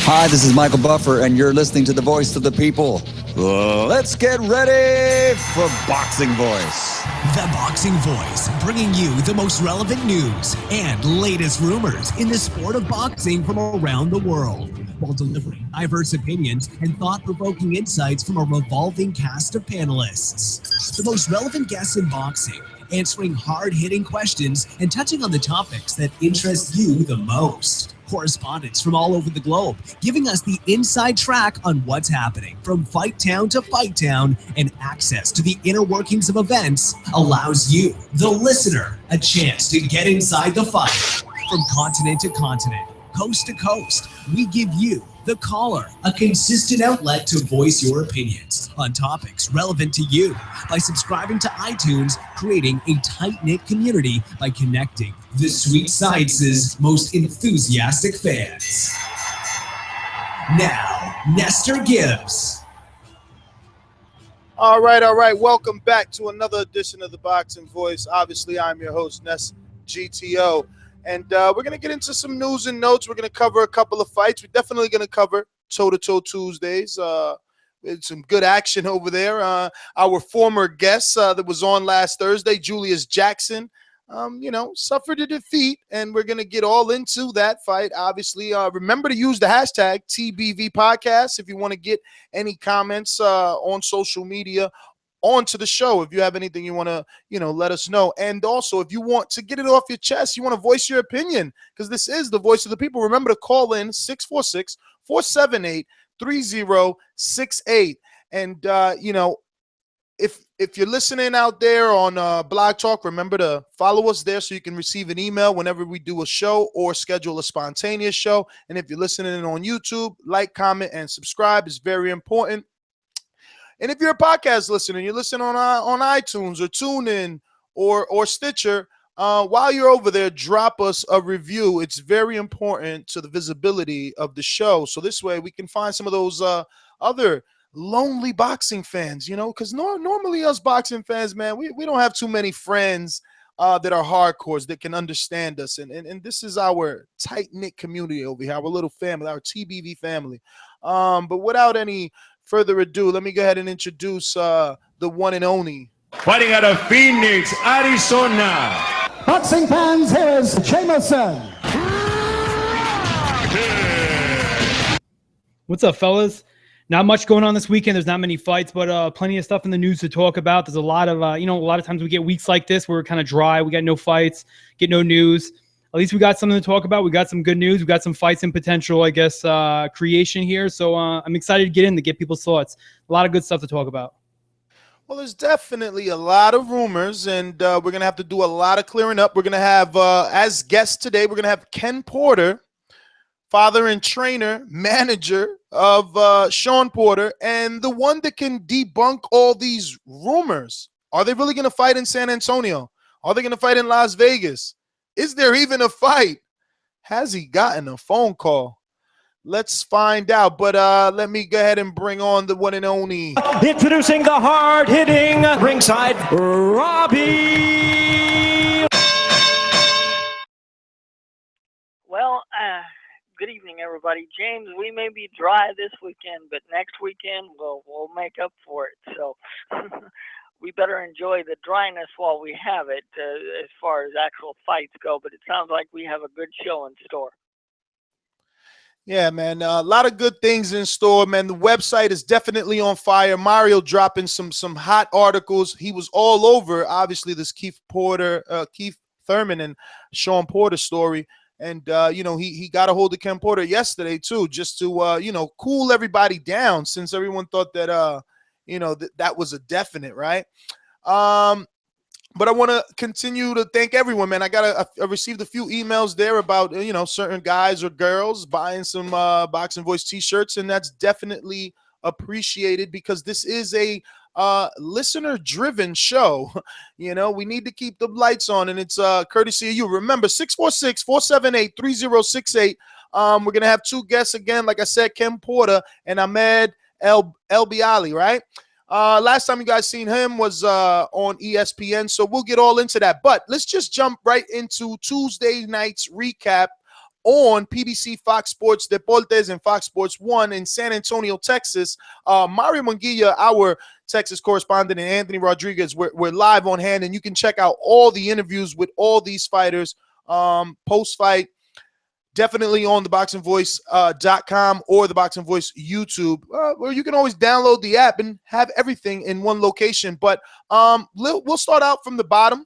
Hi, this is Michael Buffer, and you're listening to the voice of the people. Let's get ready for Boxing Voice. The Boxing Voice, bringing you the most relevant news and latest rumors in the sport of boxing from around the world, while delivering diverse opinions and thought-provoking insights from a revolving cast of panelists. The most relevant guests in boxing, answering hard-hitting questions and touching on the topics that interest you the most. Correspondents from all over the globe, giving us the inside track on what's happening from fight town to fight town, and access to the inner workings of events allows you, the listener, a chance to get inside the fight. From continent to continent, coast to coast, we give you, the caller, a consistent outlet to voice your opinions on topics relevant to you by subscribing to iTunes, creating a tight-knit community by connecting the Sweet Science's most enthusiastic fans. Now, Nestor Gibbs. All right. Welcome back to another edition of the Boxing Voice. Obviously, I'm your host, Ness GTO. And we're going to get into some news and notes. We're going to cover a couple of fights. We're definitely going to cover Toe-to-Toe Tuesdays. It's some good action over there. Our former guest that was on last Thursday, Julius Jackson, suffered a defeat. And we're going to get all into that fight. Obviously, remember to use the hashtag TBV Podcast if you want to get any comments on social media onto the show. If you have anything you want to, let us know. And also, if you want to get it off your chest, you want to voice your opinion, because this is the voice of the people. Remember to call in 646-478-3068. And, if you're listening out there on Blog Talk, remember to follow us there so you can receive an email whenever we do a show or schedule a spontaneous show. And if you're listening on YouTube, like, comment, and subscribe is very important. And if you're a podcast listener, you're listening on iTunes or TuneIn or Stitcher, while you're over there, drop us a review. It's very important to the visibility of the show. So this way we can find some of those other lonely boxing fans, because normally us boxing fans, man, we don't have too many friends that are hardcores that can understand us. And this is our tight-knit community over here, our little family, our TBV family. But without any further ado, let me go ahead and introduce the one and only. Fighting out of Phoenix, Arizona. Boxing fans, here's Jameson. What's up, fellas? Not much going on this weekend. There's not many fights, but plenty of stuff in the news to talk about. There's a lot of, a lot of times we get weeks like this where we're kind of dry. We got no fights, get no news. At least we got something to talk about. We got some good news. We got some fights in potential, I guess, creation here. So I'm excited to get in to get people's thoughts. A lot of good stuff to talk about. Well, there's definitely a lot of rumors, and we're going to have to do a lot of clearing up. We're going to have, as guests today, we're going to have Ken Porter, father and trainer, manager of Shawn Porter, and the one that can debunk all these rumors. Are they really going to fight in San Antonio? Are they going to fight in Las Vegas? Is there even a fight? Has he gotten a phone call? Let's find out. But let me go ahead and bring on the one and only. Introducing the hard-hitting ringside Robbie. Well, good evening, everybody. James, we may be dry this weekend, but next weekend we'll make up for it. So we better enjoy the dryness while we have it as far as actual fights go. But it sounds like we have a good show in store. Yeah, man, a lot of good things in store, man. The website is definitely on fire. Mario dropping some hot articles. He was all over, obviously, this Keith Thurman and Shawn Porter story. And, he got a hold of Ken Porter yesterday, too, just to, cool everybody down, since everyone thought that, that was a definite, right? But I want to continue to thank everyone, man. I received a few emails there about, certain guys or girls buying some Boxing Voice T-shirts, and that's definitely appreciated because this is a listener-driven show. We need to keep the lights on, and it's courtesy of you. Remember, 646-478-3068. We're going to have two guests again, like I said, Ken Porter and Ahmed El Biali, right? Last time you guys seen him was on ESPN, so we'll get all into that. But let's just jump right into Tuesday night's recap on PBC, Fox Sports Deportes, and Fox Sports 1 in San Antonio, Texas. Mario Munguia, our Texas correspondent, and Anthony Rodriguez, we're live on hand, and you can check out all the interviews with all these fighters post-fight. Definitely on ThaBoxingVoice.com or the Boxing Voice YouTube, where you can always download the app and have everything in one location. But we'll start out from the bottom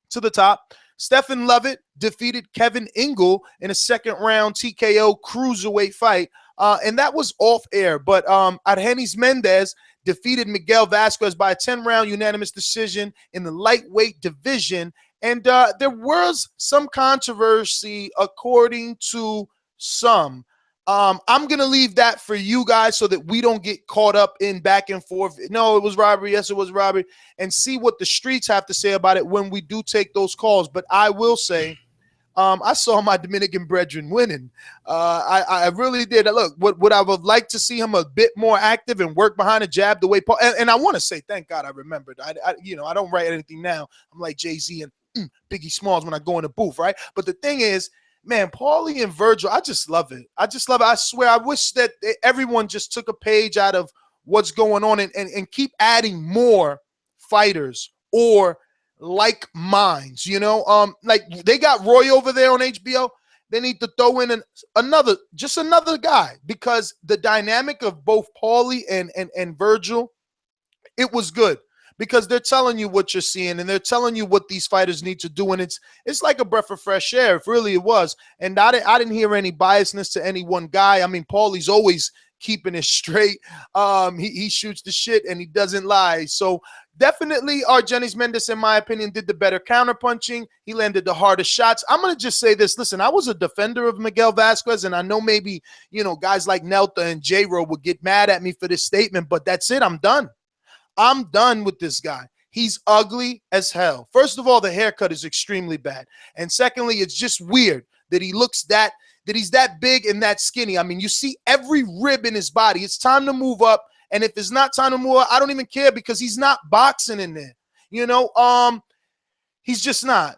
to the top. Stephen Lovett defeated Kevin Ingle in a second-round TKO cruiserweight fight, and that was off-air. But Argenis Mendez defeated Miguel Vasquez by a 10-round unanimous decision in the lightweight division. And there was some controversy, according to some. I'm going to leave that for you guys so that we don't get caught up in back and forth. No, it was robbery. Yes, it was robbery. And see what the streets have to say about it when we do take those calls. But I will say, I saw my Dominican brethren winning. I really did. Look, what I would like to see him a bit more active and work behind the jab the way Paul. And I want to say, thank God I remembered. I don't write anything now. I'm like Jay-Z and Biggie Smalls when I go in the booth, right? But the thing is, man, Paulie and Virgil, I just love it. I just love it. I swear, I wish that everyone just took a page out of what's going on and keep adding more fighters or like minds, like they got Roy over there on HBO. They need to throw in another guy, because the dynamic of both Paulie and Virgil, it was good. Because they're telling you what you're seeing, and they're telling you what these fighters need to do, and it's like a breath of fresh air. If really it was, and I didn't hear any biasness to any one guy. I mean, Paulie's always keeping it straight. He shoots the shit and he doesn't lie. So definitely, Argenis Mendez, in my opinion, did the better counterpunching. He landed the harder shots. I'm gonna just say this. Listen, I was a defender of Miguel Vasquez, and I know maybe guys like Nelta and J-Ro would get mad at me for this statement, but that's it. I'm done. I'm done with this guy. He's ugly as hell. First of all, the haircut is extremely bad. And secondly, it's just weird that he's that big and that skinny. I mean, you see every rib in his body. It's time to move up. And if it's not time to move up, I don't even care, because he's not boxing in there. He's just not.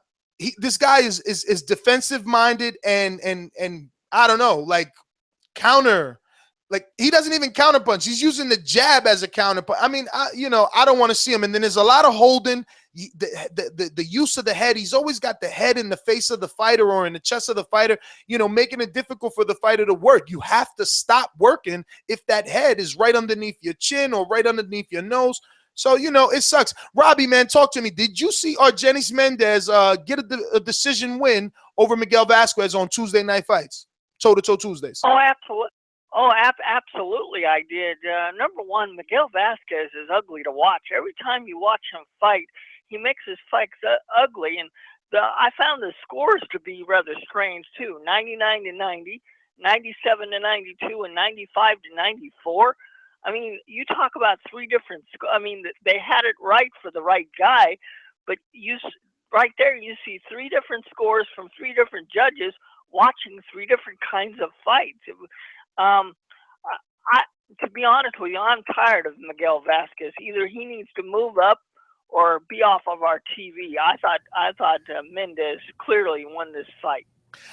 This guy is defensive minded and I don't know, like counter. Like, he doesn't even counterpunch. He's using the jab as a counterpunch. I mean, I don't want to see him. And then there's a lot of holding. The use of the head. He's always got the head in the face of the fighter or in the chest of the fighter, making it difficult for the fighter to work. You have to stop working if that head is right underneath your chin or right underneath your nose. So, it sucks. Robbie, man, talk to me. Did you see Argenis Mendez get a decision win over Miguel Vasquez on Tuesday Night Fights? Toe-to-toe Tuesdays. Oh, absolutely. Absolutely, I did. Number one, Miguel Vasquez is ugly to watch. Every time you watch him fight, he makes his fights ugly. And I found the scores to be rather strange, too. 99-90, 97-92, and 95-94. I mean, you talk about three different – I mean, they had it right for the right guy, but right there you see three different scores from three different judges watching three different kinds of fights. To be honest with you, I'm tired of Miguel Vasquez. Either he needs to move up or be off of our TV. I thought Mendez clearly won this fight.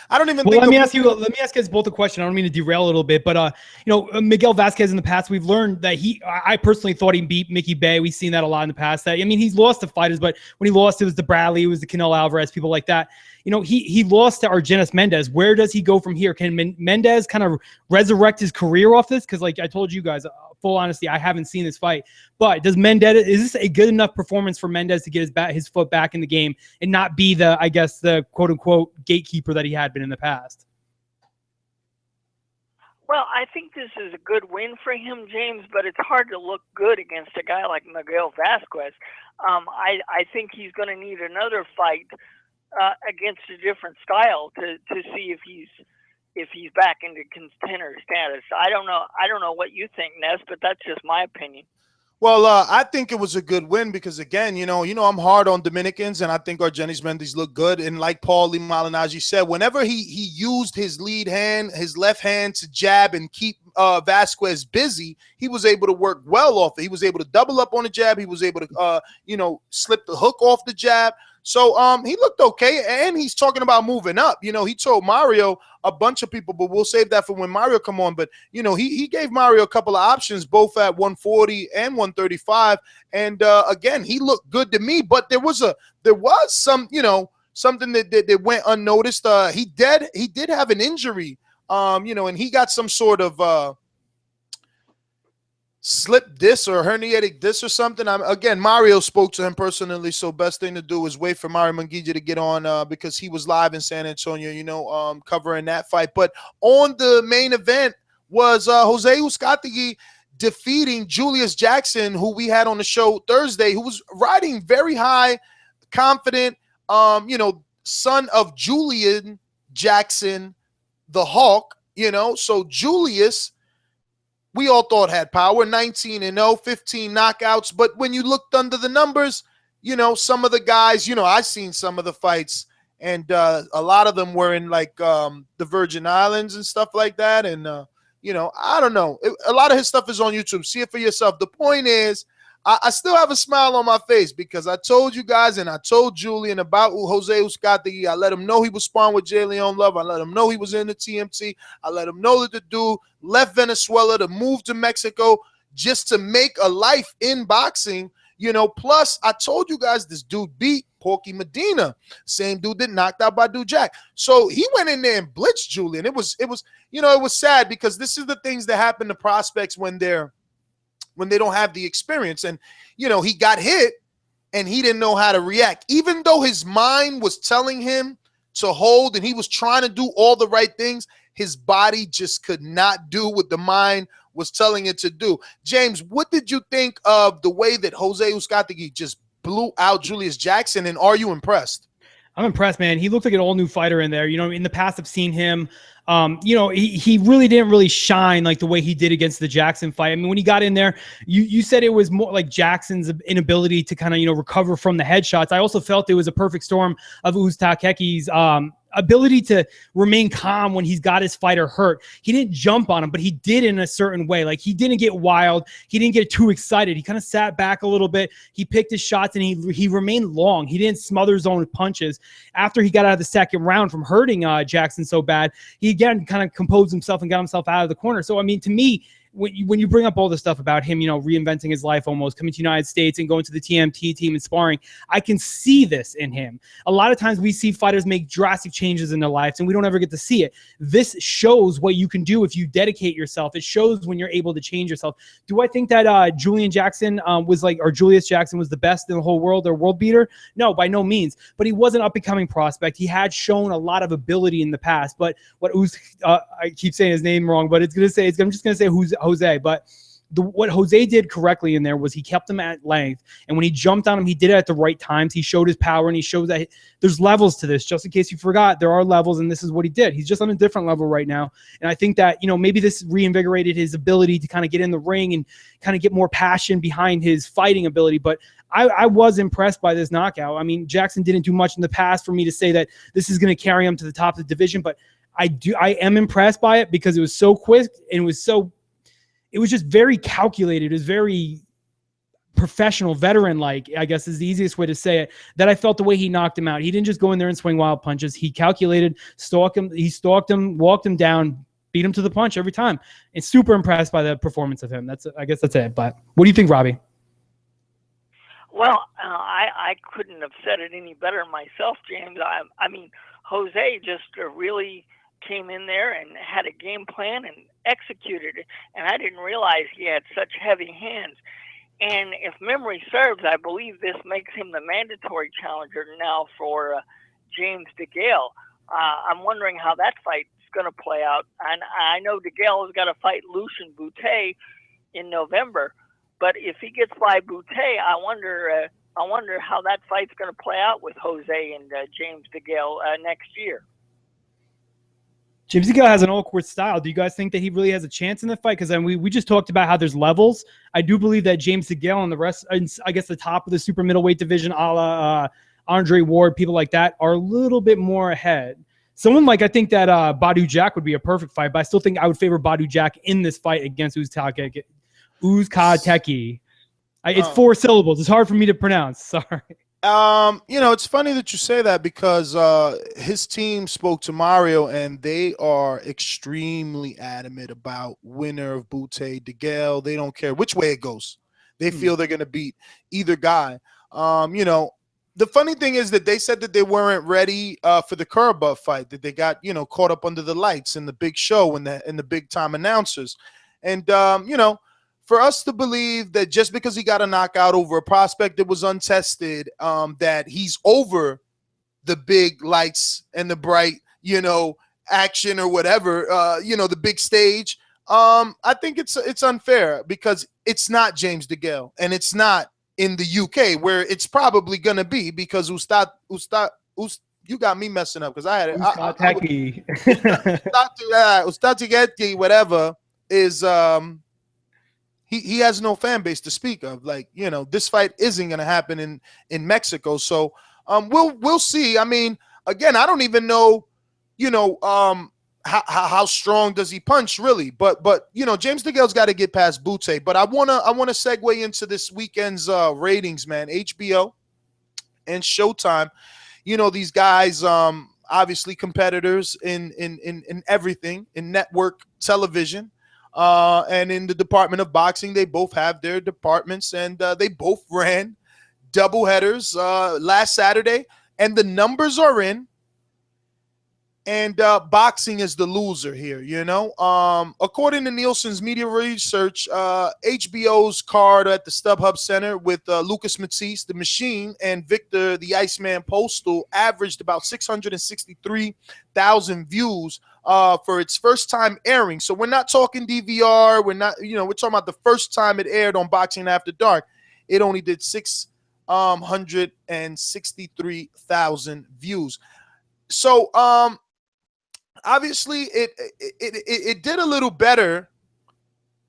I don't even. Well, let me ask you guys both a question. I don't mean to derail a little bit, but Miguel Vasquez in the past, we've learned that I personally thought he beat Mickey Bay. We've seen that a lot in the past. He's lost to fighters, but when he lost, it was the Bradley, it was the Canelo Alvarez, people like that. He lost to Argenis Mendez. Where does he go from here? Can Mendez kind of resurrect his career off this? Because, like I told you guys, full honesty, I haven't seen this fight. But is this a good enough performance for Mendez to get his foot back in the game and not be the quote unquote gatekeeper that he had been in the past? Well, I think this is a good win for him, James, but it's hard to look good against a guy like Miguel Vasquez. I think he's going to need another fight against a different style to see if he's back into contender status. I don't know what you think, Ness, but that's just my opinion. Well, I think it was a good win because, again, I'm hard on Dominicans, and I think Argenis Mendez looked good. And like Paulie Malignaggi said, whenever he used his lead hand, his left hand, to jab and keep Vasquez busy, he was able to work well off it. He was able to double up on the jab. He was able to, slip the hook off the jab. So he looked okay, and he's talking about moving up. You know, he told Mario a bunch of people, but we'll save that for when Mario come on. But, you know, he gave Mario a couple of options, both at 140 and 135. And again, he looked good to me, but there was some, you know, something that went unnoticed. He did have an injury, you know, and he got some sort of slip disc or herniated disc or something. Again, Mario spoke to him personally, so best thing to do is wait for Mario Manguilla to get on because he was live in San Antonio, you know, covering that fight. But on the main event was Jose Uzcategui defeating Julius Jackson, who we had on the show Thursday, who was riding very high, confident, you know, son of Julian Jackson, the Hawk, you know. So Julius, we all thought had power, 19-0, 15 knockouts. But when you looked under the numbers, you know, some of the guys, you know, I've seen some of the fights, and a lot of them were in like the Virgin Islands and stuff like that. And, you know, I don't know. A lot of his stuff is on YouTube. See it for yourself. The point is, I still have a smile on my face because I told you guys and I told Julian about Jose Uzcategui. I let him know he was sparring with Jay Leon Love. I let him know he was in the TMT. I let him know that the dude left Venezuela to move to Mexico just to make a life in boxing. You know, plus I told you guys this dude beat Porky Medina, same dude that knocked out Badu Jack. So he went in there and blitzed Julian. It was, you know, it was sad because this is the things that happen to prospects when they don't have the experience. And, you know, he got hit and he didn't know how to react. Even though his mind was telling him to hold and he was trying to do all the right things, his body just could not do what the mind was telling it to do. James, what did you think of the way that Jose Uzcategui just blew out Julius Jackson, and are you impressed? I'm impressed, man. He looked like an all-new fighter in there. You know, in the past, I've seen him. You know, he really didn't really shine like the way he did against the Jackson fight. I mean, when he got in there, you said it was more like Jackson's inability to kind of, you know, recover from the headshots. I also felt it was a perfect storm of Uzcategui's ability to remain calm when he's got his fighter hurt. He didn't jump on him, but he did in a certain way. Like, he didn't get wild. He didn't get too excited. He kind of sat back a little bit. He picked his shots and he remained long. He didn't smother his own punches. After he got out of the second round from hurting Jackson so bad, he again kind of composed himself and got himself out of the corner. So, I mean, to me, when you bring up all the stuff about him, you know, reinventing his life, almost coming to the United States and going to the TMT team and sparring, I can see this in him. A lot of times we see fighters make drastic changes in their lives and we don't ever get to see it. This shows what you can do if you dedicate yourself. It shows when you're able to change yourself. Do I think that Julius Jackson was the best in the whole world or world beater? No, by no means. But he was an up-and-coming prospect. He had shown a lot of ability in the past. But what I keep saying his name wrong, but I'm just gonna say Jose. But what Jose did correctly in there was he kept him at length, and when he jumped on him, he did it at the right times. He showed his power, and he showed that there's levels to this. Just in case you forgot, there are levels, and this is what he did. He's just on a different level right now, and I think that, you know, maybe this reinvigorated his ability to kind of get in the ring and kind of get more passion behind his fighting ability. But I was impressed by this knockout. I mean, Jackson didn't do much in the past for me to say that this is going to carry him to the top of the division, but I am impressed by it because it was so quick and it was just very calculated. It was very professional, veteran-like, I guess is the easiest way to say it, that I felt the way he knocked him out. He didn't just go in there and swing wild punches. He calculated, stalked him, walked him down, beat him to the punch every time. It's super impressed by the performance of him. I guess that's it. But what do you think, Robbie? Well, I couldn't have said it any better myself, James. I mean, Jose just really came in there and had a game plan and executed it, and I didn't realize he had such heavy hands. And if memory serves, I believe this makes him the mandatory challenger now for James DeGale. I'm wondering how that fight's going to play out. And I know DeGale has got to fight Lucian Boutte in November, but if he gets by Boutte, I wonder how that fight's going to play out with Jose and James DeGale next year. James DeGale has an awkward style. Do you guys think that he really has a chance in the fight? Because we just talked about how there's levels. I do believe that James DeGale and the rest, I guess the top of the super middleweight division, a la Andre Ward, people like that, are a little bit more ahead. Someone like, I think that Badu Jack would be a perfect fight, but I still think I would favor Badu Jack in this fight against Uzcategui. It's 4 syllables. It's hard for me to pronounce. Sorry. It's funny that you say that because his team spoke to Mario, and they are extremely adamant about winner of Butte DeGale. They don't care which way it goes. They feel they're going to beat either guy. The funny thing is that they said that they weren't ready for the Curva fight, that they got, caught up under the lights in the big show and the big time announcers. And, for us to believe that just because he got a knockout over a prospect that was untested, that he's over the big lights and the bright, action or whatever, the big stage. I think it's unfair because it's not James DeGale, and it's not in the UK where it's probably going to be, because you got me messing up because I had it. Ustatigeti, whatever, is he has no fan base to speak of. Like, this fight isn't going to happen in Mexico. So we'll see. I mean, again, I don't even know, how strong does he punch really? But James DeGale's got to get past Butte. But I wanna segue into this weekend's ratings, man. HBO and Showtime. These guys obviously competitors in everything, in network television. And in the department of boxing, they both have their departments, and they both ran doubleheaders last Saturday, and the numbers are in. And boxing is the loser here, According to Nielsen's media research, HBO's card at the StubHub Center with Lucas Matisse, the Machine, and Victor, the Iceman Postal, averaged about 663,000 views for its first time airing. So we're not talking DVR. We're not, we're talking about the first time it aired on Boxing After Dark. It only did 663,000 views. So, obviously, it did a little better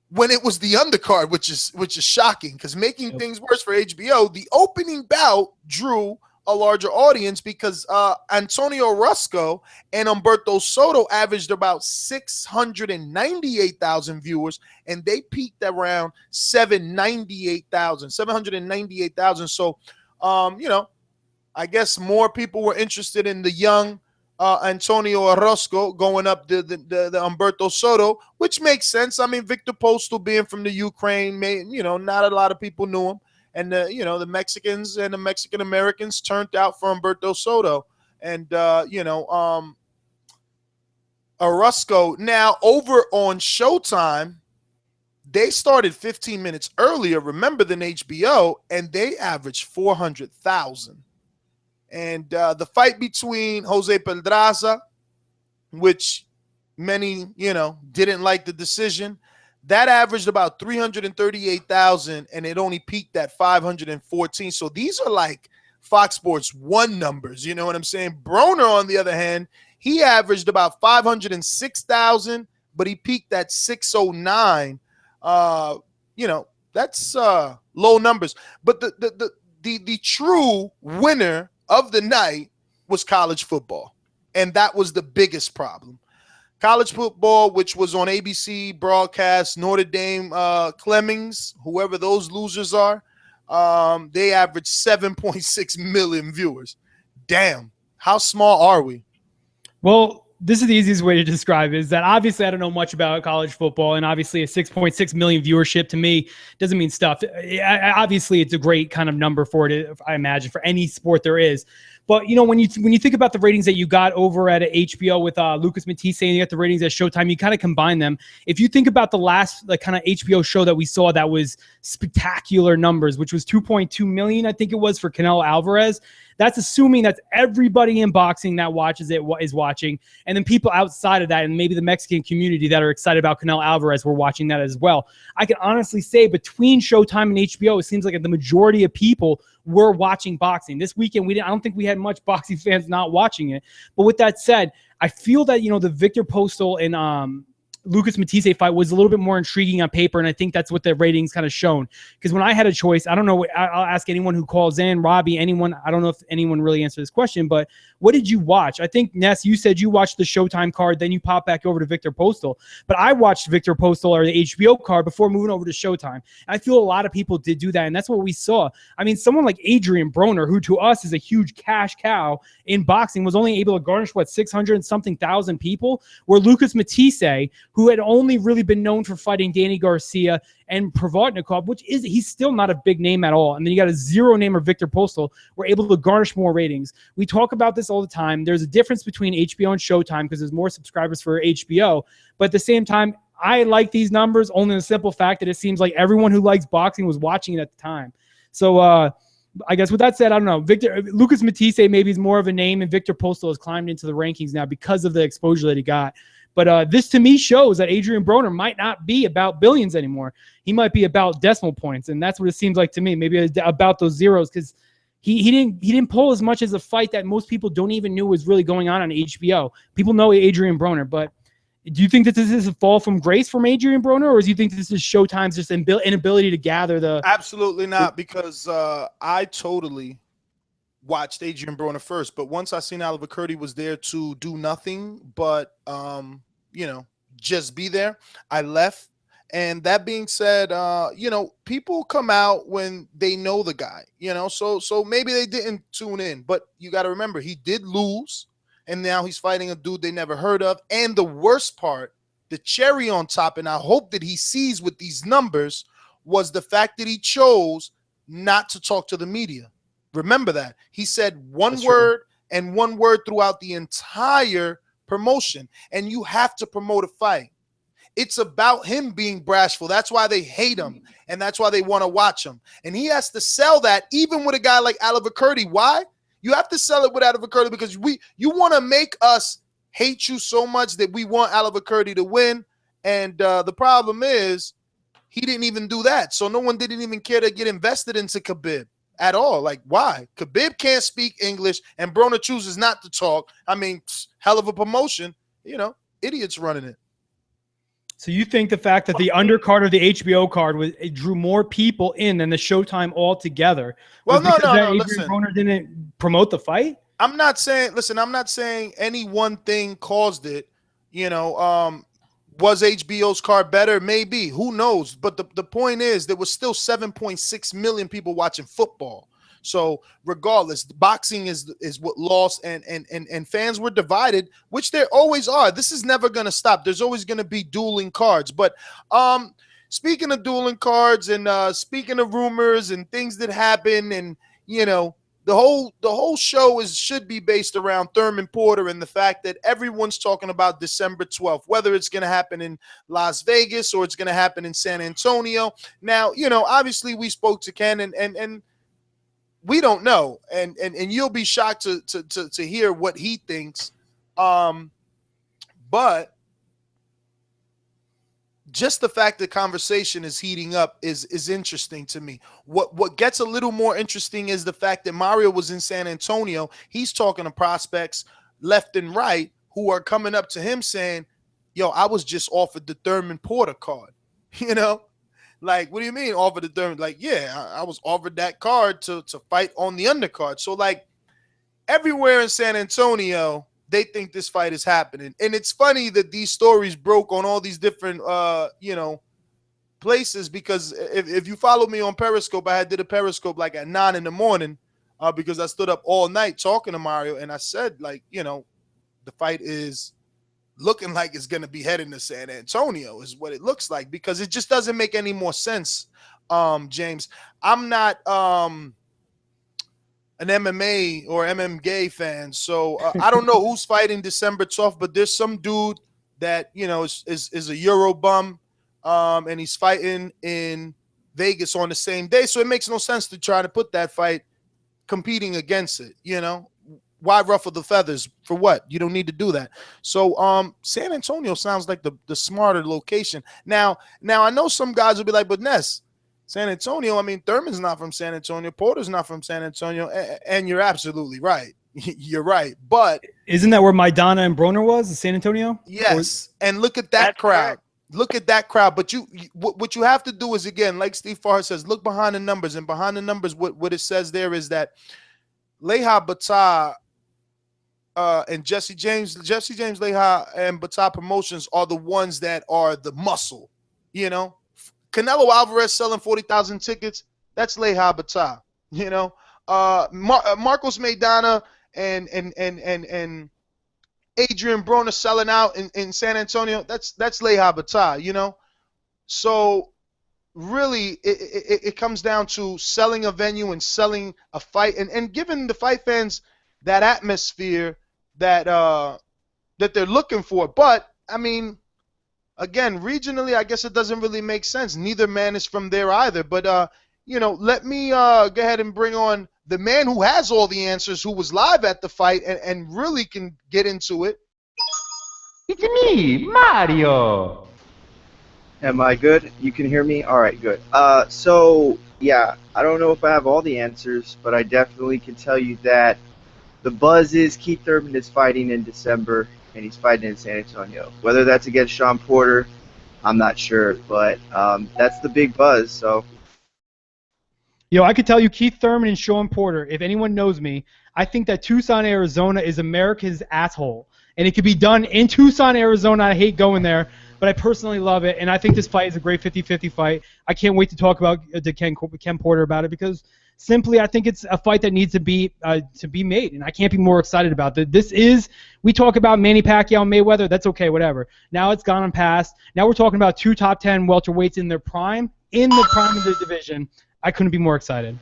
when it was the undercard, which is shocking, because making things worse for HBO, the opening bout drew a larger audience because Antonio Orozco and Humberto Soto averaged about 698,000 viewers, and they peaked around 798,000. So, I guess more people were interested in the young Antonio Orozco going up the Humberto Soto, which makes sense. I mean, Victor Postal being from the Ukraine, not a lot of people knew him. And, the Mexicans and the Mexican Americans turned out for Humberto Soto. And, Orozco. Now, over on Showtime, they started 15 minutes earlier, remember, than HBO, and they averaged 400,000. And the fight between Jose Pedraza, which many, didn't like the decision, that averaged about 338,000, and it only peaked at 514. So these are like Fox Sports 1 numbers, you know what I'm saying? Broner, on the other hand, he averaged about 506,000, but he peaked at 609. That's low numbers. But the true winner of the night was college football, and that was the biggest problem. College football, which was on ABC broadcast, Notre Dame, Clemmings, whoever those losers are, they averaged 7.6 million viewers. Damn, how small are we? Well, this is the easiest way to describe it, is that obviously I don't know much about college football, and obviously a 6.6 million viewership to me doesn't mean stuff. Obviously, it's a great kind of number for it, I imagine, for any sport there is. But, when you think about the ratings that you got over at HBO with Lucas Matisse, and you got the ratings at Showtime, you kind of combine them. If you think about the last kind of HBO show that we saw that was spectacular numbers, which was 2.2 million, I think it was, for Canelo Alvarez, that's assuming that everybody in boxing that watches it is watching. And then people outside of that, and maybe the Mexican community that are excited about Canelo Alvarez, were watching that as well. I can honestly say between Showtime and HBO, it seems like the majority of people were watching boxing. This weekend, I don't think we had much boxing fans not watching it. But with that said, I feel that, the Victor Postal and Lucas Matisse fight was a little bit more intriguing on paper, and I think that's what the ratings kind of shown. Because when I had a choice, I don't know, I'll ask anyone who calls in, Robbie, anyone, I don't know if anyone really answered this question, but what did you watch? I think, Ness, you said you watched the Showtime card, then you pop back over to Victor Postal, but I watched Victor Postal or the HBO card before moving over to Showtime. And I feel a lot of people did do that, and that's what we saw. I mean, someone like Adrian Broner, who to us is a huge cash cow in boxing, was only able to garnish, 600 and something thousand people, where Lucas Matisse, who had only really been known for fighting Danny Garcia and Provodnikov, he's still not a big name at all. And then you got a zero-namer Victor Postal, were able to garnish more ratings. We talk about this all the time. There's a difference between HBO and Showtime because there's more subscribers for HBO. But at the same time, I like these numbers only in the simple fact that it seems like everyone who likes boxing was watching it at the time. So I guess with that said, I don't know. Lucas Matisse maybe is more of a name, and Victor Postal has climbed into the rankings now because of the exposure that he got. But this to me shows that Adrian Broner might not be about billions anymore. He might be about decimal points, and that's what it seems like to me. Maybe about those zeros, because he didn't pull as much as a fight that most people don't even knew was really going on HBO. People know Adrian Broner, but do you think that this is a fall from grace from Adrian Broner, or do you think this is Showtime's just inability to gather the? Absolutely not, because I totally watched Adrian Broner first, but once I seen Oliver Curdy was there to do nothing but just be there, I left. And that being said, people come out when they know the guy, so maybe they didn't tune in, but you got to remember, he did lose, and now he's fighting a dude they never heard of. And the worst part, the cherry on top, and I hope that he sees with these numbers, was the fact that he chose not to talk to the media. Remember that. He said one word and one word throughout the entire promotion, and you have to promote a fight. It's about him being bashful. That's why they hate him, and that's why they want to watch him. And he has to sell that even with a guy like Oliver Curdy. Why? You have to sell it with Oliver Curdy because you want to make us hate you so much that we want Oliver Curdy to win. And the problem is he didn't even do that. So no one didn't even care to get invested into Khabib at all. Like, why? Khabib can't speak English, and Broner chooses not to talk. I mean, hell of a promotion. Idiots running it. So you think the fact that the undercard of the HBO card it drew more people in than the Showtime altogether? Well, no. Adrian Broner didn't promote the fight. I'm not saying any one thing caused it. Was HBO's card better? Maybe. Who knows? But the point is, there was still 7.6 million people watching football. So regardless, boxing is what lost, and fans were divided, which there always are. This is never going to stop. There's always going to be dueling cards. But speaking of dueling cards and speaking of rumors and things that happen, and the whole show should be based around Thurman Porter and the fact that everyone's talking about December 12th, whether it's going to happen in Las Vegas or it's going to happen in San Antonio. Now, obviously we spoke to Ken, and we don't know, and you'll be shocked to hear what he thinks. But just the fact that conversation is heating up is interesting to me. What gets a little more interesting is the fact that Mario was in San Antonio. He's talking to prospects left and right who are coming up to him saying, yo, I was just offered the Thurman Porter card. Like, what do you mean offered the Thurman? Like, yeah, I was offered that card to fight on the undercard. So, like, everywhere in San Antonio, they think this fight is happening. And it's funny that these stories broke on all these different, places, because if you follow me on Periscope, I did a Periscope like at 9 in the morning because I stood up all night talking to Mario, and I said, like, the fight is looking like it's going to be heading to San Antonio is what it looks like, because it just doesn't make any more sense, James. I'm not an MMA or MMA fan, so I don't know who's fighting December 12th, but there's some dude that, is a Euro bum, and he's fighting in Vegas on the same day, so it makes no sense to try to put that fight competing against it, Why ruffle the feathers? For what? You don't need to do that. So San Antonio sounds like the smarter location. Now I know some guys will be like, but Ness, San Antonio, I mean, Thurman's not from San Antonio, Porter's not from San Antonio, and you're absolutely right. You're right, but isn't that where Maidana and Broner was, San Antonio? yes, and look at that crowd. Correct. Look at that crowd. But what you have to do is, again, like Steve Farr says, look behind the numbers, and behind the numbers, what it says there is that Leha Bata and Jesse James, Leha and Bata Promotions are the ones that are the muscle. You know, Canelo Alvarez selling 40,000 tickets. That's Leha Bata. You know, Marcos Maidana and Adrian Broner selling out in San Antonio. That's Leha Bata. You know, so really it comes down to selling a venue and selling a fight and giving the fight fans that atmosphere that they're looking for. But I mean, again, regionally, I guess it doesn't really make sense. Neither man is from there either. But you know, let me go ahead and bring on the man who has all the answers, who was live at the fight and really can get into it. It's me, Mario. Am I good? You can hear me? All right, good. So, yeah, I don't know if I have all the answers, but I definitely can tell you that the buzz is Keith Thurman is fighting in December, and he's fighting in San Antonio. Whether that's against Shawn Porter, I'm not sure, but that's the big buzz, so. Yo, I could tell you Keith Thurman and Shawn Porter, if anyone knows me, I think that Tucson, Arizona is America's asshole. And it could be done in Tucson, Arizona. I hate going there, but I personally love it. And I think this fight is a great 50-50 fight. I can't wait to talk to Ken Porter about it because simply I think it's a fight that needs to be made. And I can't be more excited about it. We talk about Manny Pacquiao and Mayweather. That's okay, whatever. Now it's gone and past. Now we're talking about two top 10 welterweights in their prime, of the division. I couldn't be more excited.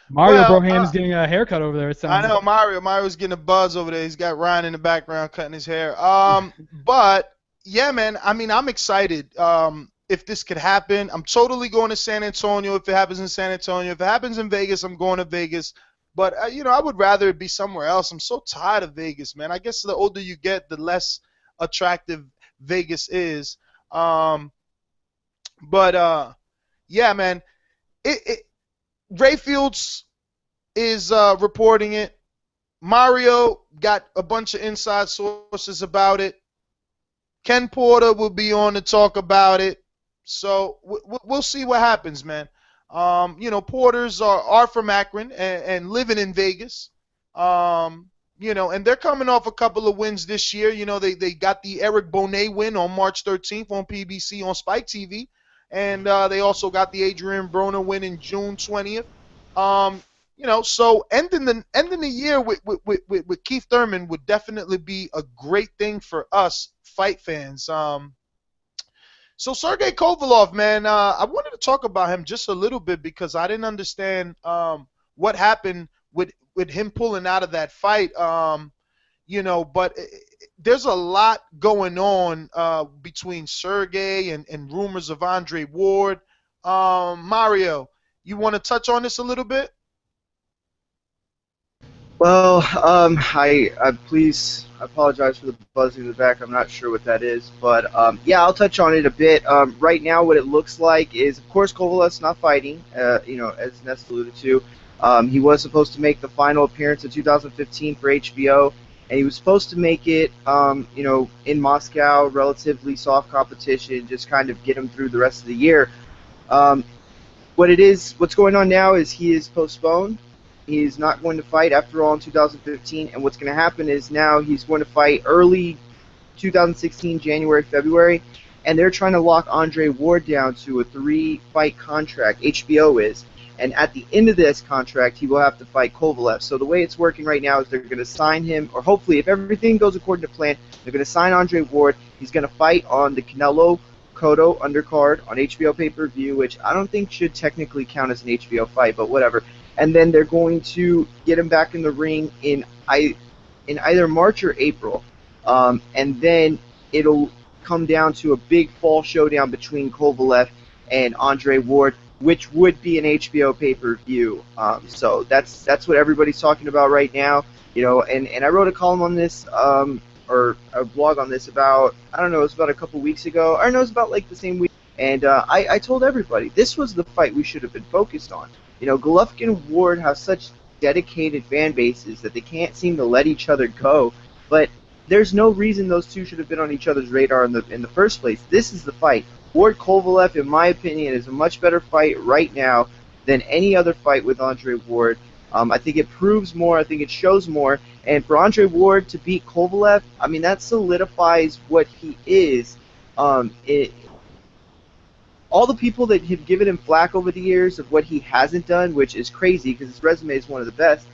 Mario Broham's getting a haircut over there. It sounds I know Mario's getting a buzz over there. He's got Ryan in the background cutting his hair. But yeah, man. I mean, I'm excited. If this could happen, I'm totally going to San Antonio. If it happens in San Antonio, if it happens in Vegas, I'm going to Vegas. But you know, I would rather it be somewhere else. I'm so tired of Vegas, man. I guess the older you get, the less attractive Vegas is. Yeah, man. Ray Fields is reporting it. Mario got a bunch of inside sources about it. Ken Porter will be on to talk about it. So we'll see what happens, man. You know, Porters are from Akron and living in Vegas. You know, and they're coming off a couple of wins this year. You know, they got the Eric Bonet win on March 13th on PBC on Spike TV. And they also got the Adrian Broner win in June 20th. You know, so ending the year with Keith Thurman would definitely be a great thing for us fight fans. So Sergey Kovalev, man, I wanted to talk about him just a little bit because I didn't understand what happened with him pulling out of that fight. You know, but there's a lot going on between Sergey and rumors of Andre Ward. Mario, you want to touch on this a little bit? Well, I apologize for the buzzing in the back. I'm not sure what that is, but yeah, I'll touch on it a bit. Right now, what it looks like is, of course, Kovalev's not fighting. You know, as Ness alluded to, he was supposed to make the final appearance in 2015 for HBO. And he was supposed to make it, you know, in Moscow, relatively soft competition, just kind of get him through the rest of the year. What's going on now is he is postponed. He's not going to fight after all in 2015. And what's going to happen is now he's going to fight early 2016, January, February. And they're trying to lock Andre Ward down to a 3-fight contract, HBO is. And at the end of this contract, he will have to fight Kovalev. So the way it's working right now is they're going to sign him, or hopefully, if everything goes according to plan, they're going to sign Andre Ward. He's going to fight on the Canelo Cotto undercard on HBO pay-per-view, which I don't think should technically count as an HBO fight, but whatever. And then they're going to get him back in the ring in either March or April. And then it'll come down to a big fall showdown between Kovalev and Andre Ward, which would be an HBO pay-per-view. So that's what everybody's talking about right now. You know, and I wrote a column on this, or a blog on this about, I don't know, it was about a couple weeks ago. Or no, it was about like the same week. And I told everybody, this was the fight we should have been focused on. Golovkin and Ward have such dedicated fan bases that they can't seem to let each other go. But there's no reason those two should have been on each other's radar in the first place. This is the fight. Ward Kovalev, in my opinion, is a much better fight right now than any other fight with Andre Ward. I think it proves more. I think it shows more. And for Andre Ward to beat Kovalev, I mean, that solidifies what he is. All the people that have given him flack over the years of what he hasn't done, which is crazy because his resume is one of the best,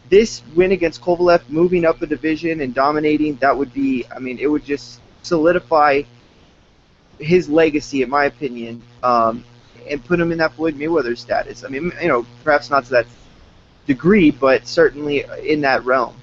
this win against Kovalev, moving up a division and dominating, that would be, I mean, it would just solidify his legacy, in my opinion, and put him in that Floyd Mayweather status. I mean, perhaps not to that degree, but certainly in that realm.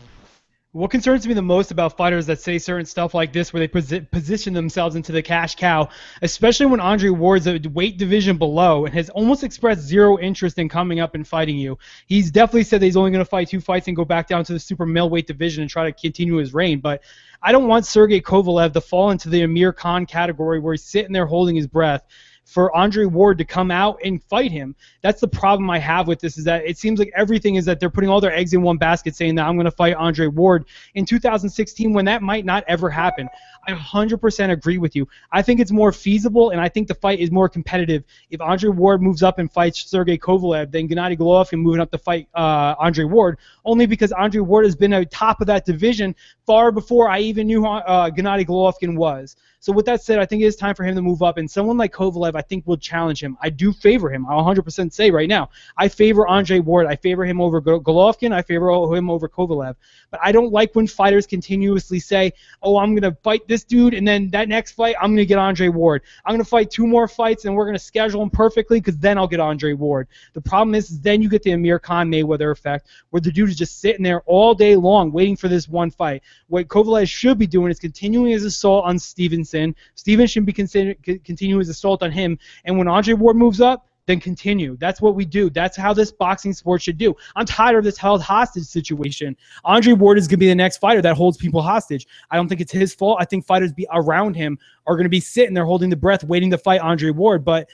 What concerns me the most about fighters that say certain stuff like this, where they position themselves into the cash cow, especially when Andre Ward's a weight division below and has almost expressed zero interest in coming up and fighting you. He's definitely said that he's only going to fight 2 fights and go back down to the super middleweight division and try to continue his reign. But I don't want Sergey Kovalev to fall into the Amir Khan category where he's sitting there holding his breath for Andre Ward to come out and fight him. That's the problem I have with this, is that it seems like everything is that they're putting all their eggs in one basket saying that I'm going to fight Andre Ward in 2016 when that might not ever happen. I 100% agree with you. I think it's more feasible, and I think the fight is more competitive if Andre Ward moves up and fights Sergey Kovalev than Gennady Golovkin moving up to fight Andre Ward, only because Andre Ward has been at the top of that division far before I even knew who Gennady Golovkin was. So with that said, I think it is time for him to move up, and someone like Kovalev I think will challenge him. I do favor him. I'll 100% say right now. I favor Andre Ward. I favor him over Golovkin. I favor him over Kovalev. But I don't like when fighters continuously say, oh, I'm going to fight this dude, and then that next fight, I'm going to get Andre Ward. I'm going to fight 2 more fights, and we're going to schedule them perfectly because then I'll get Andre Ward. The problem is then you get the Amir Khan Mayweather effect where the dude is just sitting there all day long waiting for this one fight. What Kovalev should be doing is continuing his assault on Stevenson. Stevenson should be continuing his assault on him. And when Andre Ward moves up, then continue. That's what we do. That's how this boxing sport should do. I'm tired of this held hostage situation. Andre Ward is going to be the next fighter that holds people hostage. I don't think it's his fault. I think fighters around him are going to be sitting there holding the breath waiting to fight Andre Ward. But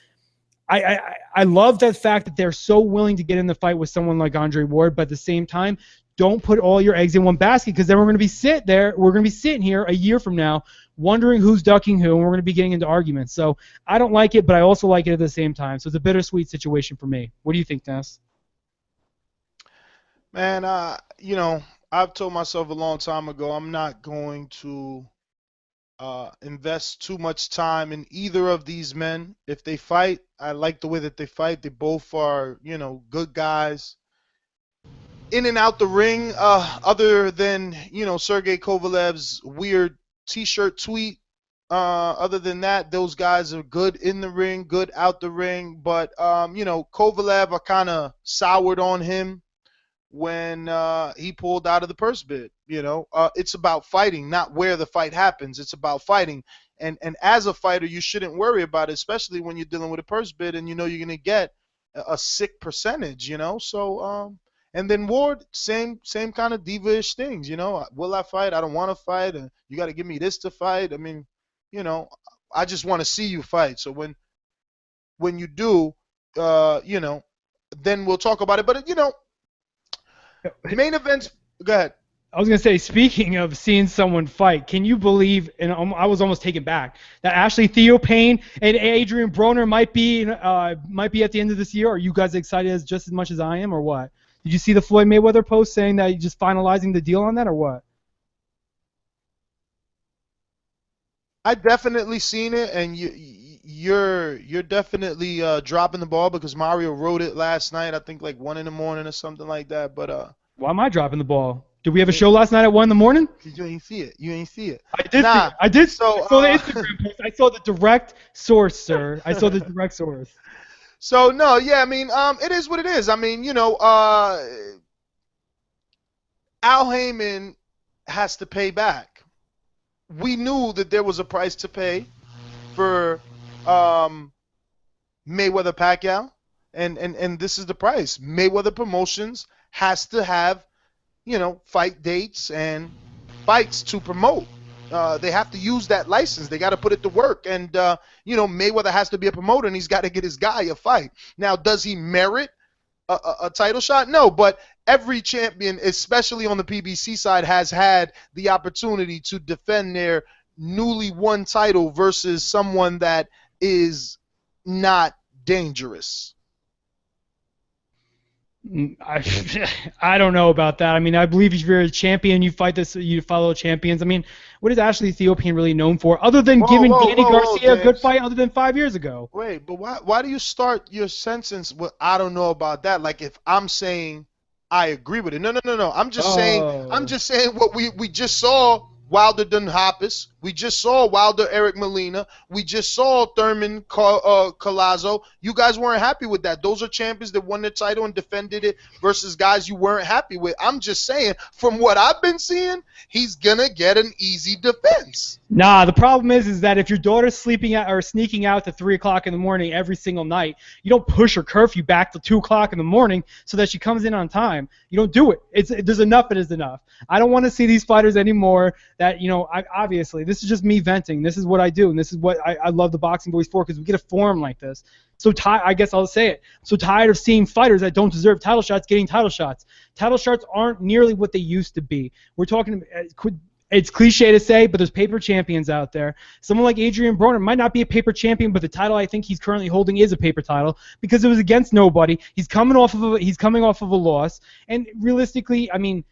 I love that fact that they're so willing to get in the fight with someone like Andre Ward, but at the same time, don't put all your eggs in one basket, because then we're going to be sitting here a year from now wondering who's ducking who, and we're going to be getting into arguments. So I don't like it, but I also like it at the same time. So it's a bittersweet situation for me. What do you think, Ness? Man, I've told myself a long time ago I'm not going to invest too much time in either of these men. If they fight, I like the way that they fight. They both are, good guys. In and out the ring, other than, Sergey Kovalev's weird T-shirt tweet. Other than that, those guys are good in the ring, good out the ring. But, Kovalev, I kind of soured on him when he pulled out of the purse bid. It's about fighting, not where the fight happens. It's about fighting. And as a fighter, you shouldn't worry about it, especially when you're dealing with a purse bid and you're going to get a sick percentage, So, and then Ward, same kind of diva-ish things, Will I fight? I don't want to fight. And you got to give me this to fight. I mean, I just want to see you fight. So when you do, then we'll talk about it. But, main events, go ahead. I was going to say, speaking of seeing someone fight, can you believe, and I was almost taken back, that Ashley Theophane and Adrian Broner might be at the end of this year? Are you guys excited just as much as I am, or what? Did you see the Floyd Mayweather post saying that he's just finalizing the deal on that, or what? I definitely seen it, and you're definitely dropping the ball, because Mario wrote it last night. I think like 1 in the morning or something like that. But why am I dropping the ball? Did we have a show last night at 1 in the morning? You ain't see it. You ain't see it. I did. See it. I did. So I saw the Instagram post. I saw the direct source, sir. I saw the direct source. So no, yeah, I mean, it is what it is. I mean, Al Heyman has to pay back. We knew that there was a price to pay for Mayweather Pacquiao, and this is the price. Mayweather Promotions has to have, fight dates and fights to promote. They have to use that license. They got to put it to work. And, Mayweather has to be a promoter, and he's got to get his guy a fight. Now, does he merit a title shot? No, but every champion, especially on the PBC side, has had the opportunity to defend their newly won title versus someone that is not dangerous. I don't know about that. I mean, I believe if you're a champion, you fight this, you follow champions. I mean, what is Ashley Ethiopian really known for, other than giving Danny Garcia a good fight, other than 5 years ago? Wait, but why do you start your sentence with "I don't know about that"? Like if I'm saying I agree with it. No. I'm just saying what we just saw. Wilder done Hoppus. We just saw Wilder Eric Molina. We just saw Thurman Collazo. You guys weren't happy with that. Those are champions that won the title and defended it versus guys you weren't happy with. I'm just saying, from what I've been seeing, he's gonna get an easy defense. Nah, the problem is that if your daughter's sleeping out or sneaking out to 3 o'clock in the morning every single night, you don't push her curfew back to 2 o'clock in the morning so that she comes in on time. You don't do it. There's enough. It is enough. I don't want to see these fighters anymore. That obviously this is just me venting. This is what I do, and this is what I love the Boxing Voice for, because we get a forum like this. So I guess I'll say it. So tired of seeing fighters that don't deserve title shots getting title shots. Title shots aren't nearly what they used to be. We're talking. It's cliche to say, but there's paper champions out there. Someone like Adrian Broner might not be a paper champion, but the title I think he's currently holding is a paper title because it was against nobody. He's coming off of a loss, and realistically, I mean,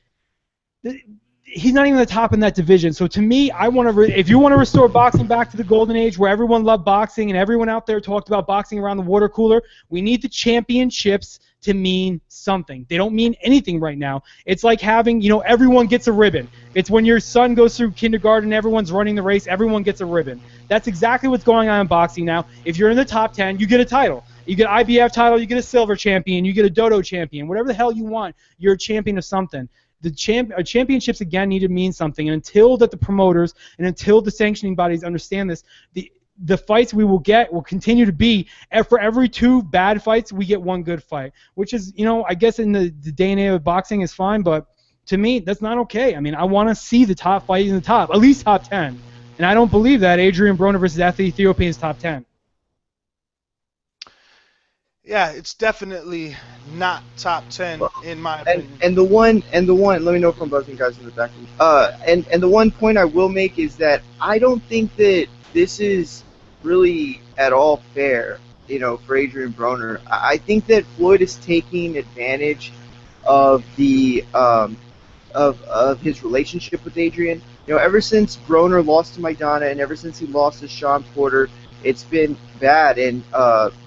he's not even the top in that division. So to me, if you want to restore boxing back to the golden age where everyone loved boxing and everyone out there talked about boxing around the water cooler, we need the championships to mean something. They don't mean anything right now. It's like having, everyone gets a ribbon. It's when your son goes through kindergarten, everyone's running the race, everyone gets a ribbon. That's exactly what's going on in boxing now. If you're in the top 10, you get a title. You get an IBF title, you get a silver champion, you get a dodo champion, whatever the hell you want, you're a champion of something. The championships, again, need to mean something. And until that the promoters and until the sanctioning bodies understand this, the fights we will get will continue to be, for every 2 bad fights, we get 1 good fight, which is, I guess in the day and age of boxing is fine, but to me, that's not okay. I mean, I want to see the top fight in the top, at least top 10. And I don't believe that Adrian Broner versus Ashley Ethiopian is top 10. Yeah, it's definitely not top 10 in my opinion. And the one, let me know if I'm buzzing guys in the back. And the one point I will make is that I don't think that this is really at all fair, for Adrian Broner. I think that Floyd is taking advantage of the of his relationship with Adrian. Ever since Broner lost to Maidana and ever since he lost to Shawn Porter, it's been bad, and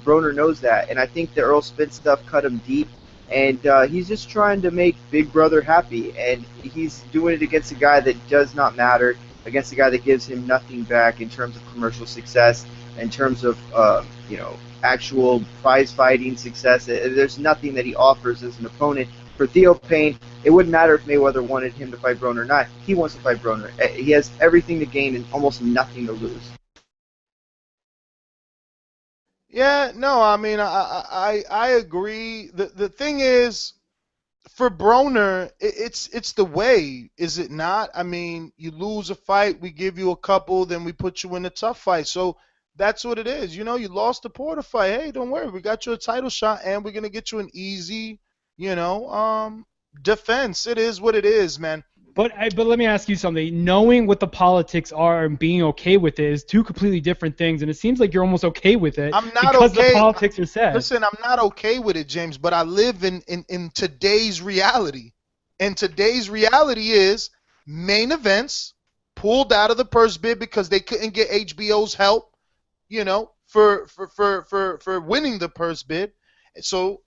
Broner knows that. And I think the Earl Spence stuff cut him deep, and he's just trying to make Big Brother happy, and he's doing it against a guy that does not matter, against a guy that gives him nothing back in terms of commercial success, in terms of actual prize fighting success. There's nothing that he offers as an opponent. For Theo Payne, it wouldn't matter if Mayweather wanted him to fight Broner or not. He wants to fight Broner. He has everything to gain and almost nothing to lose. Yeah, no, I mean, I agree. The thing is, for Broner, it's the way, is it not? I mean, you lose a fight, we give you a couple, then we put you in a tough fight. So that's what it is. You lost the Porter fight. Hey, don't worry, we got you a title shot, and we're gonna get you an easy, defense. It is what it is, man. But let me ask you something. Knowing what the politics are and being okay with it is 2 completely different things, and it seems like you're almost okay with it. I'm not because okay. The politics are said. Listen, I'm not okay with it, James, but I live in today's reality. And today's reality is main events pulled out of the purse bid because they couldn't get HBO's help, for winning the purse bid. So,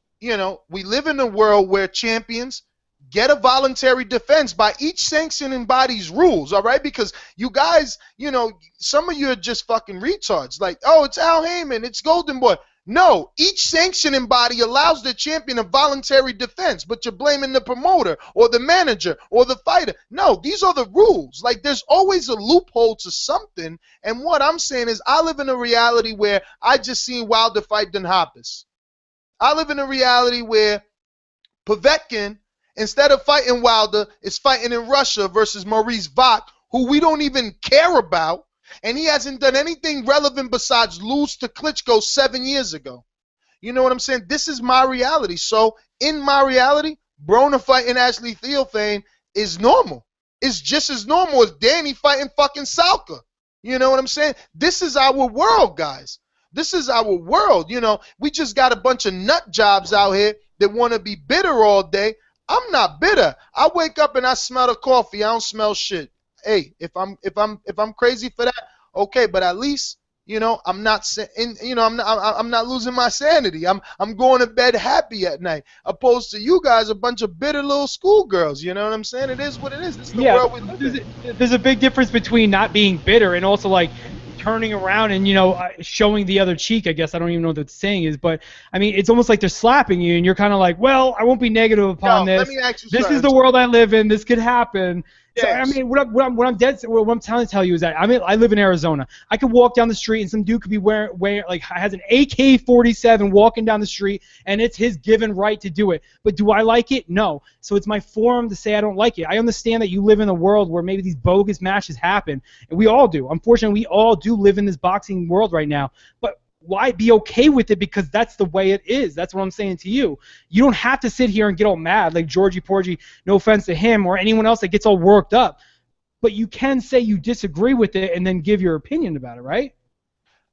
we live in a world where champions get a voluntary defense by each sanctioning body's rules, all right? Because you guys, some of you are just fucking retards. Like, oh, it's Al Heyman, it's Golden Boy. No, each sanctioning body allows the champion a voluntary defense, but you're blaming the promoter or the manager or the fighter. No, these are the rules. Like, there's always a loophole to something, and what I'm saying is I live in a reality where I just seen Wilder fight Dan Hoppus. I live in a reality where Povetkin, instead of fighting Wilder, is fighting in Russia versus Maurice Vach, who we don't even care about, and he hasn't done anything relevant besides lose to Klitschko 7 years ago. You know what I'm saying? This is my reality. So in my reality, Broner fighting Ashley Theophane is normal. It's just as normal as Danny fighting fucking Salka. You know what I'm saying? This is our world, guys. This is our world. You know, we just got a bunch of nut jobs out here that want to be bitter all day. I'm not bitter. I wake up and I smell the coffee. I don't smell shit. Hey, if I'm crazy for that, okay, but at least, you know, I'm not losing my sanity. I'm going to bed happy at night, opposed to you guys, a bunch of bitter little schoolgirls. You know what I'm saying? It is what it is. This is the world we live in. There's a big difference between not being bitter and also like turning around and, you know, showing the other cheek, I guess. I don't even know what the saying is, but I mean, it's almost like they're slapping you and you're kind of like, well, I won't be negative upon this. Let me ask you this something. is the world I live in. This could happen. So, Yes. I mean, what I'm trying to tell you is that I live in Arizona. I could walk down the street and some dude could be wearing like has an AK-47 walking down the street, and it's his given right to do it. But do I like it? No. So it's my forum to say I don't like it. I understand that you live in a world where maybe these bogus matches happen, and we all do. Unfortunately, we all do live in this boxing world right now. But why be okay with it? Because that's the way it is. That's what I'm saying to you. You don't have to sit here and get all mad like Georgie Porgy, no offense to him or anyone else that gets all worked up. But you can say you disagree with it and then give your opinion about it, right?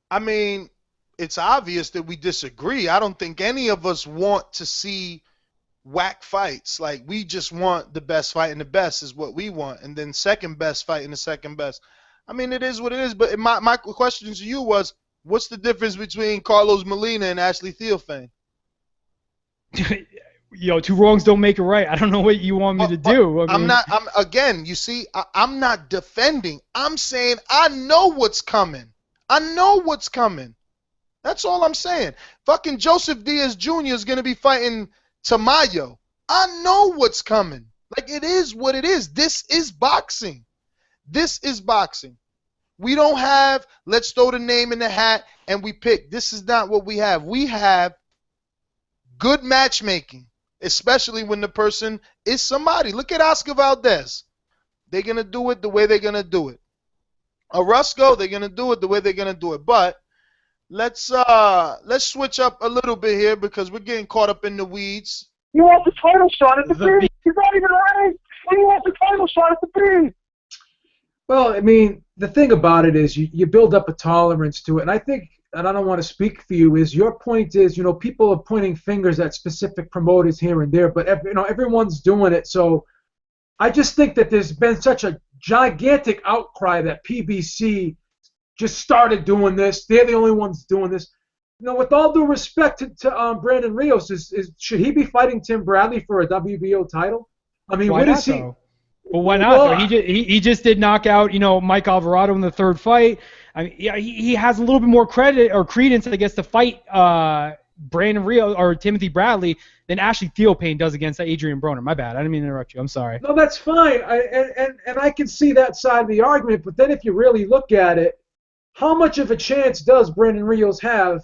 I mean, it's obvious that we disagree. I don't think any of us want to see whack fights. Like, we just want the best fight, and the best is what we want. And then second best fight and the second best. I mean, it is what it is. But my question to you was, what's the difference between Carlos Molina and Ashley Theophane? Yo, two wrongs don't make it right. I don't know what you want me to do. I'm not defending. I'm saying I know what's coming. I know what's coming. That's all I'm saying. Fucking Joseph Diaz Jr. is going to be fighting Tamayo. I know what's coming. Like, it is what it is. This is boxing. This is boxing. We don't have, let's throw the name in the hat and we pick. This is not what we have. We have good matchmaking, especially when the person is somebody. Look at Oscar Valdez. They're going to do it the way they're going to do it. Orozco, they're going to do it the way they're going to do it. But let's switch up a little bit here because we're getting caught up in the weeds. You want the title shot at the beat. He's not even right. And you want the title shot at the beat. Well, I mean, the thing about it is you build up a tolerance to it. And I think, and I don't want to speak for you, is your point is, you know, people are pointing fingers at specific promoters here and there, but everyone's doing it. So I just think that there's been such a gigantic outcry that PBC just started doing this. They're the only ones doing this. You know, with all due respect to Brandon Rios, should he be fighting Tim Bradley for a WBO title? I mean, Why what not, is he? though? Well, why not? Though? He just did knock out, you know, Mike Alvarado in the third fight. I mean, yeah, he has a little bit more credit or credence, I guess, to fight Brandon Rios or Timothy Bradley than Ashley Theophane does against Adrian Broner. My bad. I didn't mean to interrupt you. I'm sorry. No, that's fine. And I can see that side of the argument. But then if you really look at it, how much of a chance does Brandon Rios have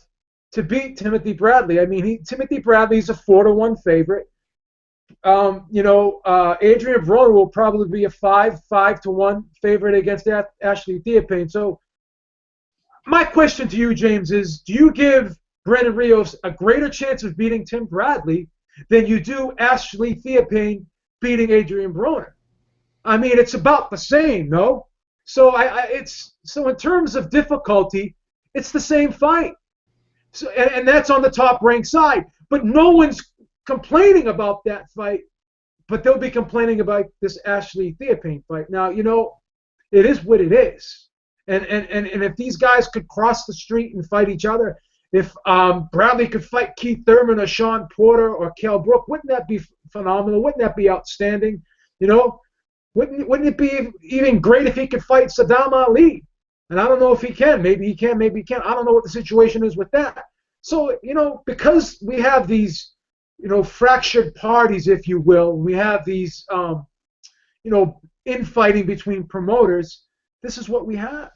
to beat Timothy Bradley? I mean, Timothy Bradley's a 4-1 favorite. Adrian Broner will probably be a 5-1 favorite against Ashley Theophane. So my question to you, James, is do you give Brandon Rios a greater chance of beating Tim Bradley than you do Ashley Theophane beating Adrian Broner? I mean, it's about the same, no? So so in terms of difficulty, it's the same fight. So and that's on the top-ranked side. But no one's complaining about that fight, but they'll be complaining about this Ashley Theophane fight. Now, you know, it is what it is. And if these guys could cross the street and fight each other, if Bradley could fight Keith Thurman or Shawn Porter or Kell Brook, wouldn't that be phenomenal? Wouldn't that be outstanding? You know, wouldn't it be even great if he could fight Saddam Ali? And I don't know if he can. Maybe he can, maybe he can't. I don't know what the situation is with that. So, you know, because we have these, you know, fractured parties, if you will, we have these, infighting between promoters, this is what we have.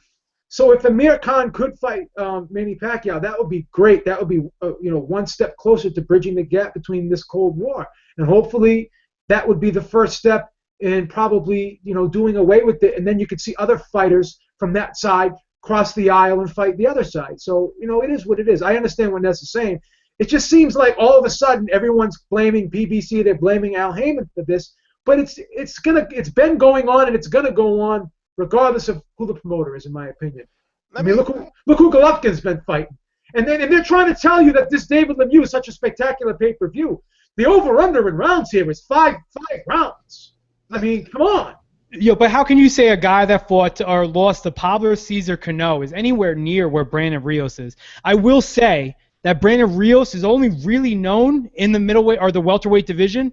So if Amir Khan could fight Manny Pacquiao, that would be great. That would be, one step closer to bridging the gap between this Cold War. And hopefully that would be the first step in probably, doing away with it. And then you could see other fighters from that side cross the aisle and fight the other side. So, it is what it is. I understand what Ness is saying. It just seems like all of a sudden everyone's blaming PBC, they're blaming Al Heyman for this, but it's been going on and it's gonna go on regardless of who the promoter is, in my opinion. Look who Golovkin's been fighting, and they're trying to tell you that this David Lemieux is such a spectacular pay-per-view. The over/under in rounds here is five rounds. I mean, come on. Yo, but how can you say a guy that fought or lost to Pablo Cesar Cano is anywhere near where Brandon Rios is? I will say that Brandon Rios is only really known in the middleweight or the welterweight division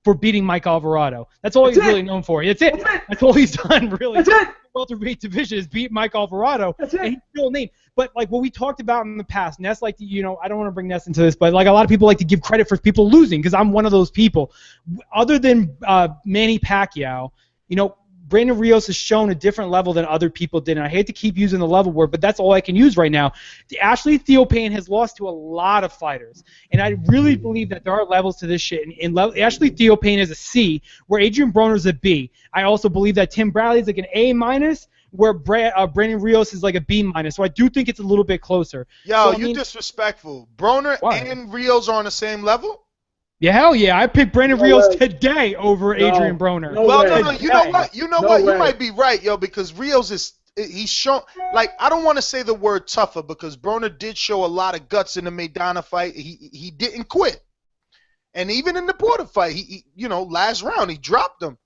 for beating Mike Alvarado. That's all he's really known for. That's it. That's all he's done, really. That's it. The welterweight division is beat Mike Alvarado. That's it. And he's still a name. But like what we talked about in the past, Ness, like, you know, I don't want to bring Ness into this, but like a lot of people like to give credit for people losing because I'm one of those people. Other than Manny Pacquiao, you know, Brandon Rios has shown a different level than other people did, and I hate to keep using the level word, but that's all I can use right now. Ashley Theophane has lost to a lot of fighters, and I really believe that there are levels to this shit. And Ashley Theophane is a C, where Adrian Broner is a B. I also believe that Tim Bradley is like an A-, where Brandon Rios is like a B-. So I do think it's a little bit closer. Yo, so, you disrespectful. Broner and Rios are on the same level? Yeah, hell yeah. I picked Brandon Rios today over Adrian Broner. No, you know what? You know what? You might be right, yo, because Rios he's shown, like, I don't want to say the word tougher because Broner did show a lot of guts in the Maidana fight. He didn't quit. And even in the Porter fight, he you know, last round he dropped him.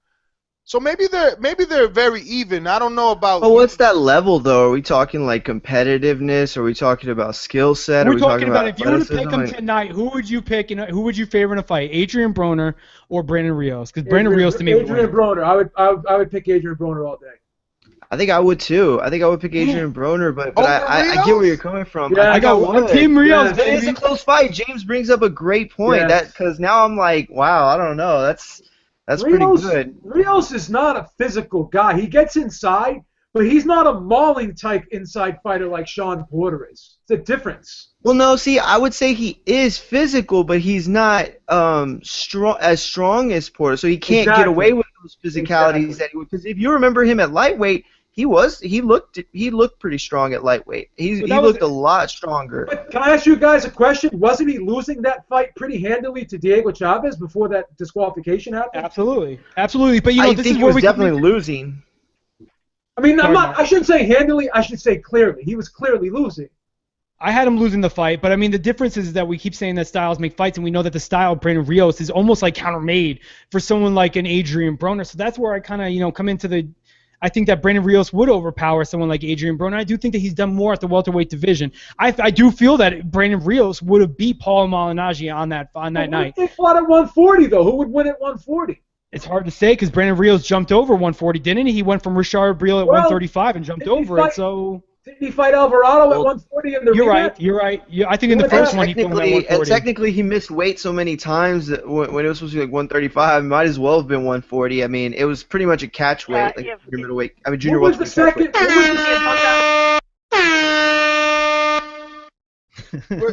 So maybe they're very even. I don't know about. But what's that level though? Are we talking like competitiveness? Are we talking about skill set? We're talking about if you were to pick them tonight, who would you pick and who would you favor in a fight? Adrian Broner or Brandon Rios? Because Brandon Rios to me would win. Adrian Broner. I would pick Adrian Broner all day. I think I would too. I think I would pick Adrian Broner, but I get where you're coming from. Yeah, I got one Team Rios. It is a close fight. James brings up a great point. Yes. Because now I'm like, wow, I don't know. That's pretty good. Rios is not a physical guy. He gets inside, but he's not a mauling type inside fighter like Shawn Porter is. It's a difference. Well, no, see, I would say he is physical, but he's not strong as Porter, so he can't get away with those physicalities that he would. Because if you remember him at lightweight, he looked pretty strong at lightweight. He looked a lot stronger. But can I ask you guys a question? Wasn't he losing that fight pretty handily to Diego Chavez before that disqualification happened? Absolutely. But you know, I think he was definitely losing. I mean, I shouldn't say handily. I should say clearly. He was clearly losing. I had him losing the fight, but I mean the difference is that we keep saying that styles make fights, and we know that the style of Brandon Rios is almost like counter-made for someone like an Adrian Broner. So that's where I kind of come into the. I think that Brandon Rios would overpower someone like Adrian Broner. I do think that he's done more at the welterweight division. I do feel that Brandon Rios would have beat Paul Malignaggi on that night. They fought at 140 though. Who would win at 140? It's hard to say because Brandon Rios jumped over 140, didn't he? He went from Richard Briel at 135 and jumped over it. So. Didn't he fight Alvarado at 140 in the rematch? You're right. Yeah, I think in the first one he fought him at 140. And technically he missed weight so many times that when it was supposed to be like 135, it might as well have been 140. I mean, it was pretty much a catch weight, like your middleweight. I mean, junior welterweight.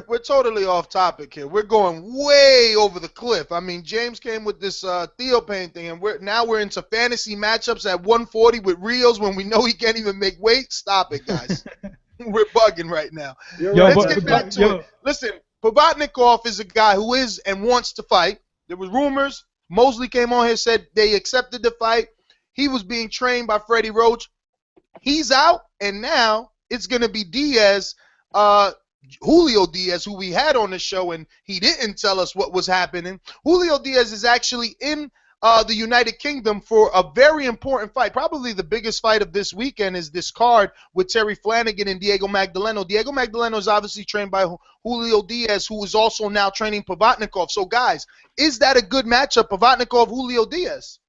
We're totally off topic here. We're going way over the cliff. I mean, James came with this Theophane thing, and we're into fantasy matchups at 140 with Rios when we know he can't even make weight. Stop it, guys. We're bugging right now. Let's get back to it. Listen, Provodnikov is a guy who is and wants to fight. There was rumors. Mosley came on here, said they accepted the fight. He was being trained by Freddie Roach. He's out, and now it's going to be Diaz, Julio Diaz, who we had on the show, and he didn't tell us what was happening. Julio Diaz is actually in the United Kingdom for a very important fight. Probably the biggest fight of this weekend is this card with Terry Flanagan and Diego Magdaleno. Diego Magdaleno is obviously trained by Julio Diaz, who is also now training Provodnikov. So, guys, is that a good matchup, Provodnikov-Julio Diaz?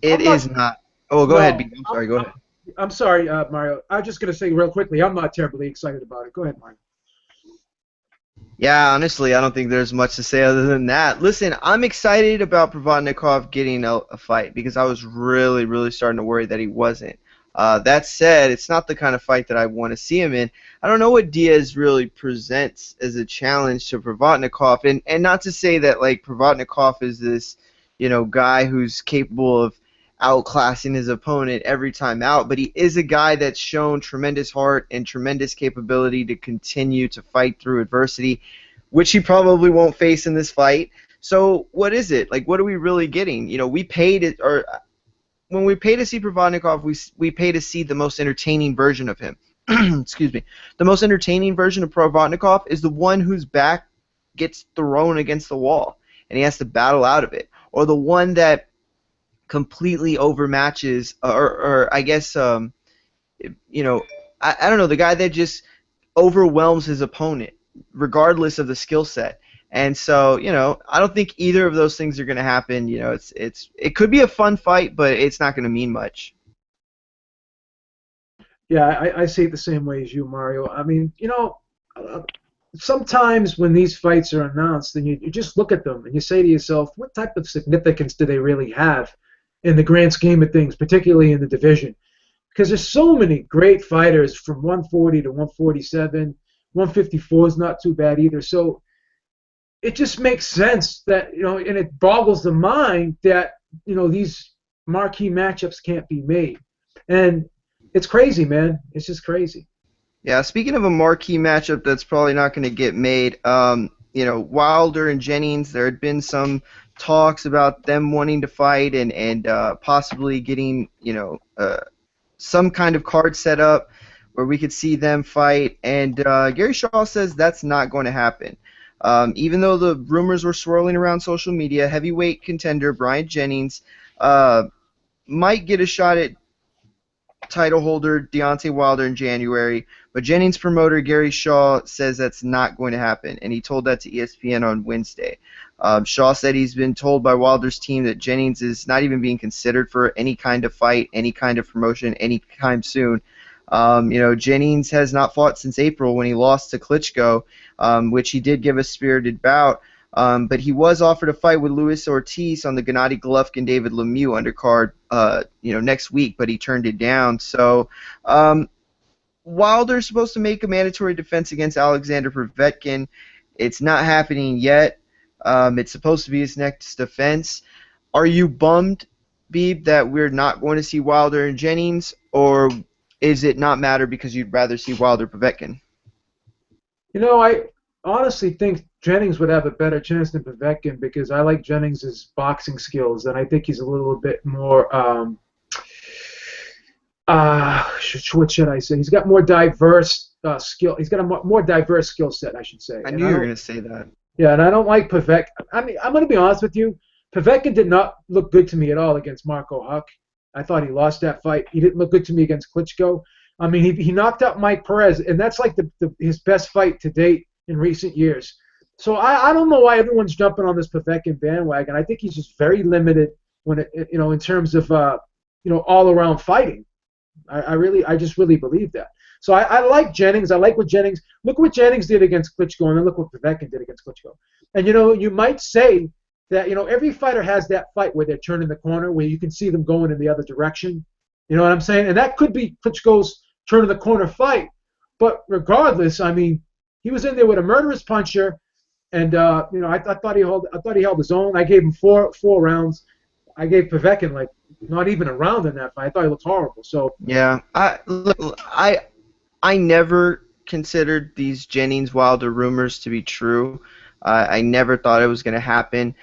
It is not. Oh, go ahead, B. I'm sorry, go ahead. I'm sorry, Mario. I was just going to say real quickly, I'm not terribly excited about it. Go ahead, Mario. Yeah, honestly, I don't think there's much to say other than that. Listen, I'm excited about Provodnikov getting a fight because I was really, really starting to worry that he wasn't. That said, it's not the kind of fight that I want to see him in. I don't know what Diaz really presents as a challenge to Provodnikov, and not to say that like Provodnikov is this, guy who's capable of outclassing his opponent every time out, but he is a guy that's shown tremendous heart and tremendous capability to continue to fight through adversity, which he probably won't face in this fight. So what is it? Like, what are we really getting? You know, we paid it, or when we pay to see Provodnikov, we pay to see the most entertaining version of him. Excuse me. The most entertaining version of Provodnikov is the one whose back gets thrown against the wall and he has to battle out of it, or the one that completely overmatches, or I guess, you know, I don't know, the guy that just overwhelms his opponent regardless of the skill set. And so, you know, I don't think either of those things are going to happen. You know, it could be a fun fight, but it's not going to mean much. Yeah, I see it the same way as you, Mario. I mean, you know, sometimes when these fights are announced, and you just look at them and you say to yourself, what type of significance do they really have in the grand scheme of things, particularly in the division? Because there's so many great fighters from 140 to 147. 154 is not too bad either. So it just makes sense that, you know, and it boggles the mind that, you know, these marquee matchups can't be made. And it's crazy, man. It's just crazy. Yeah, speaking of a marquee matchup that's probably not going to get made, you know, Wilder and Jennings, there had been some talks about them wanting to fight and possibly getting, you know, some kind of card set up where we could see them fight. And Gary Shaw says that's not going to happen. Even though the rumors were swirling around social media, heavyweight contender Brian Jennings might get a shot at title holder Deontay Wilder in January, but Jennings promoter Gary Shaw says that's not going to happen, and he told that to ESPN on Wednesday. Shaw said he's been told by Wilder's team that Jennings is not even being considered for any kind of fight, any kind of promotion, anytime soon. You know, Jennings has not fought since April when he lost to Klitschko, which he did give a spirited bout. But he was offered a fight with Luis Ortiz on the Gennady Golovkin-David Lemieux undercard, you know, next week, but he turned it down. So Wilder's supposed to make a mandatory defense against Alexander Povetkin. It's not happening yet. It's supposed to be his next defense. Are you bummed, Beeb, that we're not going to see Wilder and Jennings, or is it not matter because you'd rather see Wilder Povetkin? You know, I honestly think Jennings would have a better chance than Povetkin because I like Jennings' boxing skills, and I think he's a little bit more, what should I say? He's got more diverse skill. He's got a more diverse skill set, I should say. I knew you were going to say that. Yeah, and I don't like Povetkin. I mean, I'm going to be honest with you. Povetkin did not look good to me at all against Marco Huck. I thought he lost that fight. He didn't look good to me against Klitschko. I mean, he knocked out Mike Perez, and that's like his best fight to date in recent years. So I don't know why everyone's jumping on this Povetkin bandwagon. I think he's just very limited when you know, in terms of you know, all around fighting. I just really believe that. So I like Jennings. I like what Jennings. Look what Jennings did against Klitschko, and then look what Povetkin did against Klitschko. And you know, you might say that, you know, every fighter has that fight where they're turning the corner, where you can see them going in the other direction. You know what I'm saying? And that could be Klitschko's turning the corner fight. But regardless, I mean, he was in there with a murderous puncher, and you know, I thought he held his own. I gave him four rounds. I gave Povetkin like not even a round in that fight. I thought he looked horrible. So yeah, I never considered these Jennings Wilder rumors to be true. I never thought it was going to happen.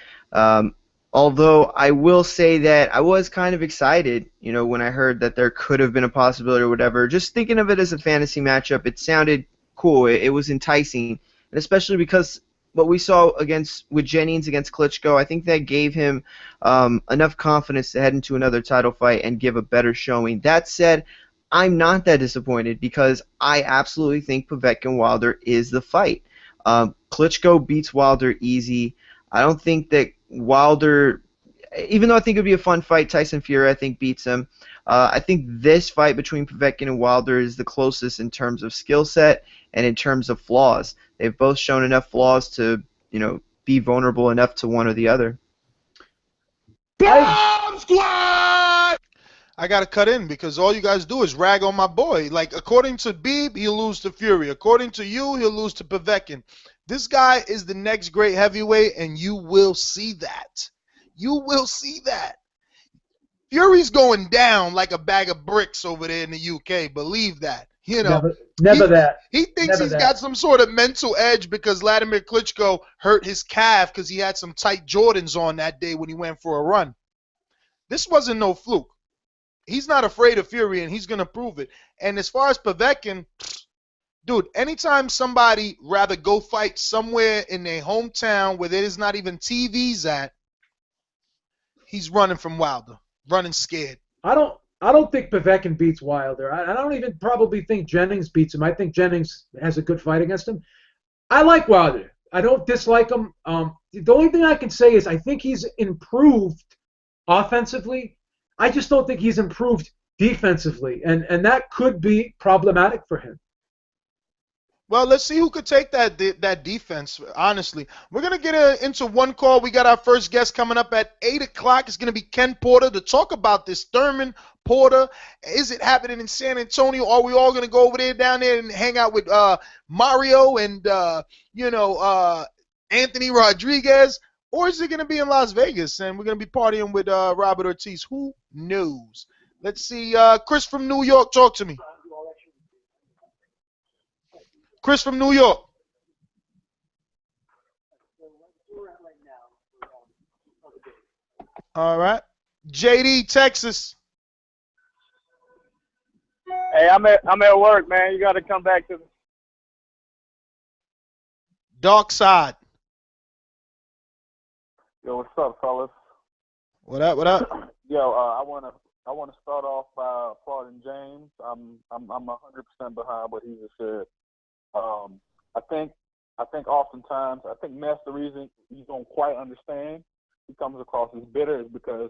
Although I will say that I was kind of excited, you know, when I heard that there could have been a possibility or whatever. Just thinking of it as a fantasy matchup, it sounded cool. It was enticing, and especially because what we saw with Jennings against Klitschko, I think that gave him enough confidence to head into another title fight and give a better showing. That said, I'm not that disappointed because I absolutely think Povetkin Wilder is the fight. Klitschko beats Wilder easy. I don't think that Wilder, even though I think it would be a fun fight, Tyson Fury I think beats him. I think this fight between Povetkin and Wilder is the closest in terms of skill set and in terms of flaws. They've both shown enough flaws to, you know, be vulnerable enough to one or the other. Bomb Squad! I gotta cut in because all you guys do is rag on my boy. Like, according to Beeb, he'll lose to Fury. According to you, he'll lose to Povetkin. This guy is the next great heavyweight, and you will see that. You will see that. Fury's going down like a bag of bricks over there in the UK. Believe that. You know, Never that. He thinks Never he's that. got some sort of mental edge because Vladimir Klitschko hurt his calf because he had some tight Jordans on that day when he went for a run. This wasn't no fluke. He's not afraid of Fury, and he's going to prove it. And as far as Povetkin, dude, anytime somebody rather go fight somewhere in their hometown where there's not even TVs at, he's running from Wilder, running scared. I don't think Povetkin beats Wilder. I don't even probably think Jennings beats him. I think Jennings has a good fight against him. I like Wilder. I don't dislike him. The only thing I can say is I think he's improved offensively. I just don't think he's improved defensively, and that could be problematic for him. Well, let's see who could take that defense, honestly. We're going to get into one call. We got our first guest coming up at 8 o'clock. It's going to be Ken Porter to talk about this Thurman Porter. Is it happening in San Antonio? Are we all going to go over there, down there, and hang out with Mario and, Anthony Rodriguez? Or is it going to be in Las Vegas, and we're going to be partying with Robert Ortiz? Who knows? Let's see. Chris from New York, talk to me. Chris from New York. All right. JD, Texas. Hey, I'm at work, man. You got to come back to me. Dark Side. Yo, what's up, fellas? What up? What up? Yo, I wanna start off by applauding James. I'm 100% behind what he just said. I think oftentimes that's the reason you don't quite understand. He comes across as bitter is because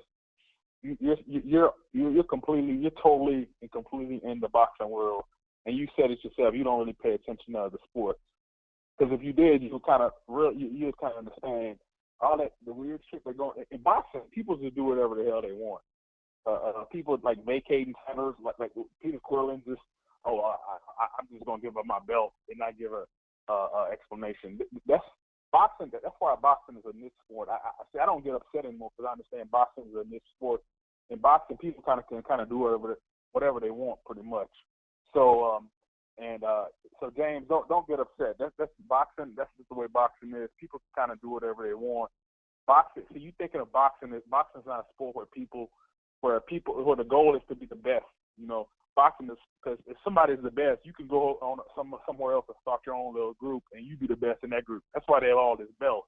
you're totally and completely in the boxing world, and you said it yourself. You don't really pay attention to other sports, because if you did, you would kind of understand all that the weird shit they're going in boxing. People just do whatever the hell they want. People like vacating centers, like Peter Quillen just. I'm just gonna give her my belt and not give her explanation. That's boxing. That's why boxing is a niche sport. I don't get upset anymore because I understand boxing is a niche sport. In boxing, people can do whatever they want, pretty much. So so James, don't get upset. That's boxing. That's just the way boxing is. People kind of do whatever they want. Boxing. So you thinking of boxing is not a sport where the goal is to be the best. You know. Boxing is because if somebody's the best, you can go on somewhere else and start your own little group, and you be the best in that group. That's why they have all this belt.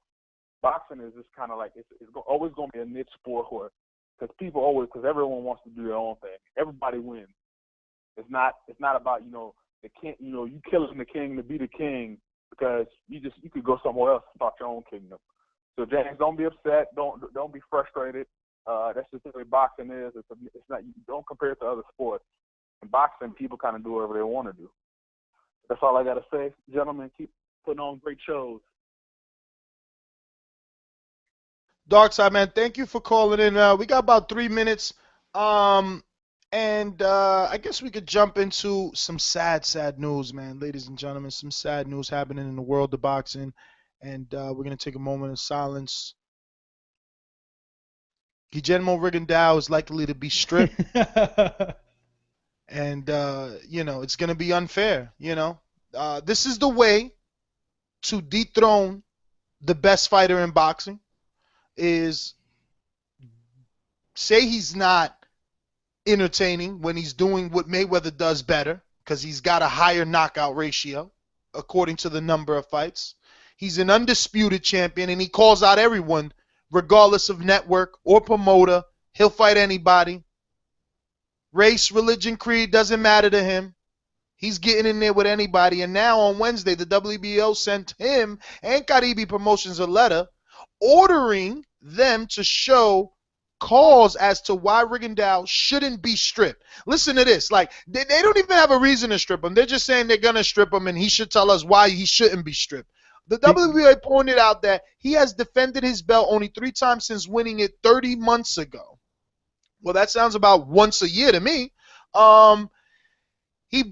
Boxing is just kind of like it's always going to be a niche sport because everyone wants to do their own thing. Everybody wins. It's not about the king. You killing the king to be the king because you could go somewhere else and start your own kingdom. So James, don't be upset. Don't be frustrated. That's just the way boxing is. It's not. You don't compare it to other sports. In boxing, people kind of do whatever they want to do. That's all I got to say. Gentlemen, keep putting on great shows. Dark Side, man, thank you for calling in. We got about 3 minutes. I guess we could jump into some sad news, man. Ladies and gentlemen, some sad news happening in the world of boxing. And we're going to take a moment of silence. Guillermo Rigondeaux is likely to be stripped. And, it's going to be unfair, This is the way to dethrone the best fighter in boxing is say he's not entertaining when he's doing what Mayweather does better because he's got a higher knockout ratio according to the number of fights. He's an undisputed champion, and he calls out everyone regardless of network or promoter. He'll fight anybody. Race, religion, creed doesn't matter to him. He's getting in there with anybody. And now on Wednesday, the WBO sent him and Caribe Promotions a letter ordering them to show cause as to why Rigondeaux shouldn't be stripped. Listen to this. Like, they don't even have a reason to strip him. They're just saying they're going to strip him, and he should tell us why he shouldn't be stripped. The WBA pointed out that he has defended his belt only 3 times since winning it 30 months ago. Well, that sounds about once a year to me. He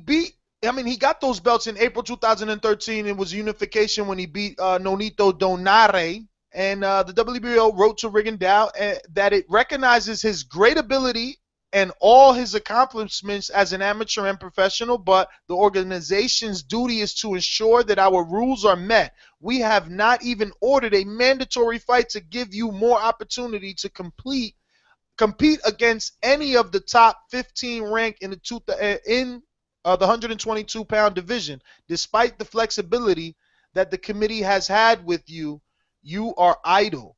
got those belts in April 2013. It was unification when he beat Nonito Donaire. And the WBO wrote to Rigondeaux that it recognizes his great ability and all his accomplishments as an amateur and professional, but the organization's duty is to ensure that our rules are met. We have not even ordered a mandatory fight to give you more opportunity to compete against any of the top 15 ranked in the 122-pound division. Despite the flexibility that the committee has had with you, you are idle.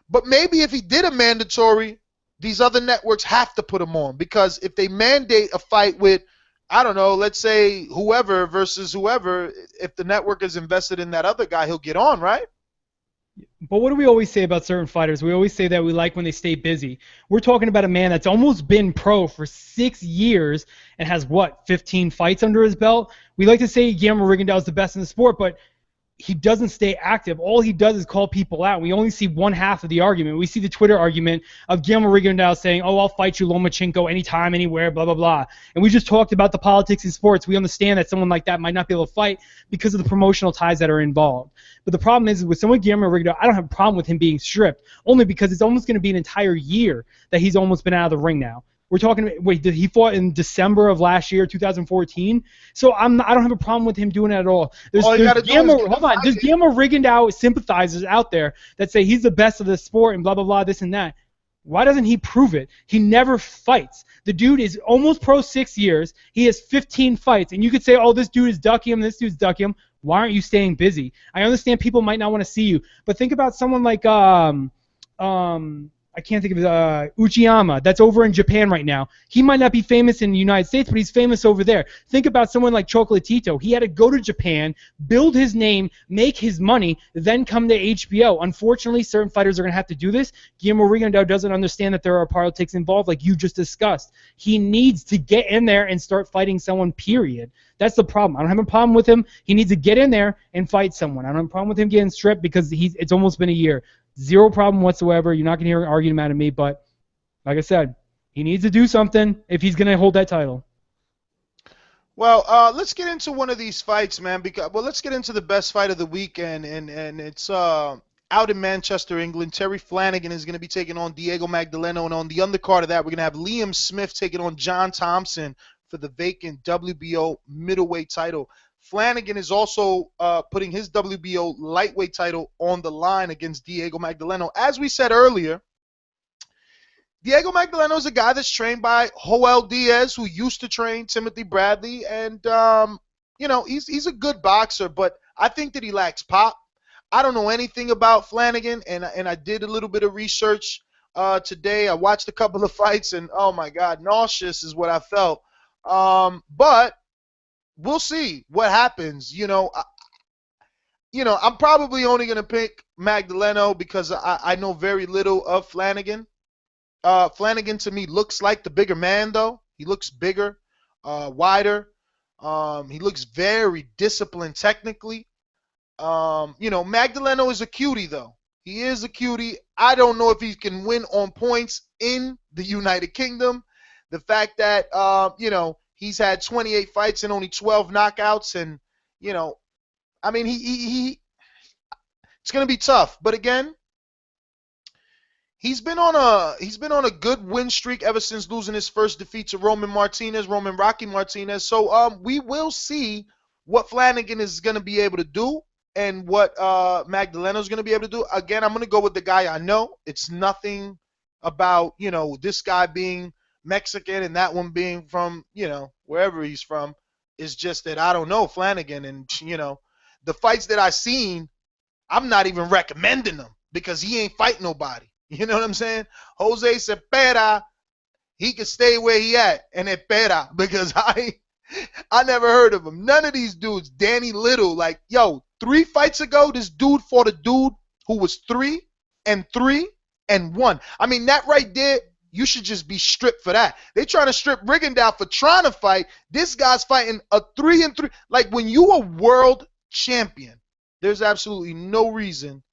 But maybe if he did a mandatory, these other networks have to put him on, because if they mandate a fight with, I don't know, let's say whoever versus whoever, if the network is invested in that other guy, he'll get on, right? But what do we always say about certain fighters? We always say that we like when they stay busy. We're talking about a man that's almost been pro for 6 years and has, 15 fights under his belt? We like to say Guillermo Rigondeaux is the best in the sport, but he doesn't stay active. All he does is call people out. We only see one half of the argument. We see the Twitter argument of Guillermo Rigondeaux saying, oh, I'll fight you, Lomachenko, anytime, anywhere, blah, blah, blah. And we just talked about the politics in sports. We understand that someone like that might not be able to fight because of the promotional ties that are involved. But the problem is with someone like Guillermo Rigondeaux, I don't have a problem with him being stripped, only because it's almost going to be an entire year that he's almost been out of the ring now. We're talking, he fought in December of last year, 2014. So I don't have a problem with him doing it at all. There's Guillermo Rigondeaux sympathizers out there that say he's the best of the sport and blah, blah, blah, this and that. Why doesn't he prove it? He never fights. The dude is almost pro 6 years. He has 15 fights. And you could say, oh, this dude is ducking him, this dude's ducking him. Why aren't you staying busy? I understand people might not want to see you. But think about someone like I can't think of Uchiyama, that's over in Japan right now. He might not be famous in the United States, but he's famous over there. Think about someone like Chocolatito. He had to go to Japan, build his name, make his money, then come to HBO. Unfortunately, certain fighters are going to have to do this. Guillermo Rigondeaux doesn't understand that there are politics involved, like you just discussed. He needs to get in there and start fighting someone, period. That's the problem. I don't have a problem with him. He needs to get in there and fight someone. I don't have a problem with him getting stripped because it's almost been a year. Zero problem whatsoever. You're not going to hear an argument out of me, but like I said, he needs to do something if he's going to hold that title. Well, let's get into one of these fights, man. Let's get into the best fight of the weekend, and it's out in Manchester, England. Terry Flanagan is going to be taking on Diego Magdaleno, and on the undercard of that, we're going to have Liam Smith taking on John Thompson for the vacant WBO middleweight title. Flanagan is also putting his WBO lightweight title on the line against Diego Magdaleno. As we said earlier, Diego Magdaleno is a guy that's trained by Joel Diaz, who used to train Timothy Bradley, and he's a good boxer, but I think that he lacks pop. I don't know anything about Flanagan, and I did a little bit of research today. I watched a couple of fights, and oh my God, nauseous is what I felt. But we'll see what happens. I'm probably only going to pick Magdaleno because I know very little of Flanagan. Flanagan to me looks like the bigger man, though. He looks bigger, wider. He looks very disciplined technically. Magdaleno is a cutie, though. He is a cutie. I don't know if he can win on points in the United Kingdom. The fact that, he's had 28 fights and only 12 knockouts, and it's going to be tough. But again, he's been on a good win streak ever since losing his first defeat to Roman Rocky Martinez. So we will see what Flanagan is going to be able to do and what Magdaleno is going to be able to do. Again, I'm going to go with the guy I know. It's nothing about this guy being Mexican and that one being from, wherever he's from. Is just that I don't know Flanagan, and, the fights that I've seen, I'm not even recommending them because he ain't fight nobody. You know what I'm saying? Jose Cepeda, he can stay where he at, and Cepeda, because I never heard of him. None of these dudes. Danny Little, 3 fights ago, this dude fought a dude who was 3-3-1. I mean, that right there, you should just be stripped for that. They trying to strip Rigondeaux for trying to fight. This guy's fighting a 3-3. When you a world champion, there's absolutely no reason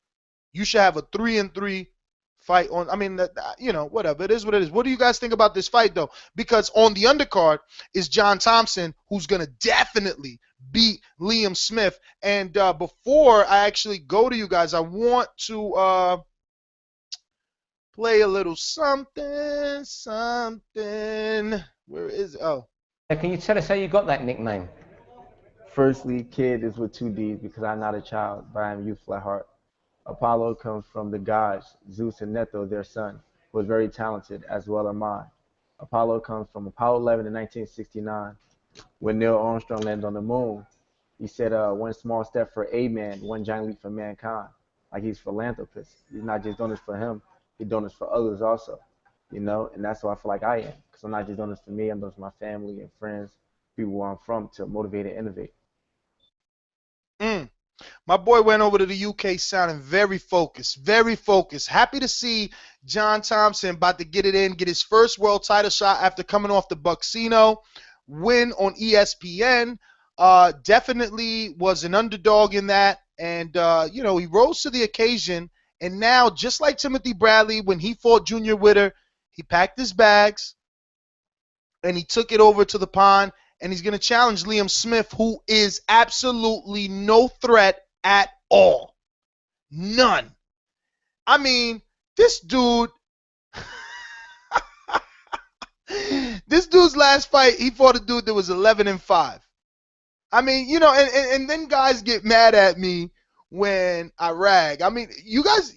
you should have a 3-3 fight on. I mean, whatever. It is what it is. What do you guys think about this fight, though? Because on the undercard is John Thompson, who's going to definitely beat Liam Smith. And before I actually go to you guys, I want to play a little something. Where is it? Oh. Can you tell us how you got that nickname? Firstly, kid is with two D's because I'm not a child, but I am youthful at heart. Apollo comes from the gods, Zeus and Neto, their son, who was very talented, as well as mine. Apollo comes from Apollo 11 in 1969, when Neil Armstrong landed on the moon. He said, one small step for a man, one giant leap for mankind. Like he's philanthropist. He's not just doing this for him, he's doing this for others also. And that's what I feel like I am. Because I'm not just doing this for me, I'm doing this for my family and friends, people where I'm from, to motivate and innovate. My boy went over to the UK sounding very focused, very focused. Happy to see John Thompson about to get it in, get his first world title shot after coming off the Bucksino win on ESPN. Definitely was an underdog in that. And, he rose to the occasion. And now, just like Timothy Bradley, when he fought Junior Witter, he packed his bags and he took it over to the pond. And he's going to challenge Liam Smith, who is absolutely no threat at all. None. I mean, this dude, this dude's last fight, he fought a dude that was 11-5. I mean, and then guys get mad at me when I rag. I mean, you guys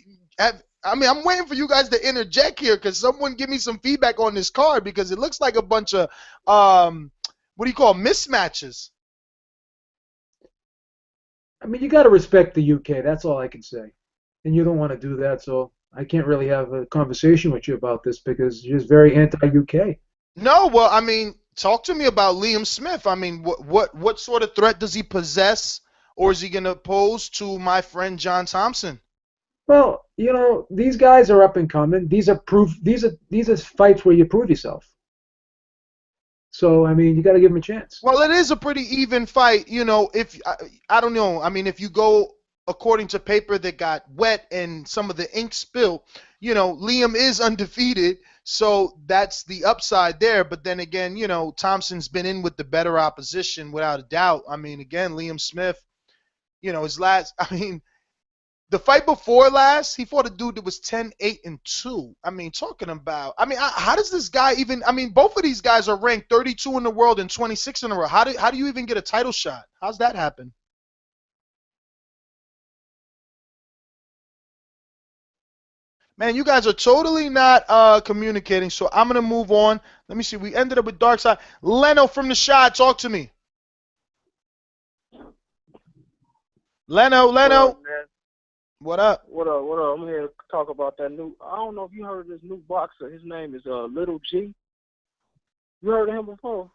I'm waiting for you guys to interject here because someone give me some feedback on this card because it looks like a bunch of, what do you call mismatches? I mean, you got to respect the UK. That's all I can say. And you don't want to do that, so I can't really have a conversation with you about this because you're just very anti-UK. No, well, I mean, talk to me about Liam Smith. I mean, what sort of threat does he possess, or is he going to pose to my friend John Thompson? Well, these guys are up and coming. These are fights where you prove yourself. So, I mean, you got to give him a chance. Well, it is a pretty even fight. If I don't know. I mean, if you go according to paper that got wet and some of the ink spilled, Liam is undefeated. So that's the upside there. But then again, Thompson's been in with the better opposition without a doubt. I mean, again, Liam Smith, his last, the fight before last, he fought a dude that was 10-8-2. I mean, how does this guy even? I mean, both of these guys are ranked 32 in the world and 26 in a row. How do you even get a title shot? How's that happen? Man, you guys are totally not communicating, so I'm gonna move on. Let me see. We ended up with Darkside. Leno from the Shot, talk to me. Leno. What up? What up? I'm here to talk about that new. I don't know if you heard of this new boxer. His name is Little G. You heard of him before?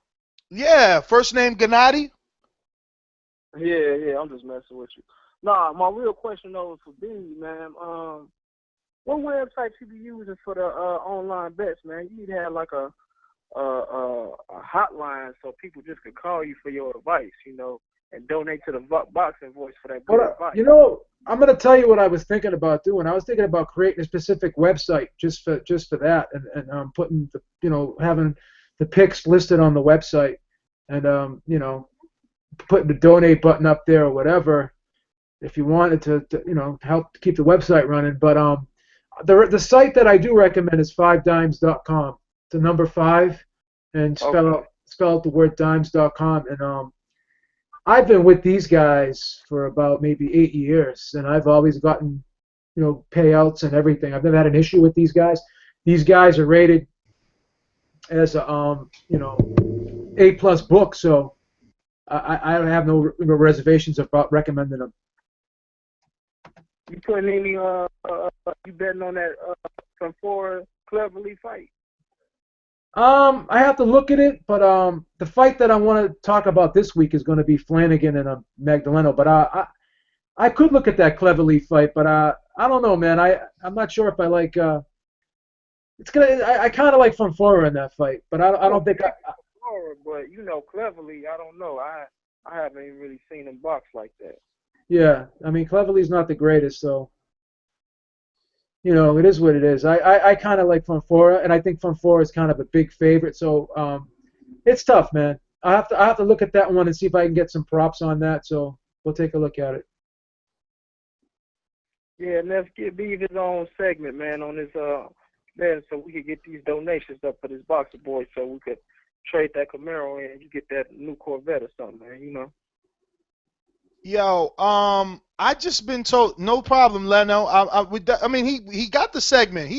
Yeah, first name Gennady. Yeah. I'm just messing with you. Nah, my real question though is for B, man. What website you be using for the online bets, man? You need to have like a hotline so people just could call you for your advice, and donate to the Boxing Voice for that good advice. I'm going to tell you what I was thinking about doing. I was thinking about creating a specific website just for that, and putting having the picks listed on the website, and putting the donate button up there or whatever, if you wanted to help keep the website running. But the site that I do recommend is 5dimes.com. The number 5, and spell out the word dimes.com, and I've been with these guys for about maybe 8 years, and I've always gotten, payouts and everything. I've never had an issue with these guys. These guys are rated as a, A+ book, so I have no reservations about recommending them. You putting any you betting on that from 4 Cleverly fight? I have to look at it, but the fight that I want to talk about this week is going to be Flanagan and Magdaleno. But I could look at that Cleverly fight, but I don't know, man. I'm not sure if I like. I kind of like Fonfora in that fight, but I don't think I. But Cleverly, I don't know. I haven't even really seen him box like that. Yeah, I mean Cleverly's not the greatest, so. It is what it is. I kind of like Fonfora, and I think Fonfora is kind of a big favorite, so it's tough, man. I have to look at that one and see if I can get some props on that. So we'll take a look at it. Yeah, and let's give Beef his own segment, man, on his then so we could get these donations up for this boxer boy, so we could trade that Camaro in and you get that new Corvette or something, man. You know. Yo, I just been told, no problem, Leno. I mean, he got the segment.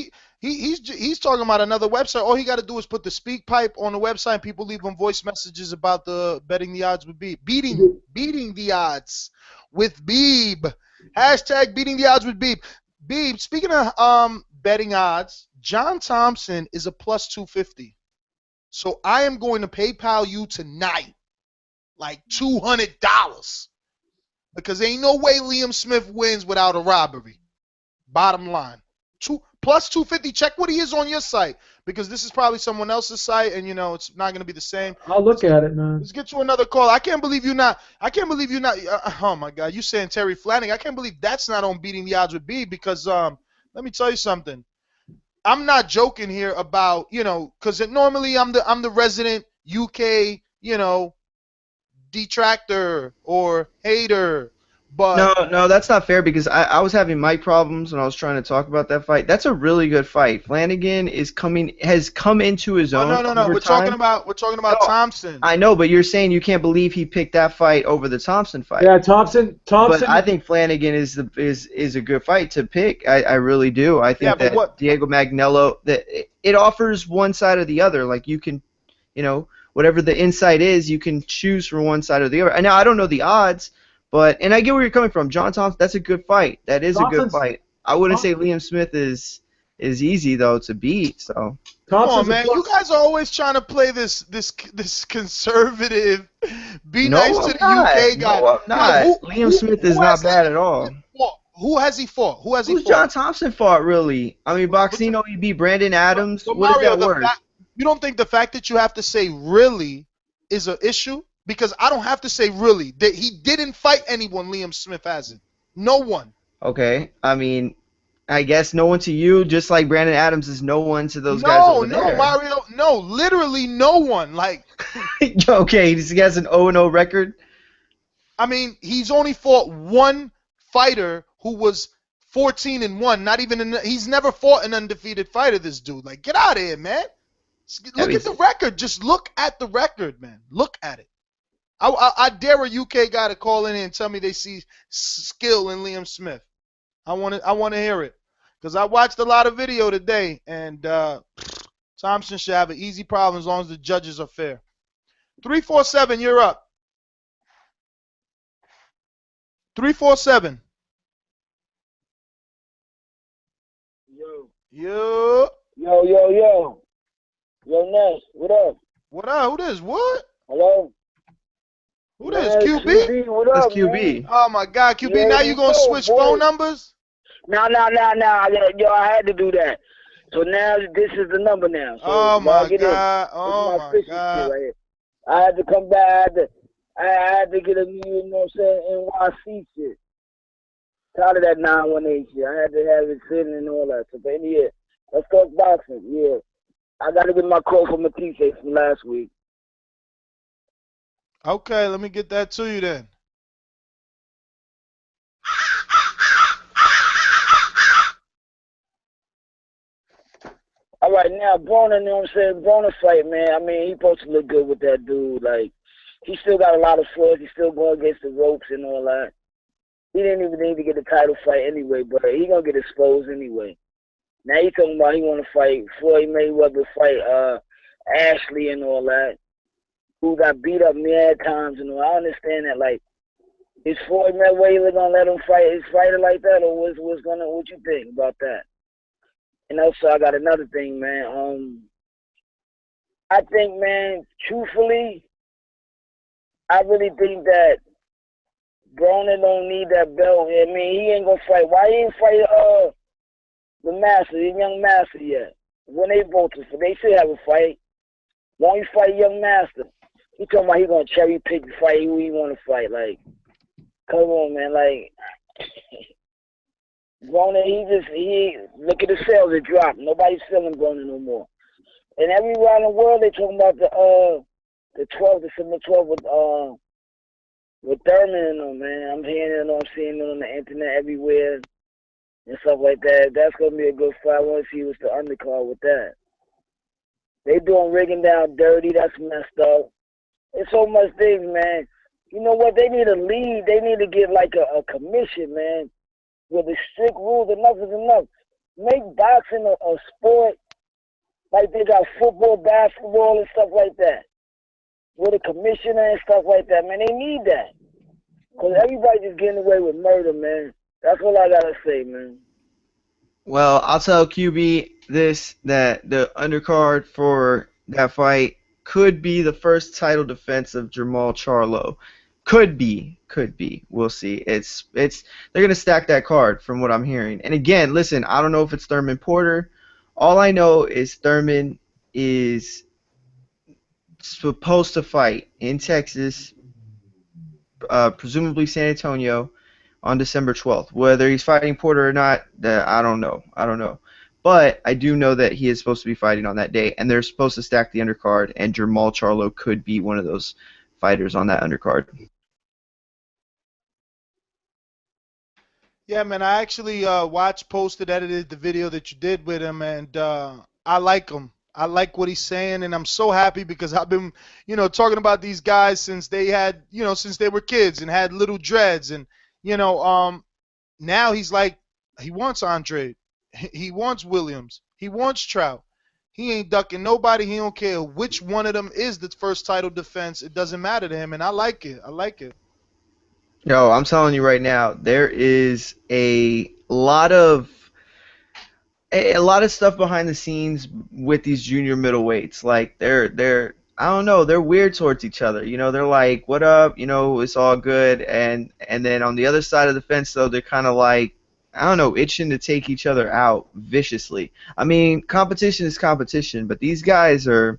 He's talking about another website. All he got to do is put the speak pipe on the website, and people leave him voice messages about the betting the odds with Beeb. Beating the odds with Beeb. Hashtag beating the odds with Beeb. Beeb, speaking of betting odds, John Thompson is a plus 250. So I am going to PayPal you tonight like $200. Because ain't no way Liam Smith wins without a robbery. Bottom line. Plus 250. Check what he is on your site. Because this is probably someone else's site, and, you know, it's not going to be the same. I'll look at it, man. Let's get to another call. I can't believe you're not. Oh, my God. You saying Terry Flanagan. I can't believe that's not on Beating the Odds with B, because let me tell you something. I'm not joking here about, you know, because normally I'm the resident UK, you know, detractor or hater, but no, that's not fair, because I was having mic problems when I was trying to talk about that fight. That's a really good fight. Flanagan has come into his own. No. We're talking about Thompson. I know, but you're saying you can't believe he picked that fight over the Thompson fight. Yeah, Thompson. But I think Flanagan is a good fight to pick. I really do. I think that Diego Magnello, that it offers one side or the other. Like, you can, you know, whatever the insight is, you can choose from one side or the other. And now I don't know the odds, and I get where you're coming from. John Thompson, that's a good fight. That is a good fight. I wouldn't say Liam Smith is easy though to beat. So come on, man, you guys are always trying to play this conservative, be nice to the UK guy. No, I'm not. Liam Smith is not bad at all. Who has he fought? Who's John Thompson fought, really? I mean, Boxino, he beat Brandon Adams. But what Mario, is that word? You don't think the fact that you have to say really is an issue? Because I don't have to say really. That he didn't fight anyone, Liam Smith hasn't. No one. Okay. I mean, I guess no one to you, just like Brandon Adams is no one to those guys over there. No, Mario. No, literally no one. Like, okay, he has an 0-0 record. I mean, he's only fought one fighter who was 14-1. Not even he's never fought an undefeated fighter. This dude, like, get out of here, man. Look at the record. Just look at the record, man. Look at it. I dare a UK guy to call in and tell me they see skill in Liam Smith. I want to hear it, because I watched a lot of video today, and Thompson should have an easy problem as long as the judges are fair. 347, you're up. 347. Yo. Yo, Ness, what up? What up? Who this? What? Hello? Who this? QB? What up, That's QB. man? Oh, my God. QB, Yeah, now you going to switch phone numbers? No. Yo, I had to do that. So now this is the number now. So Oh, my God. Oh, my God. Right here. I had to come back. I had to get a new, you know what I'm saying, NYC shit. Tired of that 918 shit. I had to have it sitting and all that. So, baby, yeah. Let's talk boxing. Yeah. I got to get my call from Matisse from last week. Okay, let me get that to you then. All right, now, Broner, you know what I'm saying? Broner fight, man. I mean, he supposed to look good with that dude. Like, he still got a lot of flaws. He's still going against the ropes and all that. He didn't even need to get a title fight anyway, but he going to get exposed anyway. Now he talking about he want to fight Floyd Mayweather, fight Ashley and all that, who got beat up mad times and all. I understand that. Like, is Floyd Mayweather gonna let him fight his fighter like that, or what you think about that? And also, I got another thing, man. I think, man, truthfully, I really think that Broner don't need that belt. I mean, he ain't gonna fight. Why he ain't fight the master, the young master yet? When they both, they should have a fight. Why don't you fight young master? He talking about he gonna cherry pick the fight who he want to fight. Like, come on, man. Like, Broner, he look at the sales, it dropped. Nobody's selling Broner no more. And everywhere in the world they talking about the 12th, December 12th with Thurman and them, man. I'm hearing it, I'm seeing it on the internet everywhere and stuff like that. That's gonna be a good fight. I want to see what's the undercard with that. They doing rigging down dirty. That's messed up. There's so much things, man. You know what? They need a lead. They need to get like a commission, man, with the strict rules. Enough is enough. Make boxing a sport like they got football, basketball, and stuff like that. With a commissioner and stuff like that, man. They need that. Because everybody's just getting away with murder, man. That's all I got to say, man. Well, I'll tell QB this, that the undercard for that fight could be the first title defense of Jermall Charlo. Could be. We'll see. They're gonna stack that card from what I'm hearing. And again, listen, I don't know if it's Thurman Porter. All I know is Thurman is supposed to fight in Texas, presumably San Antonio, on December 12th. Whether he's fighting Porter or not, I don't know. But I do know that he is supposed to be fighting on that day, and they're supposed to stack the undercard, and Jermall Charlo could be one of those fighters on that undercard. Yeah, man, I actually posted, edited the video that you did with him, and I like him. I like what he's saying, and I'm so happy because I've been, talking about these guys since they had, since they were kids and had little dreads, and, now he's like, he wants Andre, he wants Williams, he wants Trout. He ain't ducking nobody. He don't care which one of them is the first title defense. It doesn't matter to him, and I like it. Yo, I'm telling you right now, there is a lot of stuff behind the scenes with these junior middleweights. Like they're I don't know, they're weird towards each other. They're like, "What up?" It's all good. And then on the other side of the fence, though, they're kind of like, I don't know, itching to take each other out viciously. I mean, competition is competition, but these guys are,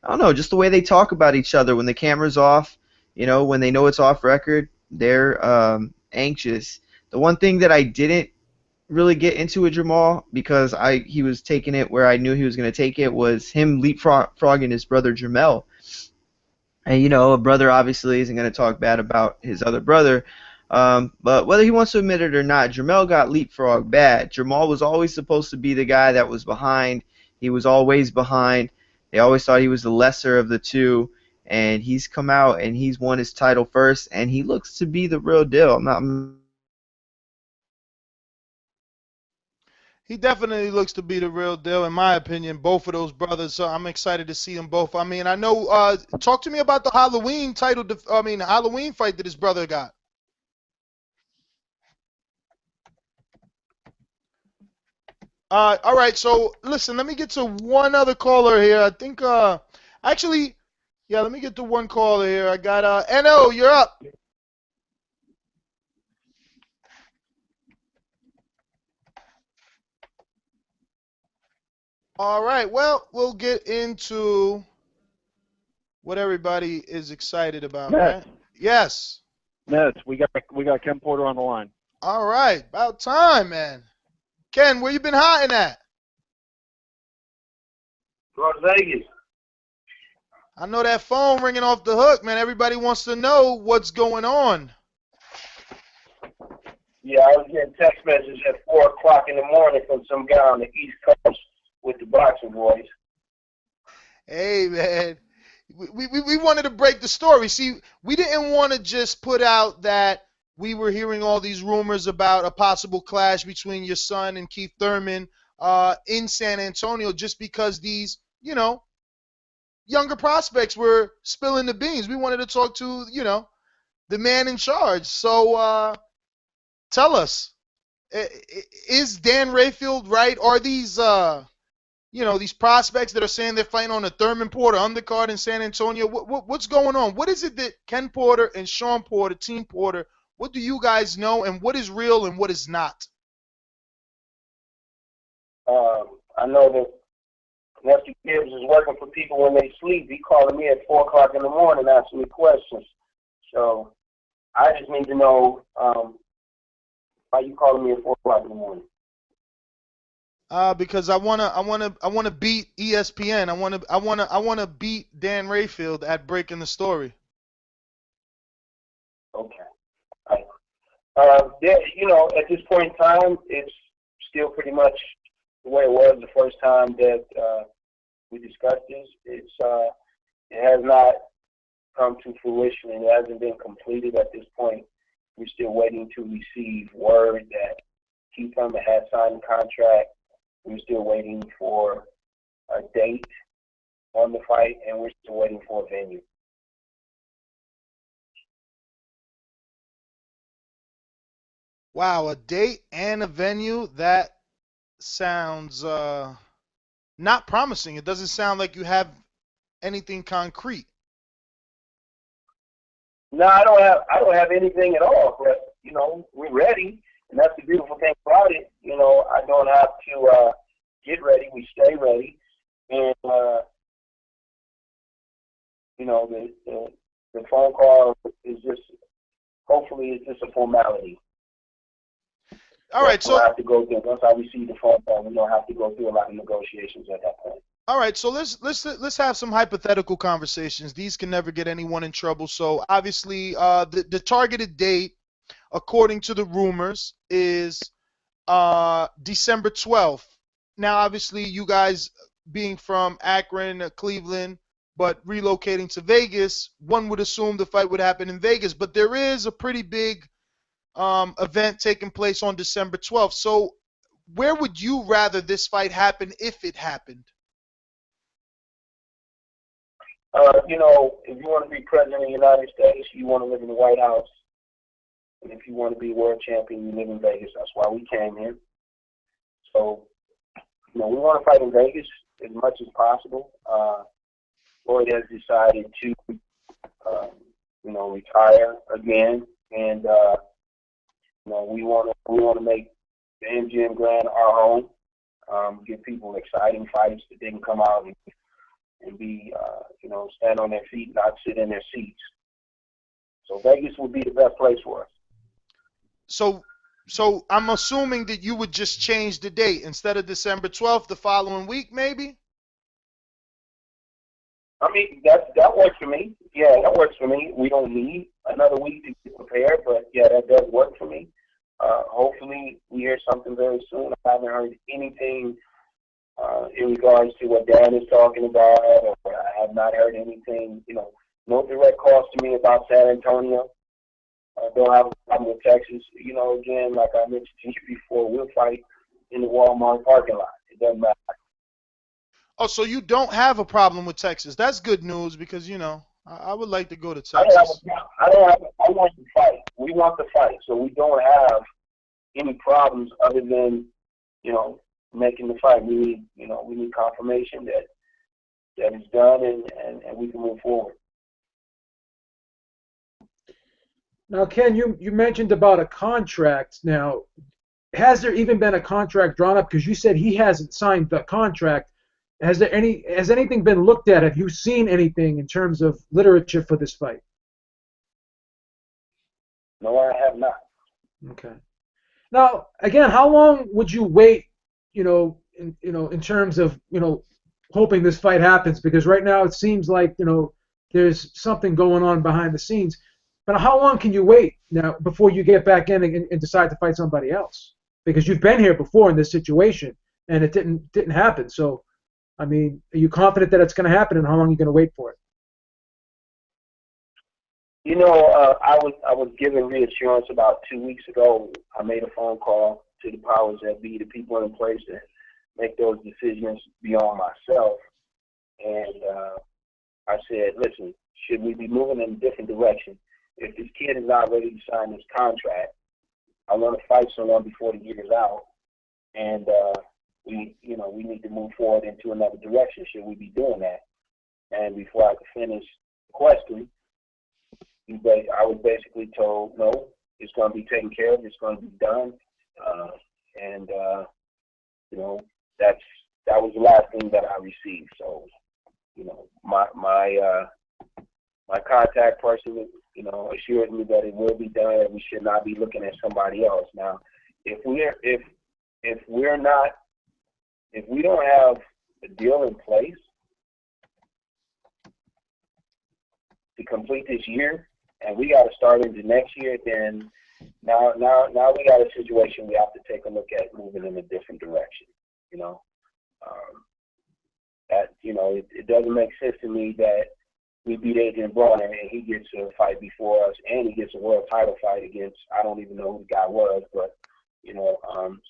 I don't know, just the way they talk about each other when the camera's off, when they know it's off record, they're anxious. The one thing that I didn't really get into with Jermall, because he was taking it where I knew he was going to take it, was him leapfrogging his brother Jermell. And, a brother obviously isn't going to talk bad about his other brother. But whether he wants to admit it or not, Jermell got leapfrogged bad. Jermall was always supposed to be the guy that was behind. He was always behind. They always thought he was the lesser of the two. And he's come out and he's won his title first, and he looks to be the real deal. He definitely looks to be the real deal, in my opinion, both of those brothers. So I'm excited to see them both. I mean, I know. Talk to me about the Halloween Halloween fight that his brother got. All right. So listen, let me get to one other caller here. I think, actually, yeah, let me get to one caller here. I got No, you're up. All right, well, we'll get into what everybody is excited about, right? Yes. Nets, we got Ken Porter on the line. All right, about time, man. Ken, where you been hiding at? Las Vegas. I know that phone ringing off the hook, man. Everybody wants to know what's going on. Yeah, I was getting text messages at 4 o'clock in the morning from some guy on the East Coast with the boxing voice. Hey, man. We wanted to break the story. See, we didn't want to just put out that we were hearing all these rumors about a possible clash between your son and Keith Thurman in San Antonio just because these, younger prospects were spilling the beans. We wanted to talk to, the man in charge. So tell us, is Dan Rafael right? Are these, these prospects that are saying they're fighting on a Thurman Porter undercard in San Antonio? What's going on? What is it that Ken Porter and Shawn Porter, Team Porter, what do you guys know, and what is real and what is not? I know that Nestor Gibbs is working for people when they sleep. He calling me at 4 o'clock in the morning asking me questions. So I just need to know why you calling me at 4 o'clock in the morning. Because I wanna beat ESPN. I wanna beat Dan Rafael at breaking the story. Okay. Yeah, at this point in time, it's still pretty much the way it was the first time that we discussed this. It has not come to fruition and it hasn't been completed at this point. We're still waiting to receive word that Thurman had signed the contract. We're still waiting for a date on the fight, and we're still waiting for a venue. Wow, a date and a venue? That sounds not promising. It doesn't sound like you have anything concrete. No, I don't have anything at all. But we're ready, and that's the beautiful thing about it. I don't have to get ready. We stay ready, and the phone call is just hopefully it's just a formality. All right, so have to go through. Once I receive the phone call, we don't have to go through a lot of negotiations at that point. all right, so let's have some hypothetical conversations. These can never get anyone in trouble. So obviously, the targeted date, according to the rumors, is December 12th. Now, obviously, you guys being from Akron, Cleveland, but relocating to Vegas, one would assume the fight would happen in Vegas. But there is a pretty big event taking place on December 12th. So where would you rather this fight happen if it happened? If you want to be president of the United States, you want to live in the White House. And if you want to be world champion, you live in Vegas. That's why we came here. So, we want to fight in Vegas as much as possible. Floyd has decided to, retire again, and we want to make the MGM Grand our home. Give people exciting fights that they can come out and be, stand on their feet, not sit in their seats. So Vegas would be the best place for us. So I'm assuming that you would just change the date instead of December 12th, the following week, maybe? I mean, that works for me. Yeah, that works for me. We don't need another week to get prepared, but yeah, that does work for me. Hopefully we hear something very soon. I haven't heard anything in regards to what Dan is talking about, or I have not heard anything, no direct calls to me about San Antonio. Don't have a problem with Texas. Again, like I mentioned to you before, we'll fight in the Walmart parking lot. It doesn't matter. Oh, so you don't have a problem with Texas. That's good news because, I would like to go to Texas. I want to fight. We want to fight. So we don't have any problems other than, making the fight. We need confirmation that it's done and we can move forward. Now, Ken, you mentioned about a contract. Now, has there even been a contract drawn up? Because you said he hasn't signed the contract. Has anything been looked at? Have you seen anything in terms of literature for this fight? No, I have not. Okay. Now, again, how long would you wait? In terms of hoping this fight happens, because right now it seems like there's something going on behind the scenes. But how long can you wait now before you get back in and decide to fight somebody else? Because you've been here before in this situation and it didn't happen. So, I mean, are you confident that it's going to happen, and how long are you going to wait for it? I was given reassurance about 2 weeks ago. I made a phone call to the powers that be, the people in place that make those decisions beyond myself. And I said, listen, should we be moving in a different direction? If this kid is not ready to sign this contract, I want to fight someone before the year is out. And we need to move forward into another direction. Should we be doing that? And before I could finish the question, I was basically told, no, it's going to be taken care of. It's going to be done. That was the last thing that I received. So, my contact person, assured me that it will be done and we should not be looking at somebody else. Now, if we're not if we don't have a deal in place to complete this year, and we got to start into next year, then now we got a situation we have to take a look at moving in a different direction. You know, it doesn't make sense to me that we beat Adrian Broner and he gets a fight before us, and he gets a world title fight against, I don't even know who the guy was, but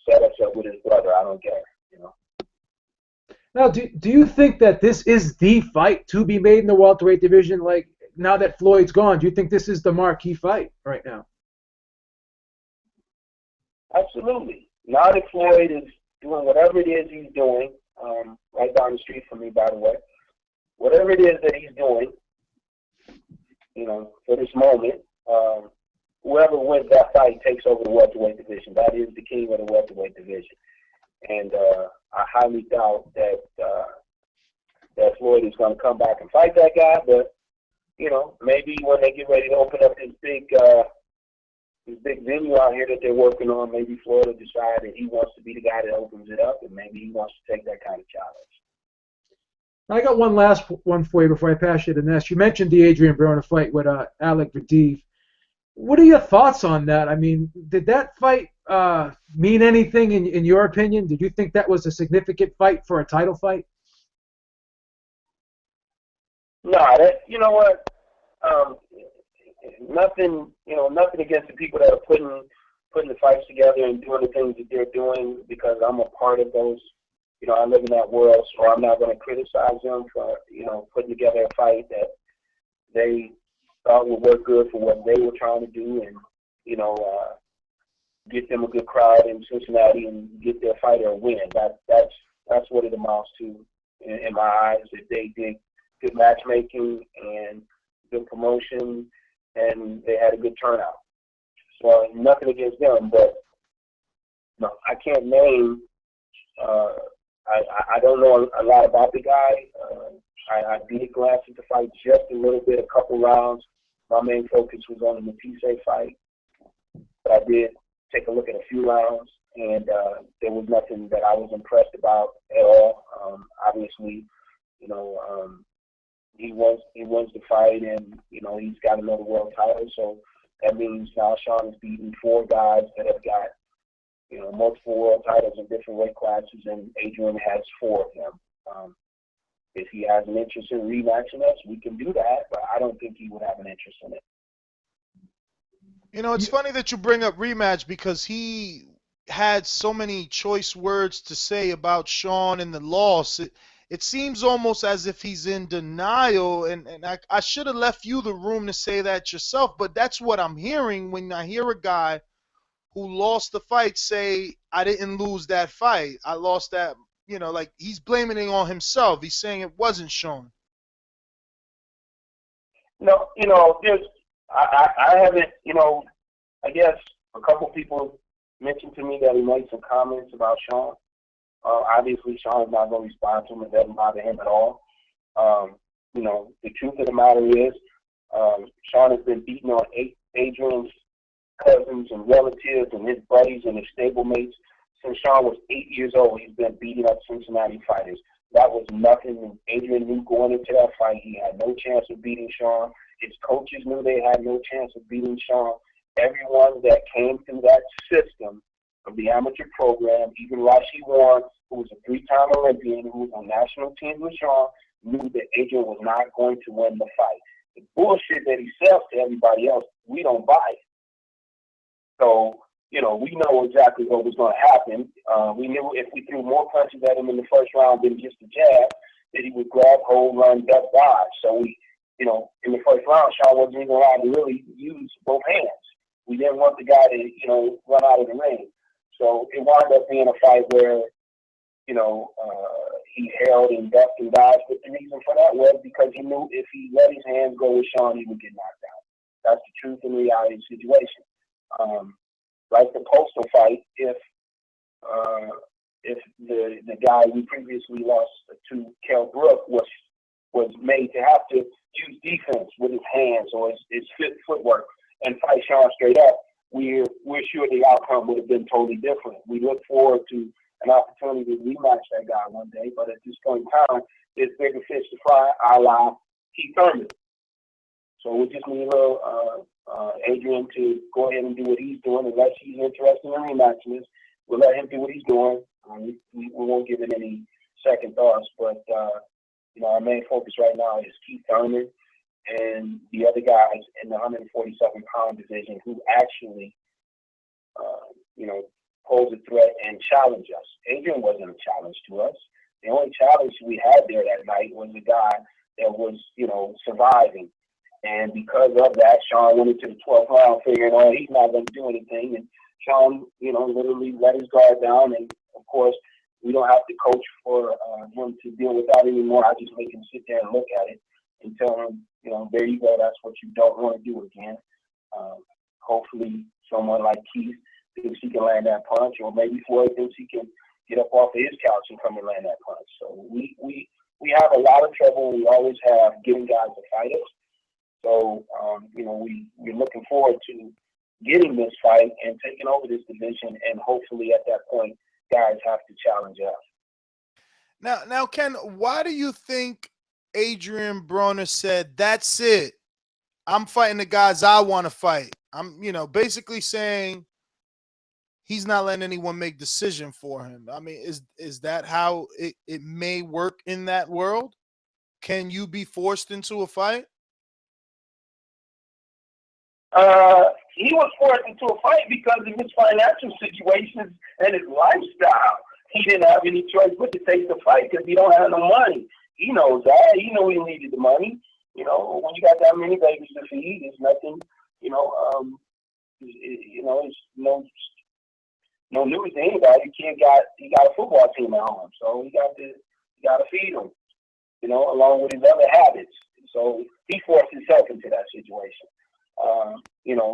set us up with his brother. I don't care. Now, do you think that this is the fight to be made in the welterweight division? Like, now that Floyd's gone, do you think this is the marquee fight right now? Absolutely. Now that Floyd is doing whatever it is he's doing, right down the street from me, by the way, whatever it is that he's doing, for this moment, whoever wins that fight takes over the welterweight division. That is the king of the welterweight division. And I highly doubt that Floyd is going to come back and fight that guy, but maybe when they get ready to open up this big venue out here that they're working on, maybe Floyd will decide that he wants to be the guy that opens it up, and maybe he wants to take that kind of challenge. I got one last one for you before I pass you to Ness. You mentioned the Adrian Broner fight with Alec Verdiv. What are your thoughts on that? I mean, did that fight mean anything in your opinion? Did you think that was a significant fight for a title fight? No, you know what? Nothing against the people that are putting the fights together and doing the things that they're doing, because I'm a part of those. I live in that world, so I'm not going to criticize them for putting together a fight that they thought would work good for what they were trying to do, and get them a good crowd in Cincinnati and get their fighter a win. That's what it amounts to in my eyes. If they did good matchmaking and good promotion, and they had a good turnout. So nothing against them, but no, I can't name. I don't know a lot about the guy. I did glance at the fight just a little bit, a couple rounds. My main focus was on the Matisse fight, but I did take a look at a few rounds, and there was nothing that I was impressed about at all. Obviously, he wins the fight, and he's got another world title, so that means now Shawn has beaten 4 guys that have got multiple world titles in different weight classes, and Adrian has 4 of them. If he has an interest in rematching us, we can do that, but I don't think he would have an interest in it. It's funny that you bring up rematch, because he had so many choice words to say about Shawn and the loss. It seems almost as if he's in denial, and I should have left you the room to say that yourself, but that's what I'm hearing when I hear a guy who lost the fight say, I didn't lose that fight. I lost that, like he's blaming it on himself. He's saying it wasn't Shawn. No, I haven't, I guess a couple people mentioned to me that he made some comments about Shawn. Obviously, Shawn is not going to respond to him. It doesn't bother him at all. The truth of the matter is, Shawn has been beating on Adrian's cousins and relatives and his buddies and his stablemates since Shawn was 8 years old. He's been beating up Cincinnati fighters. That was nothing. Adrian knew going into that fight he had no chance of beating Shawn. His coaches knew they had no chance of beating Shawn. Everyone that came through that system of the amateur program, even Rashi Warren, who was a 3-time Olympian, who was on national teams with Shawn, knew that Adrian was not going to win the fight. The bullshit that he sells to everybody else, we don't buy it. So, we know exactly what was going to happen. We knew if we threw more punches at him in the first round than just a jab, that he would grab, hold, run, duck, dodge. So in the first round, Shawn wasn't even allowed to really use both hands. We didn't want the guy to, run out of the ring. So it wound up being a fight where, he held and ducked and dodged. But the reason for that was because he knew if he let his hands go with Shawn, he would get knocked out. That's the truth and reality of the situation. Like the Postal fight, if the guy we previously lost to, Kell Brook, was made to have to use defense with his hands or his footwork and fight Shawn straight up, we're sure the outcome would have been totally different. We look forward to an opportunity to rematch that guy one day. But at this point in time, there's bigger fish to fry, a la Keith Thurman. So we just need a little Adrian to go ahead and do what he's doing. Unless he's interested in rematching this, we'll let him do what he's doing. We won't give it any second thoughts. But our main focus right now is Keith Thurman and the other guys in the 147-pound division who actually, pose a threat and challenge us. Adrian wasn't a challenge to us. The only challenge we had there that night was a guy that was, surviving. And because of that, Shawn went into the 12th round figuring, he's not going to do anything. And Shawn, literally let his guard down. And, of course, we don't have to coach for him to deal with that anymore. I just make him sit there and look at it and tell him, there you go, that's what you don't want to do again. Hopefully someone like Keith thinks he can land that punch, or maybe Floyd thinks he can get up off of his couch and come and land that punch. So we have a lot of trouble, we always have, getting guys to fight us. So, we're looking forward to getting this fight and taking over this division, and hopefully at that point, guys have to challenge us. Now, Ken, why do you think Adrian Broner said, that's it, I'm fighting the guys I want to fight? I'm, basically saying he's not letting anyone make decision for him. I mean, is that how it may work in that world? Can you be forced into a fight? He was forced into a fight because of his financial situations and his lifestyle. He didn't have any choice but to take the fight because he don't have no money. He knows that. He knew he needed the money. When you got that many babies to feed, it's nothing. It's no news to anybody. The kid got a football team at home, so he got to feed them. Along with his other habits. So he forced himself into that situation.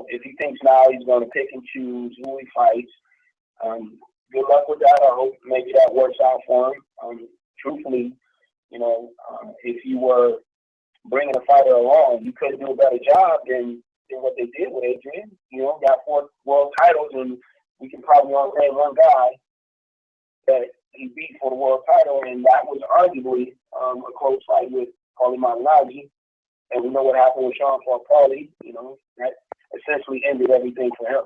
If he thinks now he's going to pick and choose who he fights, good luck with that. I hope maybe that works out for him. Truthfully, if you were bringing a fighter along, you couldn't do a better job than what they did with Adrian. Got 4 world titles, and we can probably only name one guy that he beat for the world title, and that was arguably a close fight with Paulie Malignaggi. And we know what happened with Shawn Paul Paulie. That essentially ended everything for him.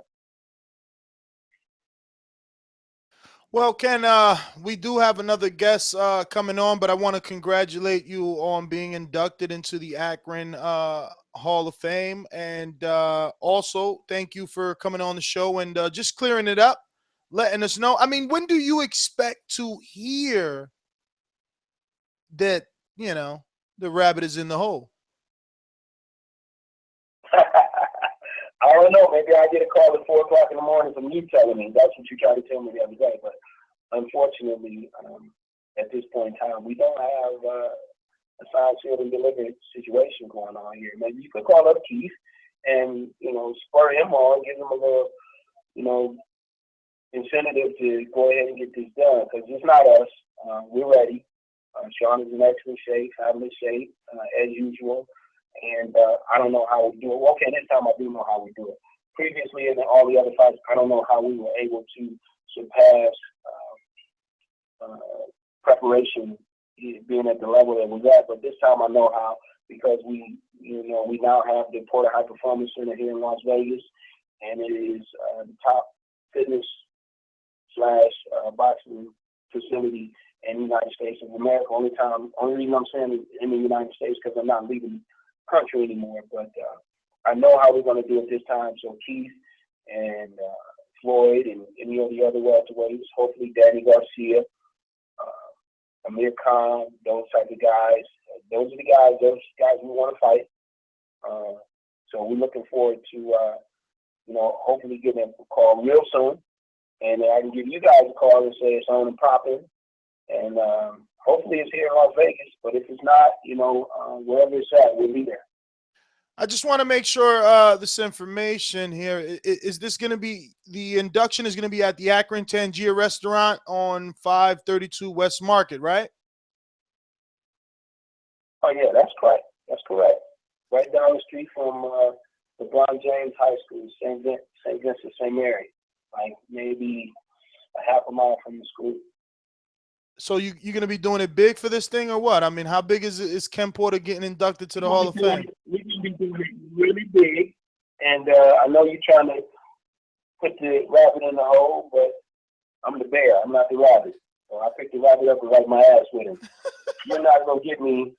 Well, Ken, we do have another guest coming on, but I want to congratulate you on being inducted into the Akron Hall of Fame. And also, thank you for coming on the show and just clearing it up, letting us know. I mean, when do you expect to hear that, the rabbit is in the hole? I don't know. Maybe I get a call at 4 o'clock in the morning from you telling me. That's what you tried to tell me the other day. But unfortunately, at this point in time, we don't have a signed, sealed, and delivered situation going on here. Maybe you could call up Keith and, spur him on, give him a little, incentive to go ahead and get this done. Because it's not us. We're ready. Shawn is in excellent shape, fabulous shape, as usual. And I don't know how we do it. Okay, this time I do know how we do it. Previously, in all the other fights, I don't know how we were able to surpass preparation being at the level that we're at. But this time I know how, because we now have the Porter High Performance Center here in Las Vegas, and it is the top fitness / boxing facility in the United States of America. Only reason I'm saying in the United States because I'm not leaving country anymore, but I know how we're going to do it this time. So Keith and Floyd and any of the other welterweights, hopefully Danny Garcia, Amir Khan, those type of guys. Those guys we want to fight. So we're looking forward to hopefully getting a call real soon, and I can give you guys a call and say it's on and popping, and hopefully it's here in Las Vegas, but if it's not, wherever it's at, we'll be there. I just want to make sure this information here, is this going to be, the induction is going to be at the Akron Tangier Restaurant on 532 West Market, right? Oh, yeah, that's correct. That's correct. Right down the street from LeBron James High School, St. Vincent, St. Mary. Like maybe a half a mile from the school. So you're gonna be doing it big for this thing or what? I mean, how big is Ken Porter getting inducted to the Hall of Fame? We're gonna be doing it really big, and I know you're trying to put the rabbit in the hole, but I'm the bear. I'm not the rabbit. So I picked the rabbit up and wipe my ass with him. You're not gonna get me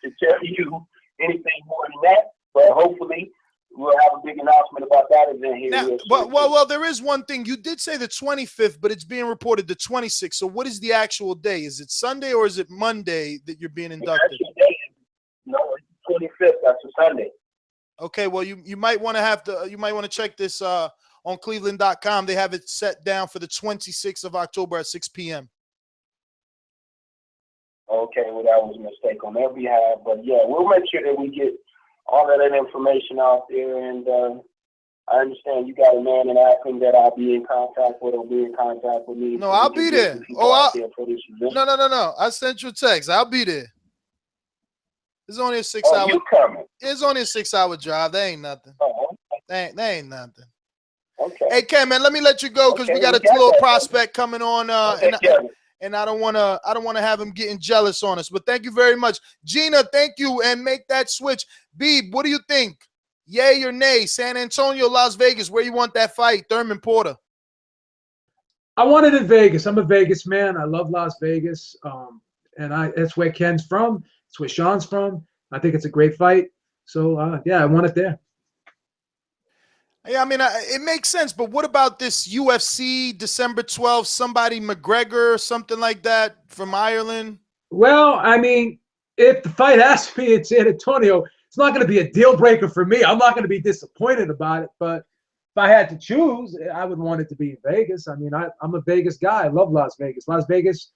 to tell you anything more than that, but hopefully we'll have a big announcement about that event here. Now, well, there is one thing. You did say the 25th, but it's being reported the 26th. So what is the actual day? Is it Sunday or is it Monday that you're being inducted? No, it's the 25th. That's a Sunday. Okay, well, you might want to check this on Cleveland.com. They have it set down for the 26th of October at 6 p.m. Okay, well, that was a mistake on their behalf. But, yeah, we'll make sure that we get all of that information out there. And I understand you got a man in Akron that I'll be in contact with or be in contact with me. No, I'll be there. No. I sent you a text. I'll be there. It's only a 6 hour. You coming? It's only a 6 hour drive. That ain't nothing. Oh, that ain't nothing. Okay. Hey, Ken, man, let me let you go because we got a little prospect coming on, and I don't want to have him getting jealous on us. But thank you very much, Gina. Thank you, and make that switch. Beeb, what do you think? Yay or nay? San Antonio, Las Vegas. Where you want that fight? Thurman Porter. I want it in Vegas. I'm a Vegas man. I love Las Vegas, and that's where Ken's from. It's where Shawn's from. I think it's a great fight. So yeah, I want it there. Yeah, I mean, it makes sense, but what about this UFC December 12th, somebody McGregor, something like that from Ireland? Well, I mean, if the fight has to be in San Antonio, it's not going to be a deal breaker for me. I'm not going to be disappointed about it, but if I had to choose, I would want it to be in Vegas. I mean, I'm a Vegas guy. I love Las Vegas. Las Vegas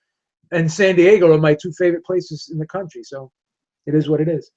and San Diego are my two favorite places in the country, so it is what it is.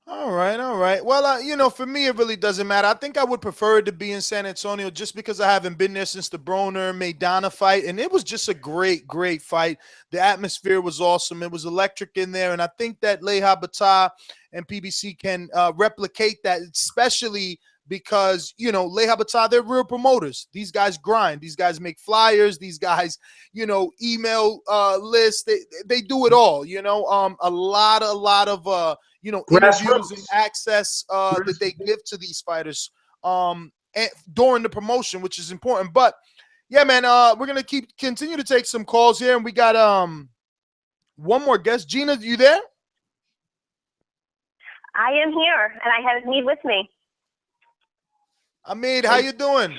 All right. Well, for me, it really doesn't matter. I think I would prefer it to be in San Antonio just because I haven't been there since the Broner Maidana fight. And it was just a great, great fight. The atmosphere was awesome. It was electric in there. And I think that Leha Bata and PBC can replicate that, especially because, Leha Bata, they're real promoters. These guys grind. These guys make flyers. These guys, email lists. They do it all, a lot of interviews and access that they give to these fighters and during the promotion, which is important. But yeah, man, we're gonna continue to take some calls here, and we got one more guest. Gina, you there? I am here, and I have Hamid with me. Hamid, how you doing?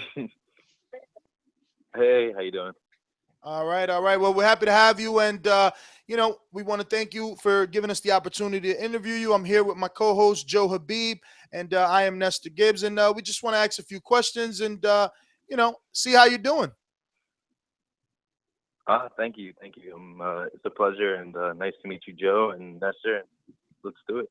Hey, how you doing? All right. Well, we're happy to have you, and we want to thank you for giving us the opportunity to interview you. I'm here with my co-host Joe Habib, and I am Nestor Gibbs, and we just want to ask a few questions and see how you're doing. Thank you. It's a pleasure, and nice to meet you, Joe and Nestor. Let's do it.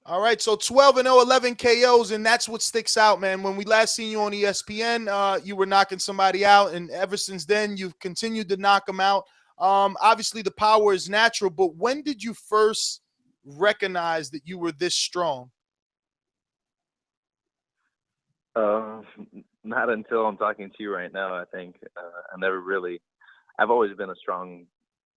All right, so 12-0, 11 KOs, and that's what sticks out, man. When we last seen you on ESPN, you were knocking somebody out, and ever since then, you've continued to knock them out. Obviously, the power is natural, but when did you first recognize that you were this strong? Not until I'm talking to you right now, I think. I've always been a strong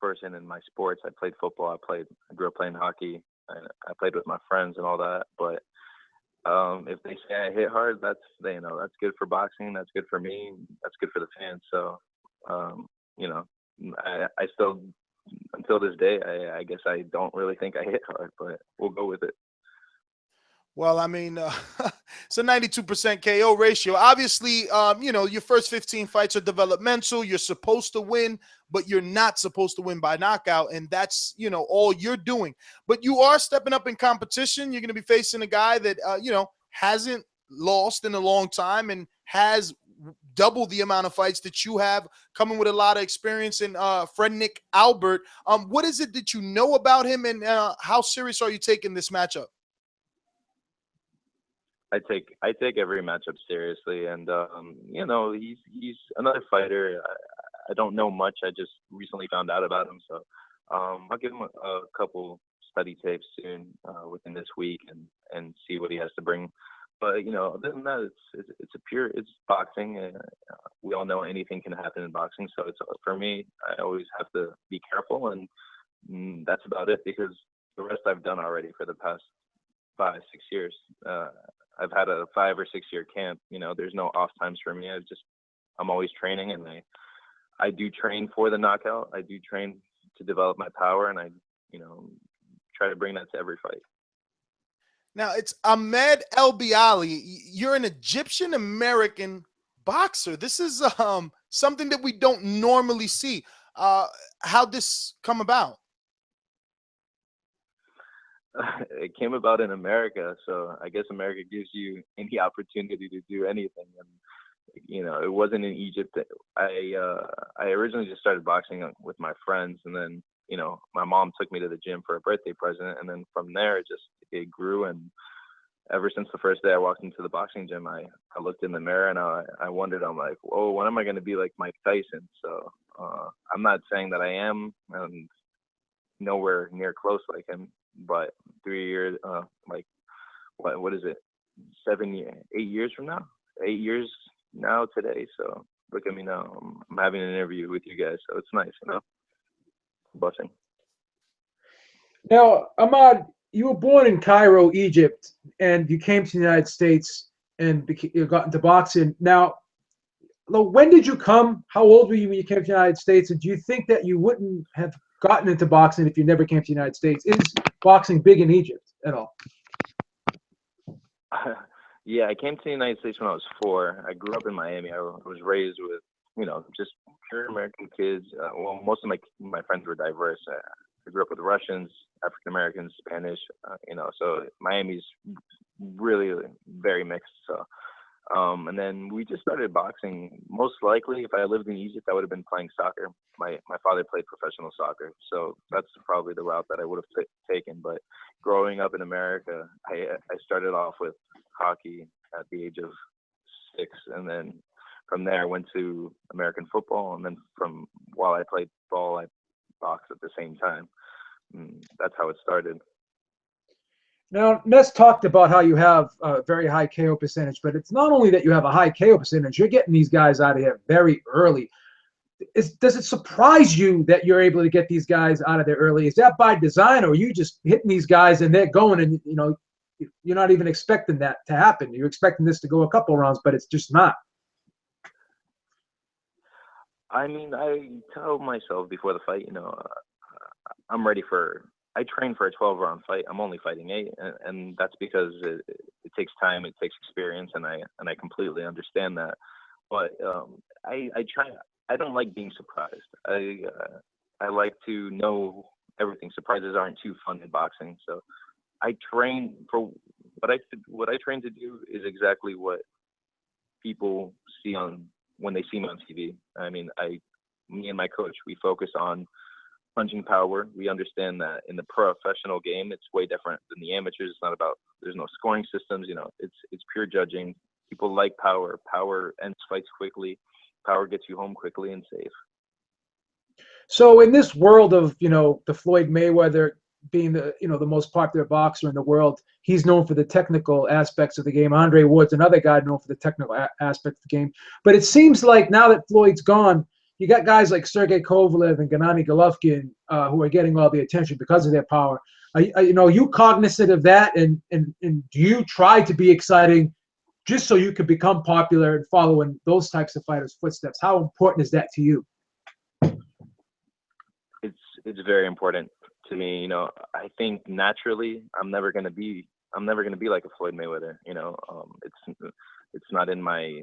person in my sports. I played football. I grew up playing hockey. I played with my friends and all that, but if they say I hit hard, that's good for boxing. That's good for me. That's good for the fans. So, I still, until this day, I guess I don't really think I hit hard, but we'll go with it. Well, I mean, it's a 92% KO ratio. Obviously, your first 15 fights are developmental. You're supposed to win, but you're not supposed to win by knockout, and that's, all you're doing. But you are stepping up in competition. You're going to be facing a guy that, hasn't lost in a long time and has double the amount of fights that you have, coming with a lot of experience in Frednik Albert. What is it that you know about him, and how serious are you taking this matchup? I take every matchup seriously, and he's another fighter. I don't know much. I just recently found out about him, so I'll give him a couple study tapes soon within this week and see what he has to bring. But other than that, it's boxing. We all know anything can happen in boxing. So it's for me, I always have to be careful, and that's about it, because the rest I've done already for the past 5-6 years. I've had a 5 or 6 year camp. There's no off times for me. I'm always training, and I do train for the knockout. I do train to develop my power, and I try to bring that to every fight. Now it's Ahmed El Biali. You're an Egyptian American boxer. This is something that we don't normally see. How'd this come about? It came about in America, so I guess America gives you any opportunity to do anything. And it wasn't in Egypt. I originally just started boxing with my friends, and then my mom took me to the gym for a birthday present, and then from there it grew. And ever since the first day I walked into the boxing gym, I looked in the mirror and I wondered, I'm like, whoa, when am I going to be like Mike Tyson? So I'm not saying that I am, and nowhere near close like him, but 3 years, like what is it, 8 years from now, 8 years now today. So look at me now. I'm having an interview with you guys, so it's nice, Blessing. Now, Ahmad, you were born in Cairo, Egypt, and you came to the United States and you got into boxing. Now, when did you come? How old were you when you came to the United States? And do you think that you wouldn't have gotten into boxing if you never came to the United States? Is boxing big in Egypt at all? Yeah, I came to the United States when I was 4. I grew up in Miami. I was raised with, just pure American kids. Well, most of my friends were diverse. I grew up with Russians, African Americans, Spanish, so Miami's really very mixed. So, and then we just started boxing. Most likely, if I lived in Egypt, I would have been playing soccer. My father played professional soccer, so that's probably the route that I would have taken. But growing up in America, I started off with hockey at the age of 6, and then from there I went to American football, and then while I played ball, I boxed at the same time. That's how it started. Now, Ness talked about how you have a very high KO percentage, but it's not only that you have a high KO percentage, you're getting these guys out of here very early. Does it surprise you that you're able to get these guys out of there early? Is that by design, or are you just hitting these guys and they're going, and you're not even expecting that to happen? You're expecting this to go a couple rounds, but it's just not. I mean, I tell myself before the fight, I'm ready I train for a 12-round fight. I'm only fighting 8, and that's because it takes time, it takes experience, and I completely understand that. But I try. I don't like being surprised. I like to know everything. Surprises aren't too fun in boxing, so I train for what I train to do is exactly what people see when they see me on TV. I mean, me and my coach, we focus on punching power. We understand that in the professional game, it's way different than the amateurs. It's not about, there's no scoring systems, it's pure judging. People like power. Power ends fights quickly. Power gets you home quickly and safe. So in this world of, the Floyd Mayweather being the most popular boxer in the world, he's known for the technical aspects of the game. Andre Ward's another guy known for the technical aspect of the game. But it seems like now that Floyd's gone, you got guys like Sergey Kovalev and Gennady Golovkin who are getting all the attention because of their power. Are you cognizant of that? And do you try to be exciting just so you can become popular and follow in those types of fighters' footsteps? How important is that to you? It's very important to me. I think naturally I'm never gonna be like a Floyd Mayweather. It's not in my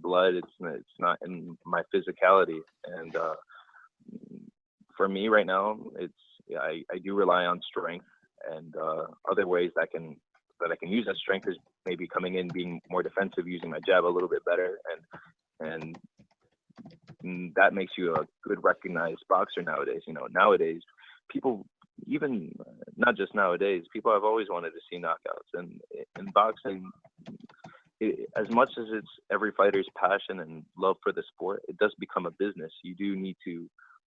blood. It's not in my physicality. And for me right now, I do rely on strength and other ways that I can use that strength is maybe coming in, being more defensive, using my jab a little bit better, and that makes you a good recognized boxer nowadays. Nowadays people, even not just nowadays, people have always wanted to see knockouts, and in boxing, as much as it's every fighter's passion and love for the sport, it does become a business. You do need to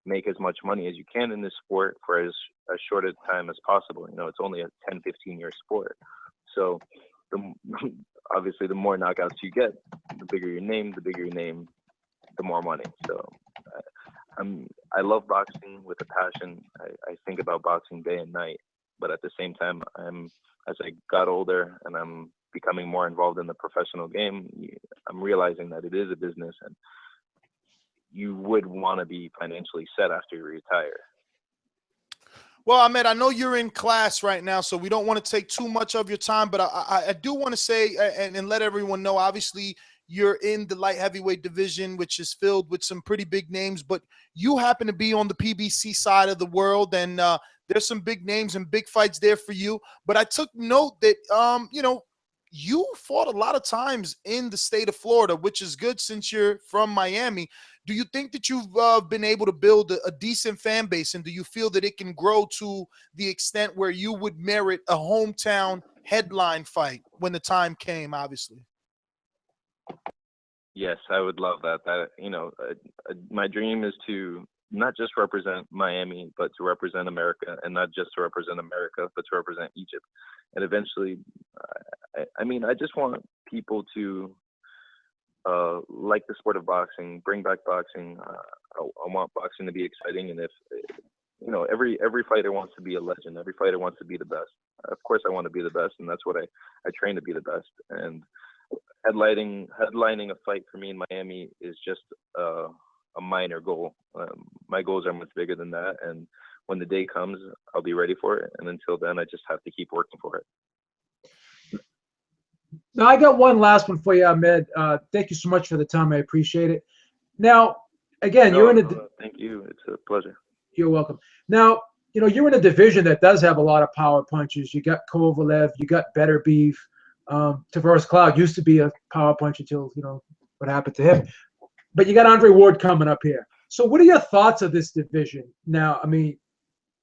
make as much money as you can in this sport for as short a time as possible. It's only a 10-15 year sport. So obviously the more knockouts you get, the bigger your name, the more money. So I love boxing with a passion. I think about boxing day and night, but at the same time, as I got older and I'm becoming more involved in the professional game, I'm realizing that it is a business, and you would want to be financially set after you retire. Well, Ahmed, I know you're in class right now, so we don't want to take too much of your time, but I do want to say and let everyone know, obviously, you're in the light heavyweight division, which is filled with some pretty big names, but you happen to be on the PBC side of the world, and there's some big names and big fights there for you. But I took note that, you fought a lot of times in the state of Florida, which is good since you're from Miami. Do you think that you've been able to build a decent fan base, and do you feel that it can grow to the extent where you would merit a hometown headline fight when the time came, obviously? Yes, I would love that. My dream is to not just represent Miami, but to represent America, and not just to represent America, but to represent Egypt. And eventually, I just want people to like the sport of boxing, bring back boxing. I want boxing to be exciting, and if every fighter wants to be a legend, every fighter wants to be the best. Of course, I want to be the best, and that's what I train to be the best. And headlining a fight for me in Miami is just a minor goal. My goals are much bigger than that, and when the day comes, I'll be ready for it. And until then, I just have to keep working for it. Now, I got one last one for you, Ahmed. Thank you so much for the time. I appreciate it. Now, again, you're in a thank you. It's a pleasure. You're welcome. Now, you're in a division that does have a lot of power punches. You got Kovalev, you got Better Beef. Tavares Cloud used to be a power punch until what happened to him. But you got Andre Ward coming up here. So what are your thoughts of this division now? I mean,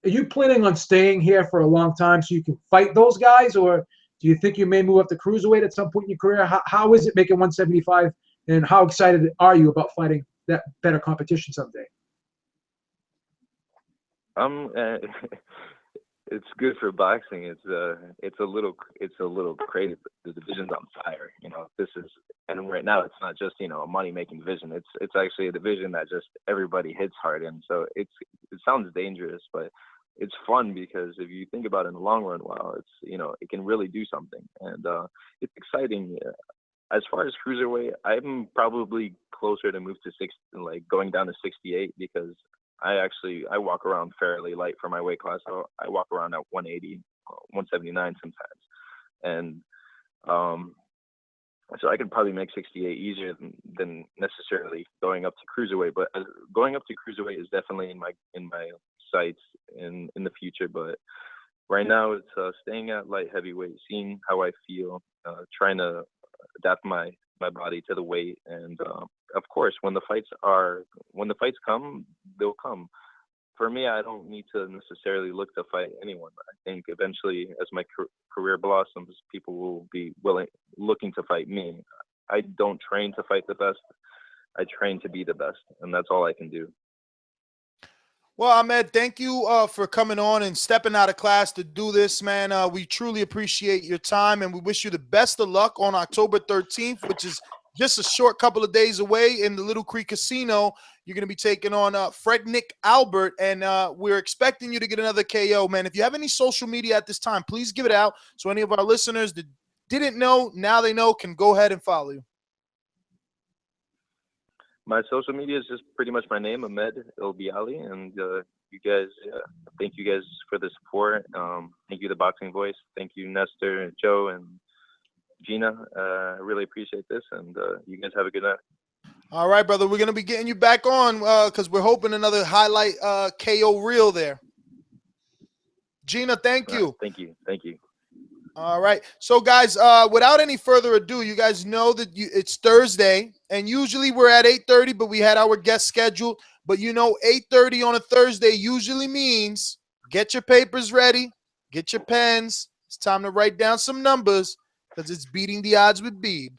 are you planning on staying here for a long time so you can fight those guys, or do you think you may move up to cruiserweight at some point in your career? How is it making 175, and how excited are you about fighting that better competition someday? It's good for boxing. It's a little crazy. The division's on fire. And right now it's not just a money making division. It's actually a division that just everybody hits hard in. So it sounds dangerous, but it's fun because if you think about it in the long run, wow, it can really do something, and it's exciting. As far as cruiserweight, I'm probably closer to move to going down to 68, because I walk around fairly light for my weight class. So I walk around at 180, 179 sometimes. And so I could probably make 68 easier than necessarily going up to cruiserweight. But going up to cruiserweight is definitely in my sights in the future. But right now it's staying at light heavyweight, seeing how I feel, trying to adapt my body to the weight, and of course when the fights come, they'll come. For me, I don't need to necessarily look to fight anyone. I think eventually, as my career blossoms, people will be looking to fight me. I don't train to fight the best. I train to be the best, and that's all I can do. Well, Ahmed, thank you for coming on and stepping out of class to do this, man. We truly appreciate your time, and we wish you the best of luck on October 13th, which is just a short couple of days away in the Little Creek Casino. You're going to be taking on Frednick Albert, and we're expecting you to get another KO, man. If you have any social media at this time, please give it out so any of our listeners that didn't know, now they know, can go ahead and follow you. My social media is just pretty much my name, Ahmed El Bialy, and you guys, thank you guys for the support. Thank you, The Boxing Voice. Thank you, Nestor, Joe, and Gina. I really appreciate this, and you guys have a good night. All right, brother. We're going to be getting you back on because we're hoping another highlight KO reel there. Gina, thank you. Thank you. Thank you. All right. So, guys, without any further ado, you guys know that it's Thursday, and usually we're at 8:30, but we had our guest scheduled. But, 8:30 on a Thursday usually means get your papers ready, get your pens. It's time to write down some numbers because it's beating the odds with Beeb.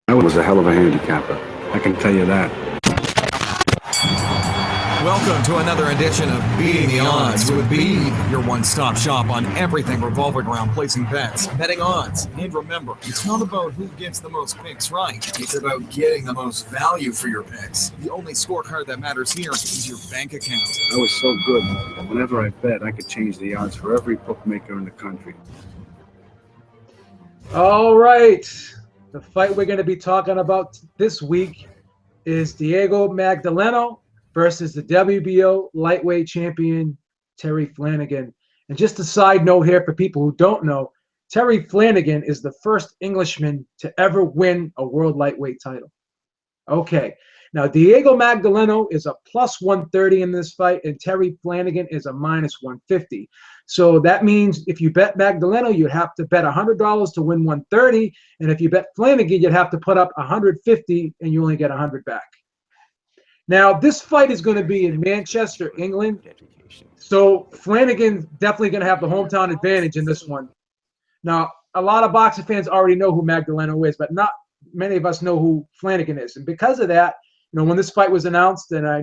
I was a hell of a handicapper. I can tell you that. Welcome to another edition of Beating the Odds with Beeb, your one-stop shop on everything revolving around placing bets, betting odds. And remember, it's not about who gets the most picks right. It's about getting the most value for your picks. The only scorecard that matters here is your bank account. I was so good that whenever I bet, I could change the odds for every bookmaker in the country. All right. The fight we're going to be talking about this week is Diego Magdaleno versus the WBO lightweight champion, Terry Flanagan. And just a side note here for people who don't know, Terry Flanagan is the first Englishman to ever win a world lightweight title. Okay. Now, Diego Magdaleno is a plus 130 in this fight, and Terry Flanagan is a minus 150. So that means if you bet Magdaleno, you'd have to bet $100 to win 130. And if you bet Flanagan, you'd have to put up 150 and you only get 100 back. Now, this fight is going to be in Manchester, England. So Flanagan's definitely going to have the hometown advantage in this one. Now, a lot of boxing fans already know who Magdaleno is, but not many of us know who Flanagan is. And because of that, you know, when this fight was announced, and I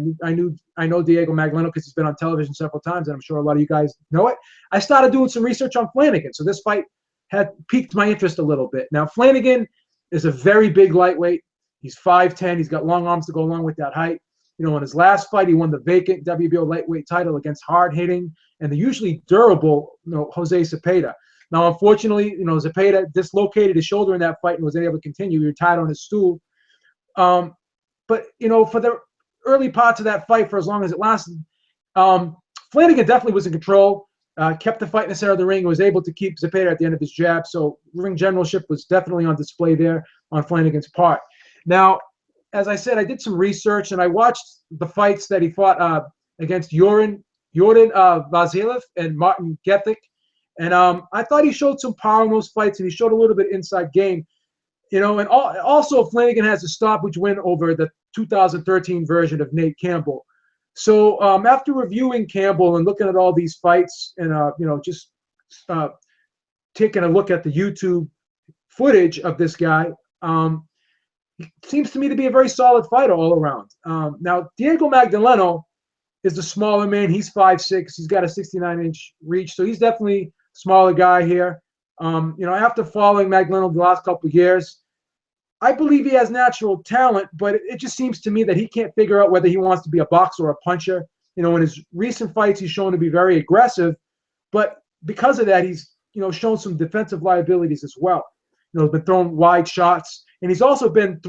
know Diego Magdaleno because he's been on television several times, and I'm sure a lot of you guys know it. I started doing some research on Flanagan, so this fight had piqued my interest a little bit. Now, Flanagan is a very big lightweight. He's 5'10". He's got long arms to go along with that height. You know, in his last fight, he won the vacant WBO lightweight title against hard-hitting and the usually durable, you know, Jose Zepeda. Now, unfortunately, you know, Zepeda dislocated his shoulder in that fight and was unable to continue. He retired on his stool. But, you know, for the early parts of that fight, for as long as it lasted, Flanagan definitely was in control, kept the fight in the center of the ring, and was able to keep Zepeda at the end of his jab. So ring generalship was definitely on display there on Flanagan's part. Now, as I said, I did some research, and I watched the fights that he fought against Jordan Vasiliev and Martin Gethic. And I thought he showed some power in those fights, and he showed a little bit inside game. You know, and also Flanagan has a stoppage win over the 2013 version of Nate Campbell. So after reviewing Campbell and looking at all these fights and, you know, just taking a look at the YouTube footage of this guy, he seems to me to be a very solid fighter all around. Now, Diego Magdaleno is the smaller man. He's 5'6". He's got a 69-inch reach, so he's definitely a smaller guy here. You know, after following Magdaleno the last couple of years, I believe he has natural talent, but it just seems to me that he can't figure out whether he wants to be a boxer or a puncher. You know, in his recent fights, he's shown to be very aggressive, but because of that, he's, you know, shown some defensive liabilities as well. You know, he's been throwing wide shots, and he's also been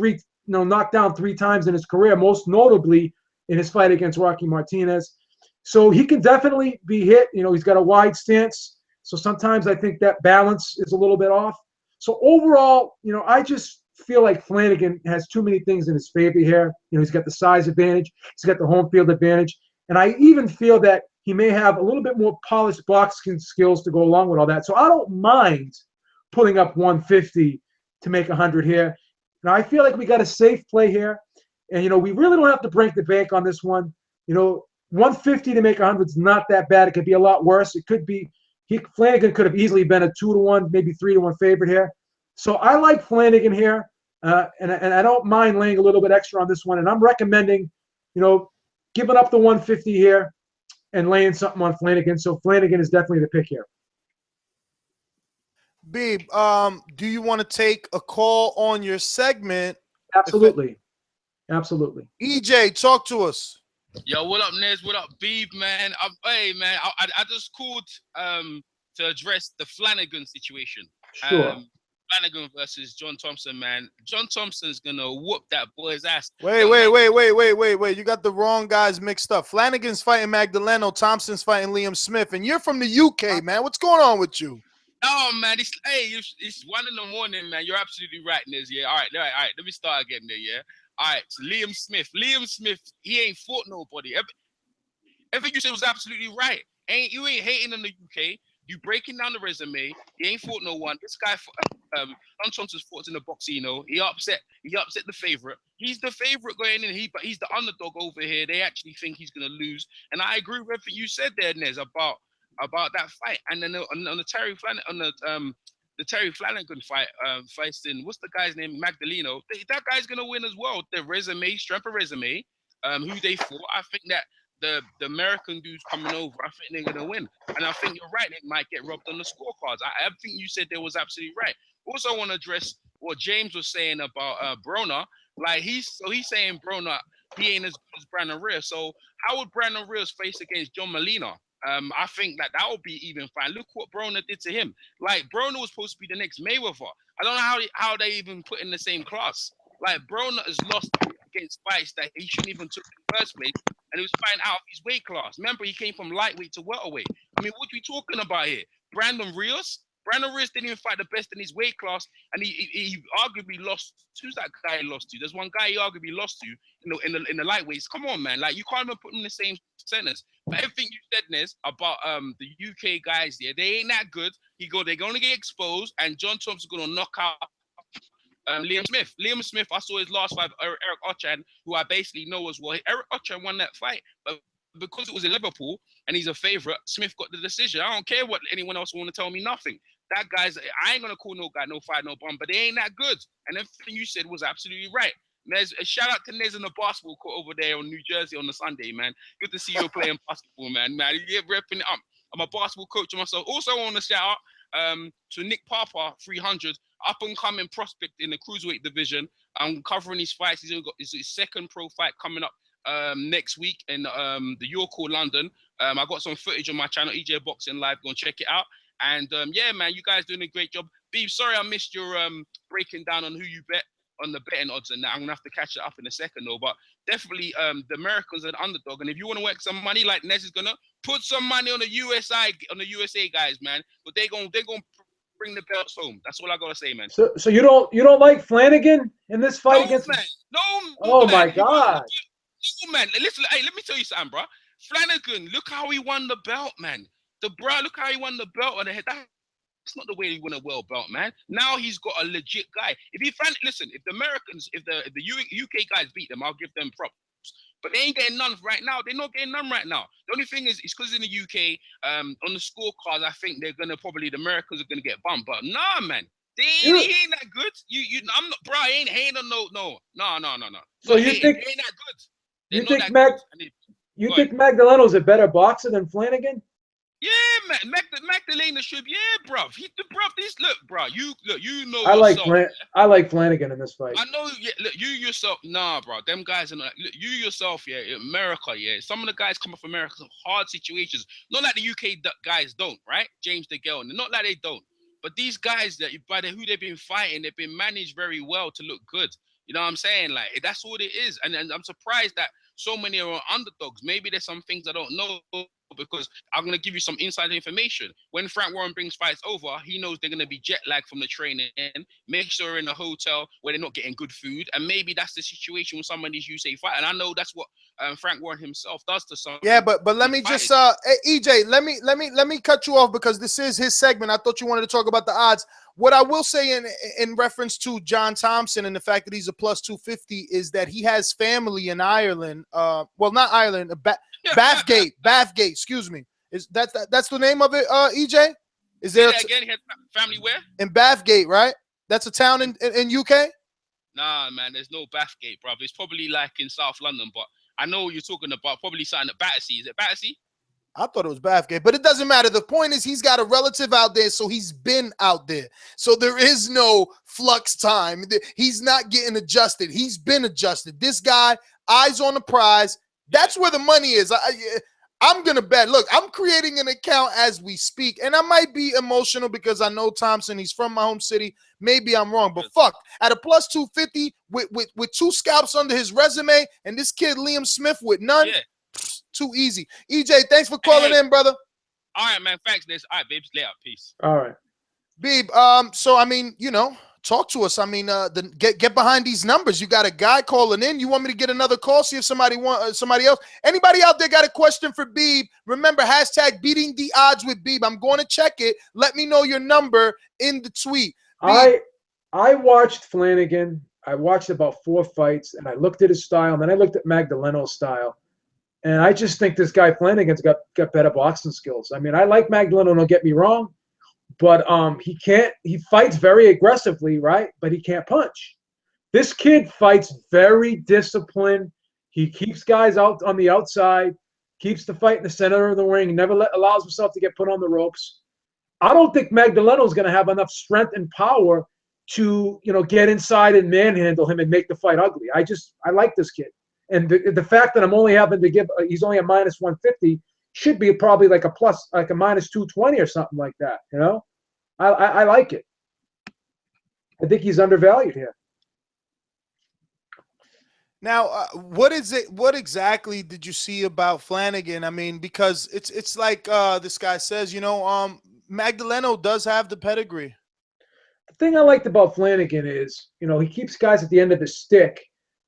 knocked down 3 times in his career, most notably in his fight against Rocky Martinez. So he can definitely be hit. You know, he's got a wide stance. So sometimes I think that balance is a little bit off. So overall, you know, I just feel like Flanagan has too many things in his favor here. You know, he's got the size advantage. He's got the home field advantage. And I even feel that he may have a little bit more polished boxing skills to go along with all that. So I don't mind putting up 150 to make 100 here. Now, I feel like we got a safe play here. And, you know, we really don't have to break the bank on this one. You know, 150 to make 100 is not that bad. It could be a lot worse. It could be Flanagan could have easily been a 2-1, maybe 3-1 favorite here. So I like Flanagan here, and I don't mind laying a little bit extra on this one. And I'm recommending, you know, giving up the 150 here and laying something on Flanagan. So Flanagan is definitely the pick here. Beeb, do you want to take a call on your segment? Absolutely. Absolutely. EJ, talk to us. Yo, what up, Nez? What up, Beeb, man? Hey, man, I just called to address the Flanagan situation. Sure. Flanagan versus John Thompson, man. John Thompson's gonna whoop that boy's ass. Wait. You got the wrong guys mixed up. Flanagan's fighting Magdaleno. Thompson's fighting Liam Smith. And you're from the UK, man. What's going on with you? Oh, man. It's 1 a.m, man. You're absolutely right, Nez. Yeah. All right. Let me start again there, yeah? All right, so Liam Smith, he ain't fought nobody. Everything you said was absolutely right. You ain't hating on the UK. You breaking down the resume. He ain't fought no one. This guy, John Thompson's fought in the boxing. You know, he upset the favorite. He's the favorite going in. But he's the underdog over here. They actually think he's gonna lose. And I agree with everything you said there, Nez, about that fight. And then on the Terry Flanagan, the Terry Flanagan fight, facing what's the guy's name, Magdaleno. That guy's gonna win as well. The resume, strength of resume, who they fought. I think that the American dudes coming over, I think they're gonna win. And I think you're right, it might get robbed on the scorecards. I think you said that was absolutely right. Also, I want to address what James was saying about Broner. Like he's saying Broner, he ain't as good as Brandon Reyes. So how would Brandon Reyes face against John Molina? I think that would be even fine. Look what Broner did to him. Like Broner was supposed to be the next Mayweather. I don't know how they even put in the same class. Like Broner has lost against fights that he shouldn't even took in the first place, and he was fighting out of his weight class. Remember, he came from lightweight to welterweight. I mean, what are we talking about here? Brandon Reyes didn't even fight the best in his weight class, and he arguably lost. Who's that guy he lost to? There's one guy he arguably lost to, in the lightweights. Come on, man! Like you can't even put them in the same sentence. But everything you said, Nez, about the UK guys there, they ain't that good. They're gonna get exposed, and John Thompson's gonna knock out Liam Smith. Liam Smith, I saw his last fight, Eric Ochan, who I basically know as well. Eric Ochan won that fight, but because it was in Liverpool and he's a favorite, Smith got the decision. I don't care what anyone else want to tell me, nothing. That guy's, I ain't gonna call no guy, no fight, no bum, but they ain't that good. And everything you said was absolutely right. Nez, a shout out to Nez in the basketball court over there on New Jersey on the Sunday, man. Good to see you playing basketball, man. You repping it up. I'm a basketball coach myself. Also, I want to shout out to Nick Papa, 300, up and coming prospect in the cruiserweight division. I'm covering his fights. He's got his second pro fight coming up next week in the York Hall, London. I got some footage on my channel, EJ Boxing Live. Go and check it out. And yeah, man, you guys doing a great job. Beeb, sorry I missed your breaking down on who you bet on the betting odds and that. I'm gonna have to catch it up in a second though. But definitely the Americans are the underdog. And if you want to work some money, like Nez is gonna put some money on the USA guys, man. But they're gonna bring the belts home. That's all I gotta say, man. So you don't like Flanagan in this fight against? Man. No. Oh man. My God. No, man. Listen, hey, let me tell you something, bro. Flanagan, look how he won the belt, man. Look how he won the belt on the head. That's not the way he won a world belt, man. Now he's got a legit guy. If the Americans, if the UK guys beat them, I'll give them props. But they ain't getting none right now. They're not getting none right now. The only thing is, it's because in the UK, on the scorecards, I think the Americans are gonna get bumped. But nah, man, he ain't that good. I'm not, bro. He ain't no. So you think he ain't that good? You think Magdalena's a better boxer than Flanagan? Yeah, man, Magdalena should. Yeah, bruv. You know. I like Flanagan in this fight. I know. Yeah, look, you yourself. Nah, bro. Them guys are not. Look, you yourself. Yeah, America. Yeah, some of the guys come from America, some hard situations. Not like the UK guys don't, right? James DeGale, not like they don't. But these guys that who they've been fighting, they've been managed very well to look good. You know what I'm saying? Like that's what it is. And I'm surprised that so many are underdogs. Maybe there's some things I don't know, because I'm going to give you some inside information. When Frank Warren brings fights over, he knows they're going to be jet lagged from the training. Make sure they're in a hotel where they're not getting good food. And maybe that's the situation with some of these USA fighters. And I know that's what Frank Warren himself does to some. Yeah, but let me just EJ, let me cut you off because this is his segment. I thought you wanted to talk about the odds. What I will say in reference to John Thompson and the fact that he's a plus 250 is that he has family in Ireland. Well, not Ireland, Bathgate. Excuse me. Is that's the name of it? EJ, is there again? He has family where? In Bathgate, right? That's a town in UK. Nah, man, there's no Bathgate, bro. It's probably like in South London, but I know what you're talking about. Probably something at Battersea. Is it Battersea? I thought it was Bathgate, but it doesn't matter. The point is he's got a relative out there, so he's been out there. So there is no flux time. He's not getting adjusted. He's been adjusted. This guy, eyes on the prize. That's where the money is. I'm going to bet. Look, I'm creating an account as we speak, and I might be emotional because I know Thompson. He's from my home city. Maybe I'm wrong, but fuck. At a plus 250 with two scalps under his resume and this kid Liam Smith with none, too easy. EJ, thanks for calling in, brother. All right, man. Thanks, Liz. All right, babes. Lay out. Peace. All right. Beeb, so, I mean, talk to us. I mean, get behind these numbers. You got a guy calling in. You want me to get another call? See if somebody else. Anybody out there got a question for Beeb? Remember, hashtag beating the odds with Beeb. I'm going to check it. Let me know your number in the tweet. I watched Flanagan. I watched about 4 fights, and I looked at his style, and then I looked at Magdalena's style. And I just think this guy Flanagan's got better boxing skills. I mean, I like Magdaleno, don't get me wrong. But he fights very aggressively, right? But he can't punch. This kid fights very disciplined. He keeps guys out on the outside. keeps the fight in the center of the ring, never allows himself to get put on the ropes. I don't think Magdaleno's going to have enough strength and power to, get inside and manhandle him and make the fight ugly. I like this kid. And the fact that I'm only having to give, he's only a minus 150, should be probably like a plus, like a minus 220 or something like that. I like it. I think he's undervalued here. Now, what exactly did you see about Flanagan? I mean, because it's like this guy says, Magdaleno does have the pedigree. The thing I liked about Flanagan is, he keeps guys at the end of his stick,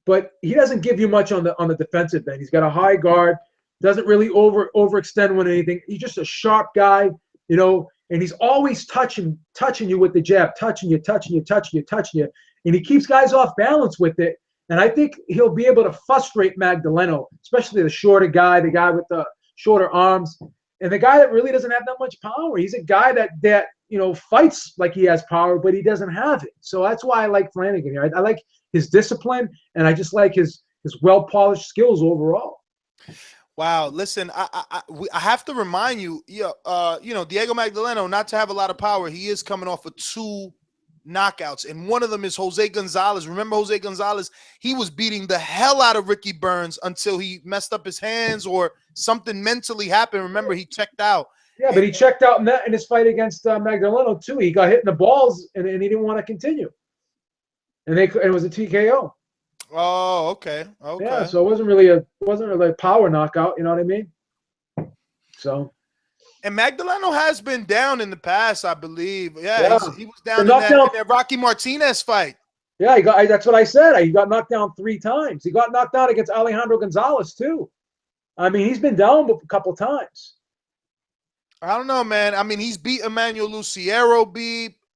but he doesn't give you much on the defensive end. He's got a high guard, doesn't really overextend with anything. He's just a sharp guy, and he's always touching you with the jab, touching you, and he keeps guys off balance with it. And I think he'll be able to frustrate Magdaleno, especially the shorter guy, the guy with the shorter arms, and the guy that really doesn't have that much power. He's a guy that fights like he has power, but he doesn't have it. So that's why I like Flanagan here. I like his discipline, and I just like his well-polished skills overall. Wow, listen, I have to remind you, Diego Magdaleno, not to have a lot of power, he is coming off of 2 knockouts, and one of them is Jose Gonzalez. Remember Jose Gonzalez? He was beating the hell out of Ricky Burns until he messed up his hands or something mentally happened. Remember, he checked out. Yeah, but he checked out in his fight against Magdaleno too. He got hit in the balls, and he didn't want to continue. And it was a TKO. Oh, okay. Yeah, so it wasn't really a power knockout. You know what I mean? So. And Magdaleno has been down in the past, I believe. Yeah. He was down in that Rocky Martinez fight. Yeah, that's what I said. He got knocked down 3 times. He got knocked down against Alejandro Gonzalez too. I mean, he's been down a couple times. I don't know, man. I mean, he's beat Emmanuel Luciero.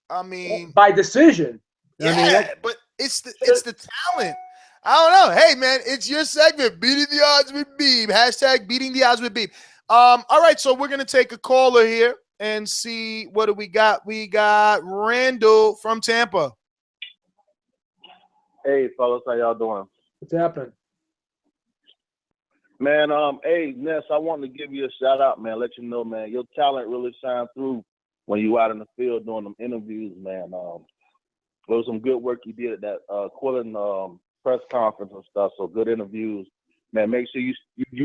I mean, by decision. Yeah, but it's the talent. I don't know. Hey, man, it's your segment, Beating the Odds with Beeb. # Beating the Odds with Beeb. All right, so we're going to take a caller here and see what do we got. We got Randall from Tampa. Hey, fellas, how y'all doing? What's happening? Man, hey, Ness, I wanted to give you a shout out, man. Let you know, man, your talent really shine through when you out in the field doing them interviews, man. There was some good work you did at that Quillen press conference and stuff. So good interviews, man. Make sure you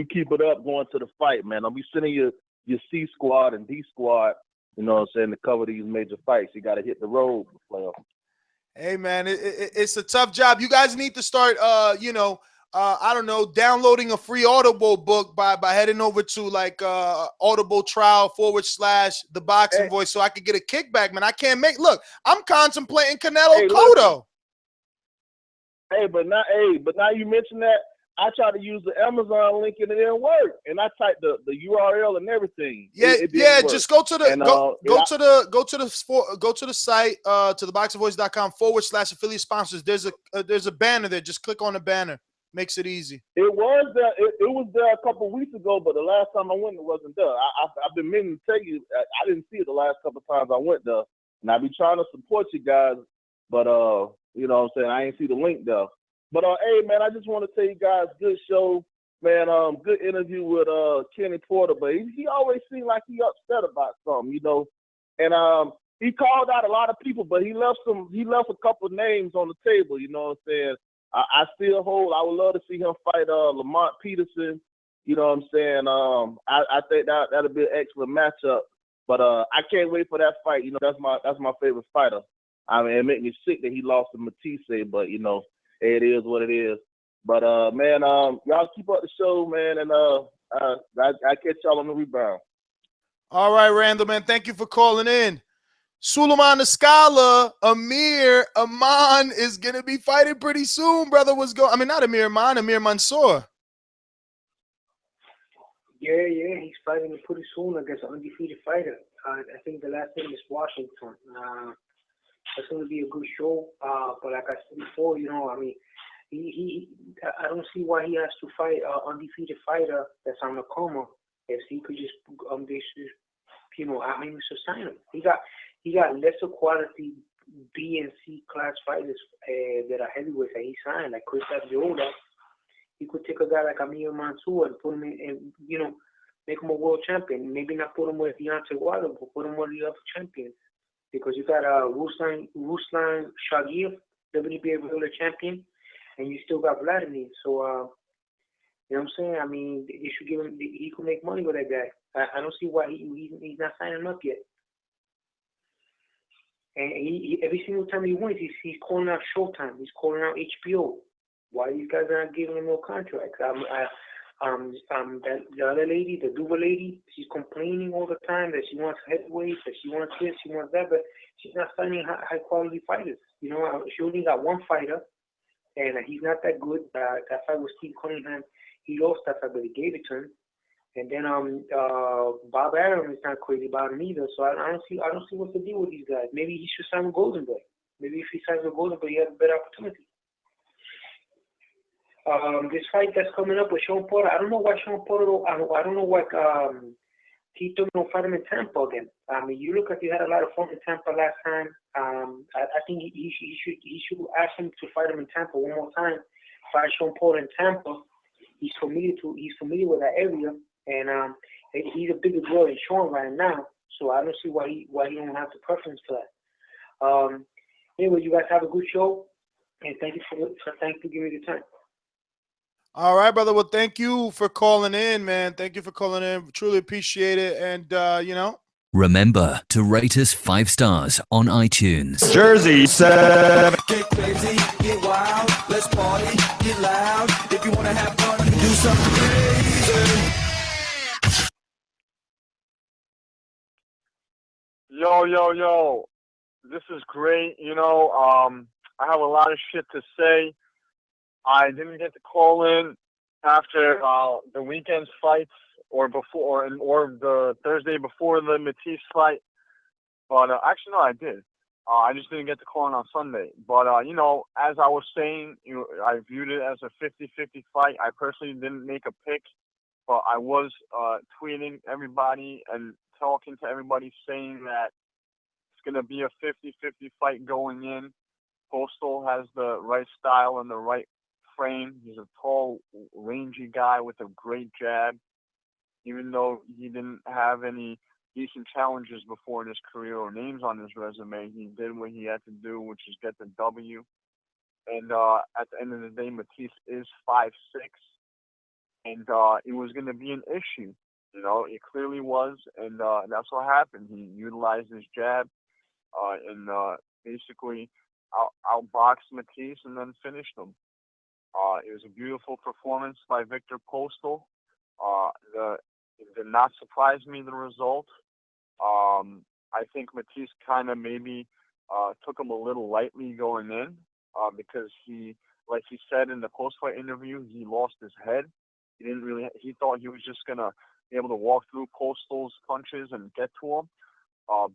keep it up going to the fight, man. I'll be sending your C squad and D squad, you know what I'm saying, to cover these major fights. You got to hit the road, player. Hey, man, it's a tough job. You guys need to start, I don't know, downloading a free Audible book by heading over to like Audible trial / the Boxing Voice so I could get a kickback, man. I can't look, I'm contemplating Canelo Cotto. But now you mentioned that, I tried to use the Amazon link and it didn't work. And I typed the URL and everything. It didn't work. Just go to the site to ThaBoxingVoice.com / affiliate sponsors. There's a banner there. Just click on the banner. Makes it easy. It was there. It was there a couple of weeks ago, but the last time I went, it wasn't there. I've been meaning to tell you, I didn't see it the last couple of times I went there, and I be trying to support you guys, but you know what I'm saying, I ain't see the link there. But hey, man, I just want to tell you guys, good show, man. Good interview with Kenny Porter, but he always seemed like he upset about something, you know, and he called out a lot of people, but he left a couple of names on the table, you know what I'm saying. I still hold. I would love to see him fight Lamont Peterson. You know what I'm saying? I think that'll be an excellent matchup. But I can't wait for that fight. You know, that's my favorite fighter. I mean, it makes me sick that he lost to Matisse, but you know, it is what it is. But man, y'all keep up the show, man, and I catch y'all on the rebound. All right, Randall, man. Thank you for calling in. Suleiman Escala, Amir Aman is going to be fighting pretty soon, brother. Not Amir Aman, Amir Mansour. Yeah, he's fighting pretty soon against an undefeated fighter. I think the last name is Washington. It's going to be a good show. But like I said before, you know, I mean, I don't see why he has to fight an undefeated fighter that's on the coma. If he could just, you know, I mean, just sign him. He got lesser quality B and C class fighters that are heavyweights that he signed, like Chris Abdiola. He could take a guy like Amir Mansour and put him in, and make him a world champion. Maybe not put him with Deontay Wilder, but put him with the other champions. Because you got Ruslan Shagiev, WBA world champion, and you still got Vladimir. So you know what I'm saying? I mean, you should give him. He could make money with that guy. I don't see why he's not signing up yet. And he every single time he wins, he's calling out Showtime. He's calling out HBO. Why these guys are not giving him no contracts? The other lady, the Duva lady, she's complaining all the time that she wants heavyweights, that she wants this, she wants that, but she's not signing high quality fighters. She only got one fighter, and he's not that good. That fight with Steve Cunningham, he lost that fight, but he gave it to him. And then Bob Arum is not crazy about him either. So I don't see what's the deal with these guys. Maybe he should sign with Golden Boy. Maybe if he signs with Golden Boy, he has a better opportunity. This fight that's coming up with Shawn Porter, I don't know why Shawn Porter. I don't know why he took no fight him in Tampa again. I mean, you look like you had a lot of fun in Tampa last time. I think he should ask him to fight him in Tampa one more time. Fight Shawn Porter in Tampa. He's familiar with that area, and he's a bigger draw than Shawn right now. So I don't see why he don't have the preference for that. Anyway, you guys have a good show, and thank you for giving me the time. All right, brother. Well, thank you for calling in, man. Thank you for calling in. Truly appreciate it. And, Remember to rate us 5 stars on iTunes. Jersey 7. Get crazy, get wild, let's party, get loud. If you want to have fun, do something crazy. Yo. This is great. I have a lot of shit to say. I didn't get to call in after the weekend's fights or before or the Thursday before the Matisse fight. But actually, no, I did. I just didn't get to call in on Sunday. But, as I was saying, I viewed it as a 50-50 fight. I personally didn't make a pick, but I was tweeting everybody and talking to everybody saying that it's going to be a 50-50 fight going in. Postal has the right style and the right frame. He's a tall, rangy guy with a great jab. Even though he didn't have any decent challenges before in his career or names on his resume, he did what he had to do, which is get the W. And at the end of the day, Matisse is 5'6", and it was going to be an issue. It clearly was, and that's what happened. He utilized his jab and basically outboxed Matisse and then finished him. It was a beautiful performance by Victor Postal. It did not surprise me, the result. I think Matisse kind of maybe took him a little lightly going in because he, like he said in the post-fight interview, he lost his head. He thought he was just going to be able to walk through Postal's punches and get to him.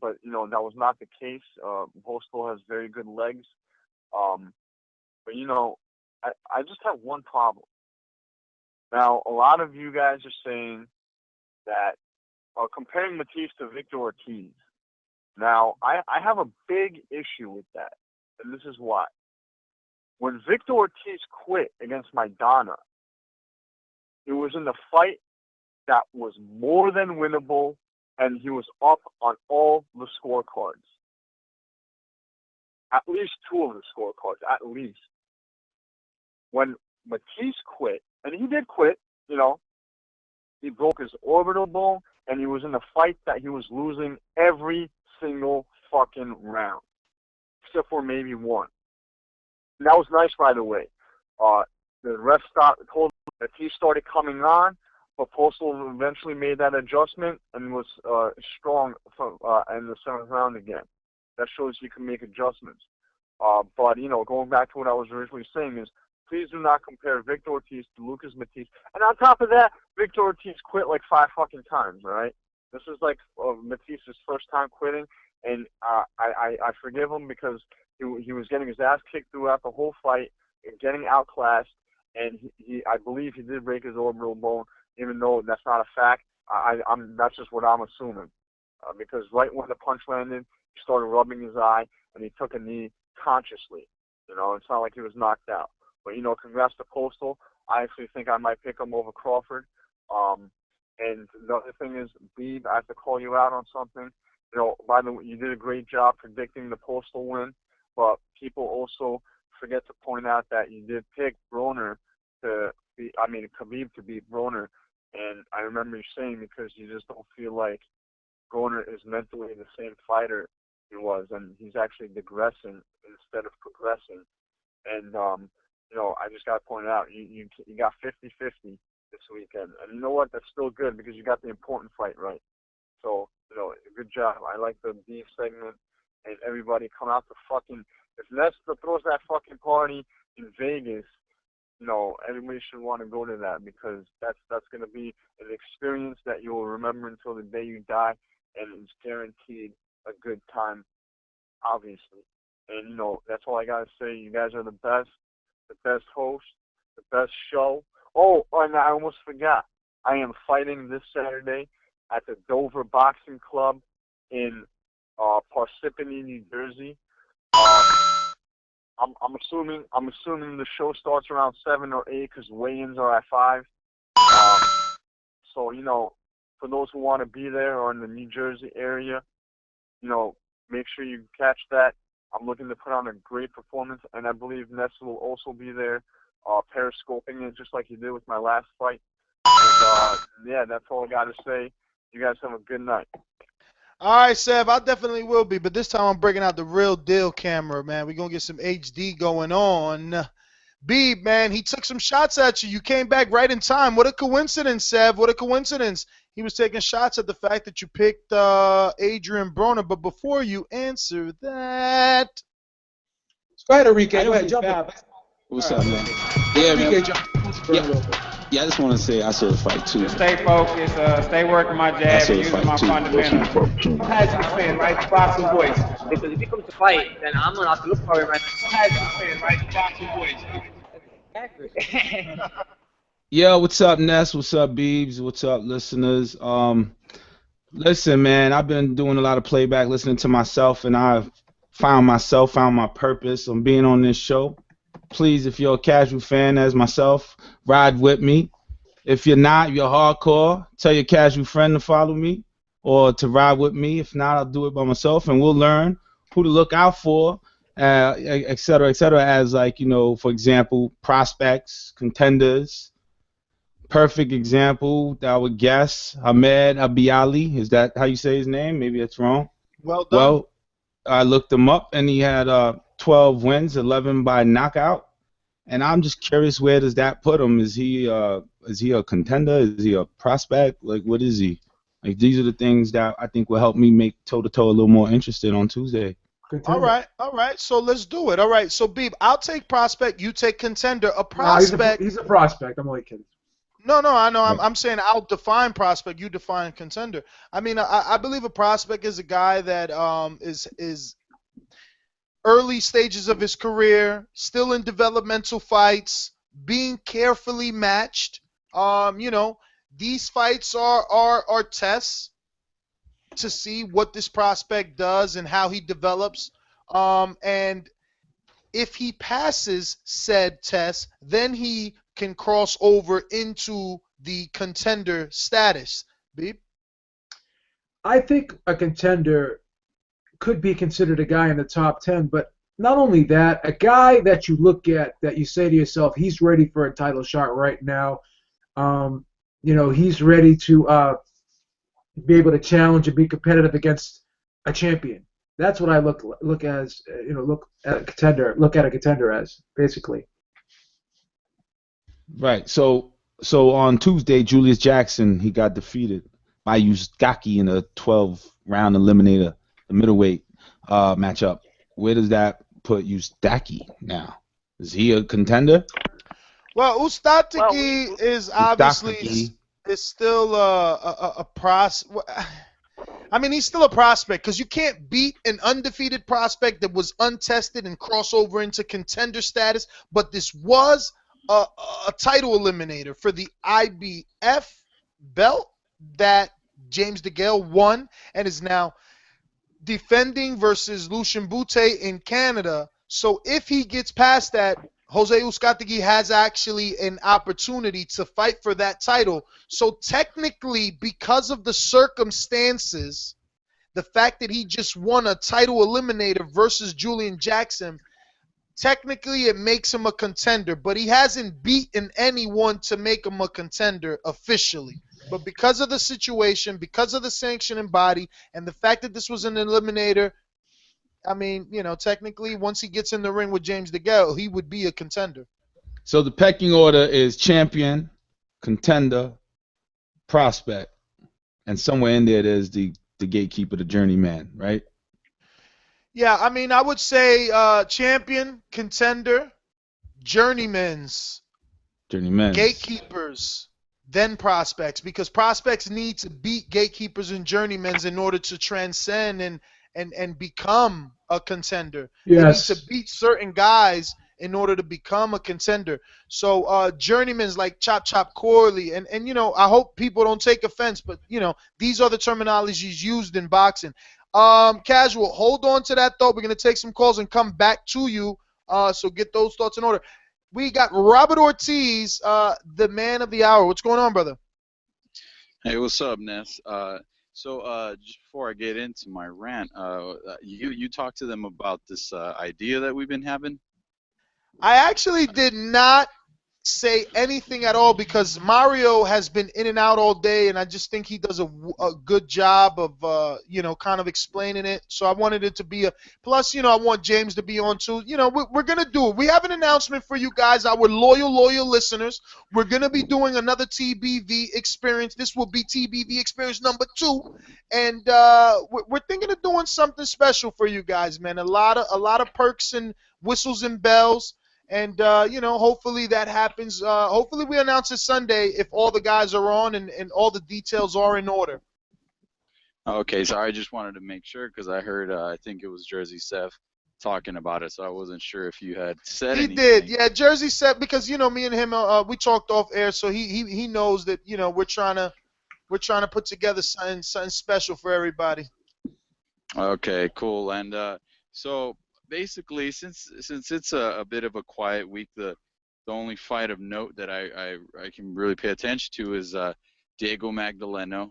But, that was not the case. Postal has very good legs. But, I just have one problem. Now, a lot of you guys are saying that comparing Matisse to Victor Ortiz. Now, I have a big issue with that, and this is why. When Victor Ortiz quit against Maidana, it was in the fight that was more than winnable, and he was up on all the scorecards. At least 2 of the scorecards, at least. When Matisse quit, and he did quit, he broke his orbital bone, and he was in a fight that he was losing every single fucking round, except for maybe one. And that was nice, by the way. The ref told that he started coming on, but Postal eventually made that adjustment and was strong in the 7th round again. That shows you can make adjustments. But, going back to what I was originally saying is, please do not compare Victor Ortiz to Lucas Matisse. And on top of that, Victor Ortiz quit like 5 fucking times, all right? This is like Matisse's first time quitting, and I forgive him because he was getting his ass kicked throughout the whole fight and getting outclassed, and I believe he did break his orbital bone, even though that's not a fact. That's just what I'm assuming. Because right when the punch landed, he started rubbing his eye, and he took a knee consciously. It's not like he was knocked out. But, congrats to Postal. I actually think I might pick him over Crawford. And the other thing is, Beeb, I have to call you out on something. You know, by the way, you did a great job predicting the Postal win, but people also forget to point out that you did pick Khabib to beat Broner. And I remember you saying because you just don't feel like Broner is mentally the same fighter he was, and he's actually digressing instead of progressing. And you know, I just got to point out, you got 50-50 this weekend, and you know what? That's still good because you got the important fight right. So you know, good job. I like the B segment, and everybody come out to fucking. If Nesta throws that fucking party in Vegas, you know, everybody should want to go to that because that's going to be an experience that you will remember until the day you die, and it's guaranteed a good time, obviously. And, you know, that's all I got to say. You guys are the best host, the best show. Oh, and I almost forgot. I am fighting this Saturday at the Dover Boxing Club in Parsippany, New Jersey. I'm assuming the show starts around 7 or 8 because weigh-ins are at 5. So, you know, for those who want to be there or in the New Jersey area, you know, make sure you catch that. I'm looking to put on a great performance, and I believe Nessa will also be there, periscoping it just like he did with my last fight. And, yeah, that's all I got to say. You guys have a good night. All right, Seb, I definitely will be, but this time I'm breaking out the real deal camera, man. We're going to get some HD going on. Beeb, man, he took some shots at you. You came back right in time. What a coincidence, Seb. What a coincidence. He was taking shots at the fact that you picked Adrian Broner, but before you answer that... Go ahead, Enrique. Go ahead, jump in. What's up, man? Yeah, man. Yeah, I just want to say I saw the fight too. Stay focused, stay working my jab, and using my fundamentals. What has you fan, right? Boxing voice. Because if he comes to fight, then I'm gonna have to look for him, right? What has you fan, right? Boxing voice. Accurate. Yo, what's up, Ness? What's up, Beebs? What's up, listeners? Listen, man, I've been doing a lot of playback, listening to myself, and I've found my purpose on being on this show. Please, if you're a casual fan as myself, ride with me. If you're not, you're hardcore, tell your casual friend to follow me or to ride with me. If not, I'll do it by myself, and we'll learn who to look out for, et cetera, as, like, you know, for example, prospects, contenders. Perfect example, I would guess, Ahmed Abiali. Is that how you say his name? Maybe that's wrong. Well done. Well, I looked him up, and he had 12 wins, 11 by knockout. And I'm just curious, where does that put him? Is he a contender? Is he a prospect? Like, what is he? Like, these are the things that I think will help me make toe-to-toe a little more interested on Tuesday. Contender. All right. So let's do it. All right. So, Beeb, I'll take prospect. You take contender. A prospect. He's a prospect. I'm only kidding. No, I know. I'm saying I'll define prospect. You define contender. I mean, I believe a prospect is a guy that is early stages of his career, still in developmental fights, being carefully matched. You know, these fights are tests to see what this prospect does and how he develops. And if he passes said test, then he can cross over into the contender status. Beep. I think a contender could be considered a guy in the top 10, but not only that, a guy that you look at that you say to yourself, he's ready for a title shot right now. You know, he's ready to be able to challenge and be competitive against a champion. That's what I look at a contender as, basically. Right. So on Tuesday, Julius Jackson, he got defeated by Uzaki in a 12-round eliminator, the middleweight matchup. Where does that put Uzaki now? Is he a contender? Well, Uzaki is obviously is still a I mean, he's still a prospect because you can't beat an undefeated prospect that was untested and cross over into contender status. But this was a title eliminator for the IBF belt that James DeGale won and is now defending versus Lucien Bute in Canada. So if he gets past that, Jose Uzcategui has actually an opportunity to fight for that title. So technically, because of the circumstances, the fact that he just won a title eliminator versus Julian Jackson, technically it makes him a contender, but he hasn't beaten anyone to make him a contender officially. But because of the situation, because of the sanctioning body, and the fact that this was an eliminator, I mean, technically, once he gets in the ring with James DeGale, he would be a contender. So the pecking order is champion, contender, prospect, and somewhere in there there's the gatekeeper, the journeyman, right? Yeah, I mean, I would say champion, contender, journeymans, gatekeepers, then prospects, because prospects need to beat gatekeepers and journeymans in order to transcend and become a contender. Yes. They need to beat certain guys in order to become a contender. So journeymans like Chop Chop Corley, and I hope people don't take offense, but these are the terminologies used in boxing. Casual, hold on to that thought. We're going to take some calls and come back to you. So get those thoughts in order. We got Robert Ortiz, the man of the hour. What's going on, brother? Hey, what's up, Ness? So just before I get into my rant, you talked to them about this idea that we've been having? I actually did not say anything at all because Mario has been in and out all day, and I just think he does a good job of kind of explaining it. So I wanted it to be plus I want James to be on too. We're gonna do it. We have an announcement for you guys, our loyal listeners. We're gonna be doing another TBV experience. This will be TBV experience number 2, and we're thinking of doing something special for you guys, man. A lot of perks and whistles and bells. And, hopefully that happens. Hopefully we announce it Sunday if all the guys are on and all the details are in order. Okay, so I just wanted to make sure because I heard, I think it was Jersey Seth talking about it, so I wasn't sure if you had said anything. He did, yeah. Jersey Seth, because, me and him, we talked off air, so he knows that, we're trying to put together something special for everybody. Okay, cool. And so basically, since it's a bit of a quiet week, the only fight of note that I can really pay attention to is Diego Magdaleno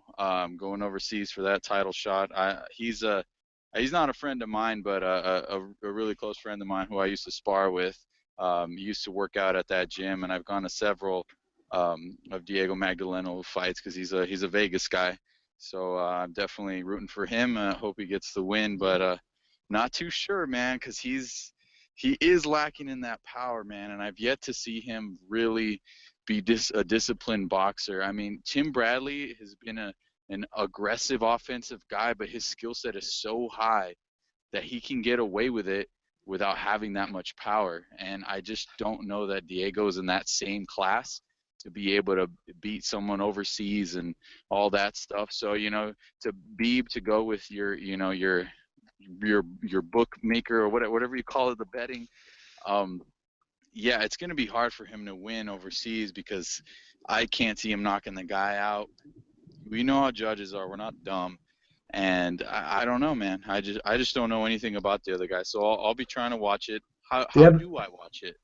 going overseas for that title shot. He's not a friend of mine, but a really close friend of mine who I used to spar with. Used to work out at that gym, and I've gone to several of Diego Magdaleno fights because he's a Vegas guy. So I'm definitely rooting for him. I hope he gets the win, but not too sure, man, because he is lacking in that power, man, and I've yet to see him really be a disciplined boxer. I mean, Tim Bradley has been an aggressive offensive guy, but his skill set is so high that he can get away with it without having that much power, and I just don't know that Diego's in that same class to be able to beat someone overseas and all that stuff. So, to go with your bookmaker or whatever you call it, the betting, yeah, it's going to be hard for him to win overseas because I can't see him knocking the guy out. We know how judges are. We're not dumb. And I don't know, man. I just don't know anything about the other guy. So I'll be trying to watch it. How do I watch it?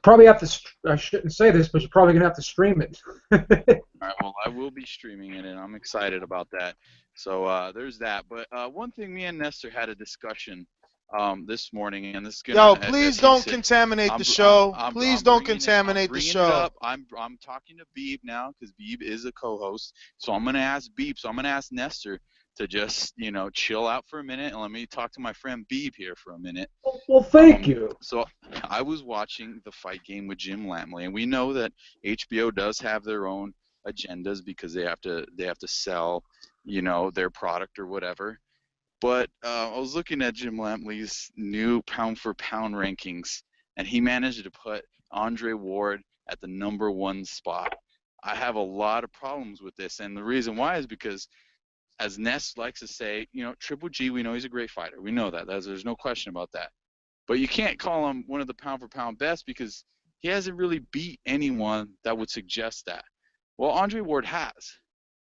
Probably have to. I shouldn't say this, but you're probably gonna have to stream it. All right. Well, I will be streaming it, and I'm excited about that. So there's that. But one thing, me and Nestor had a discussion this morning, and this is gonna. Yo, please don't contaminate the show. Please don't contaminate the show. I'm talking to Beeb now because Beeb is a co-host. So I'm gonna ask Beeb. So I'm gonna ask Nestor to just chill out for a minute and let me talk to my friend Beeb here for a minute. Well, thank you. So I was watching the fight game with Jim Lamley, and we know that HBO does have their own agendas because they have to sell their product or whatever. But I was looking at Jim Lamley's new pound-for-pound rankings, and he managed to put Andre Ward at the #1 spot. I have a lot of problems with this, and the reason why is because, as Ness likes to say, Triple G, we know he's a great fighter. We know that. There's no question about that. But you can't call him one of the pound-for-pound best because he hasn't really beat anyone that would suggest that. Well, Andre Ward has,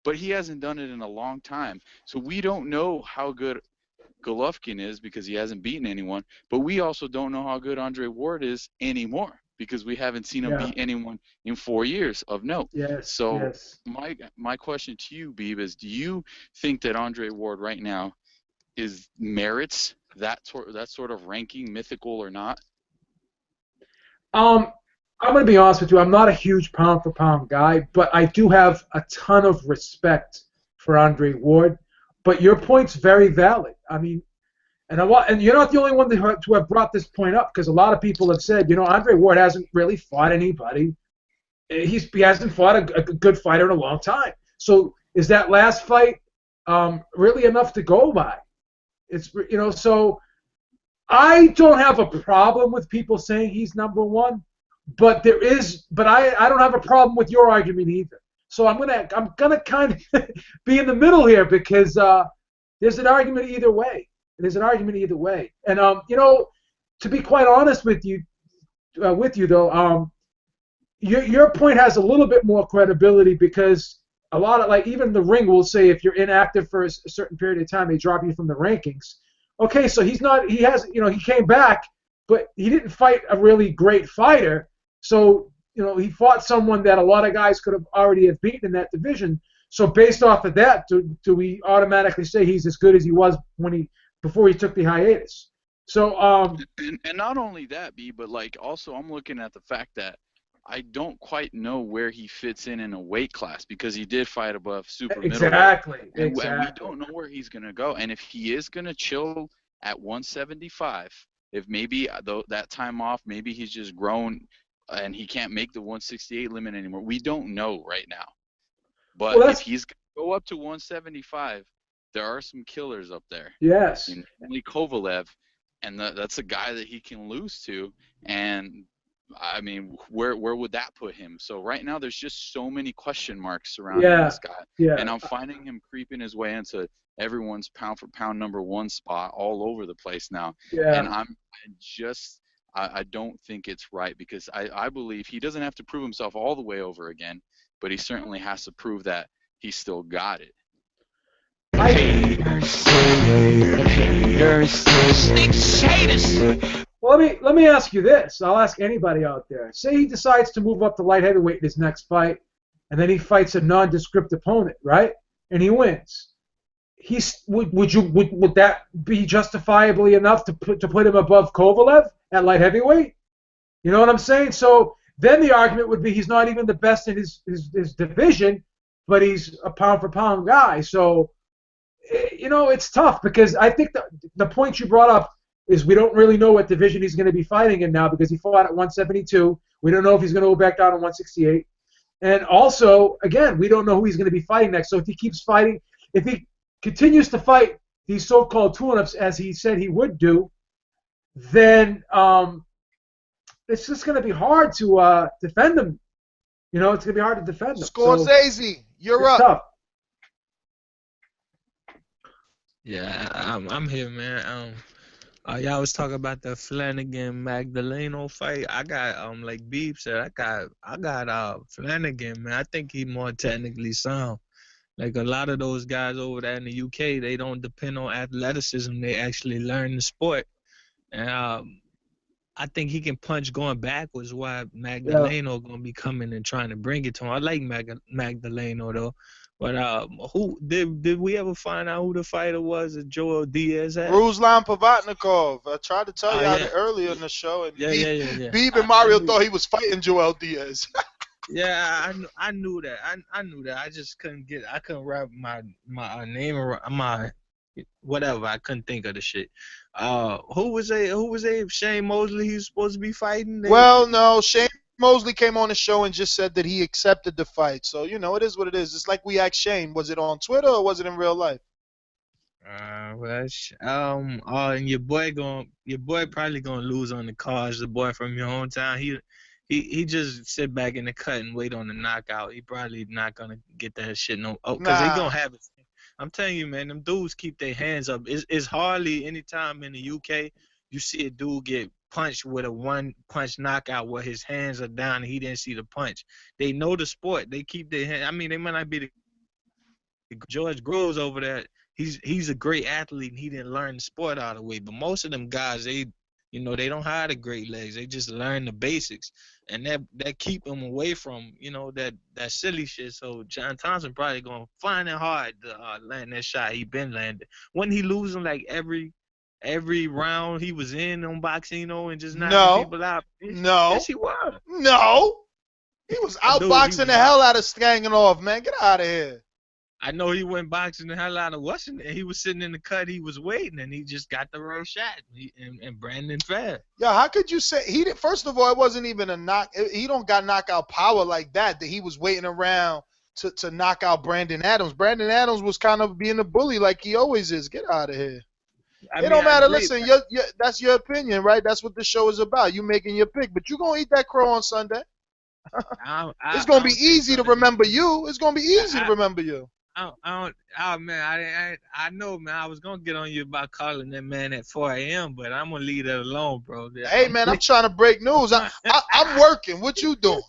but he hasn't done it in a long time. So we don't know how good Golovkin is because he hasn't beaten anyone, but we also don't know how good Andre Ward is anymore because we haven't seen him beat anyone in 4 years of note. Yes. So yes. my question to you, Beeb, is do you think that Andre Ward right now merits that sort of ranking, mythical or not? I'm going to be honest with you. I'm not a huge pound-for-pound guy, but I do have a ton of respect for Andre Ward. But your point's very valid. I mean, and you're not the only one to have brought this point up, because a lot of people have said, Andre Ward hasn't really fought anybody. He hasn't fought a good fighter in a long time. So is that last fight really enough to go by? It's so I don't have a problem with people saying he's number one, but I don't have a problem with your argument either. So I'm gonna kind of be in the middle here because there's an argument either way. And to be quite honest with you though, your point has a little bit more credibility because a lot of even the Ring will say if you're inactive for a certain period of time, they drop you from the rankings. Okay, so he came back, but he didn't fight a really great fighter. So, he fought someone that a lot of guys could have already have beaten in that division. So based off of that, do we automatically say he's as good as he was before he took the hiatus? So and not only that, B, but also I'm looking at the fact that I don't quite know where he fits in a weight class because he did fight above super middleweight. And we don't know where he's going to go. And if he is going to chill at 175, if maybe that time off, maybe he's just grown and he can't make the 168 limit anymore. We don't know right now. But if he's going to go up to 175, there are some killers up there. Yes. Only Kovalev, and that's a guy that he can lose to. And I mean, where would that put him? So right now, there's just so many question marks surrounding this guy. Yeah. And I'm finding him creeping his way into everyone's pound-for-pound number one spot all over the place now. Yeah. And I don't think it's right because I believe he doesn't have to prove himself all the way over again, but he certainly has to prove that he still got it. Well, let me ask you this. I'll ask anybody out there. Say he decides to move up to light heavyweight in his next fight, and then he fights a nondescript opponent, right? And he wins. Would that be justifiably enough to put him above Kovalev at light heavyweight? You know what I'm saying? So then the argument would be he's not even the best in his division, but he's a pound for pound guy. So it's tough because I think the point you brought up is we don't really know what division he's going to be fighting in now because he fought at 172. We don't know if he's going to go back down to 168. And also, again, we don't know who he's going to be fighting next. So if he keeps fighting, if he continues to fight these so-called tune-ups as he said he would do, then it's just going to be hard to defend him. It's going to be hard to defend him. Scorsese, you're up. Tough. Yeah, I'm here, man. Y'all was talking about the Flanagan Magdaleno fight. I got like Beeb said, I got Flanagan, man. I think he's more technically sound. Like a lot of those guys over there in the UK, they don't depend on athleticism. They actually learn the sport. And I think he can punch going backwards. Why Magdaleno gonna be coming and trying to bring it to him. I like Magdaleno though. But who did we ever find out who the fighter was that Joel Diaz had? Ruslan Pavatnikov. I tried to tell y'all that earlier in the show, and Beeb and Mario thought he was fighting Joel Diaz. Yeah, I knew that. I knew that. I just couldn't wrap my name around my whatever. I couldn't think of the shit. Who was Shane Mosley? He was supposed to be fighting. Well, no, Shane Mosley came on the show and just said that he accepted the fight. So, it is what it is. It's like we asked Shane, was it on Twitter or was it in real life? And your boy probably gonna lose on the cards. The boy from your hometown, he just sit back in the cut and wait on the knockout. He probably not gonna get that shit because they gonna have it. I'm telling you, man, them dudes keep their hands up. It's hardly any time in the UK you see a dude get punched with a one-punch knockout where his hands are down and he didn't see the punch. They know the sport. They keep their hands. I mean, they might not be the George Groves over there. he's a great athlete and he didn't learn the sport all the way. But most of them guys, they don't have the great legs. They just learn the basics, and that keep them away from that silly shit. So John Thompson probably gonna find it hard to land that shot he been landing. Wasn't he losing like every round he was in on Boxino and just knocking people out? No. Yes, he was. No. He was outboxing the hell out of Stangenov, man. Get out of here. I know he went boxing the hell out of Washington. He was sitting in the cut. He was waiting, and he just got the right shot. And Brandon fell. Yeah, how could you say he did? First of all, it wasn't even a knock. He don't got knockout power like that. That he was waiting around to knock out Brandon Adams. Brandon Adams was kind of being a bully like he always is. Get out of here. It don't matter. Listen, that's your opinion, right? That's what the show is about. You making your pick, but you gonna eat that crow on Sunday. It's gonna be easy to remember you. It's gonna be easy to remember you. I know, man. I was gonna get on you about calling that man at 4 a.m., but I'm gonna leave that alone, bro. Hey, man, I'm trying to break news. I'm working. What you doing?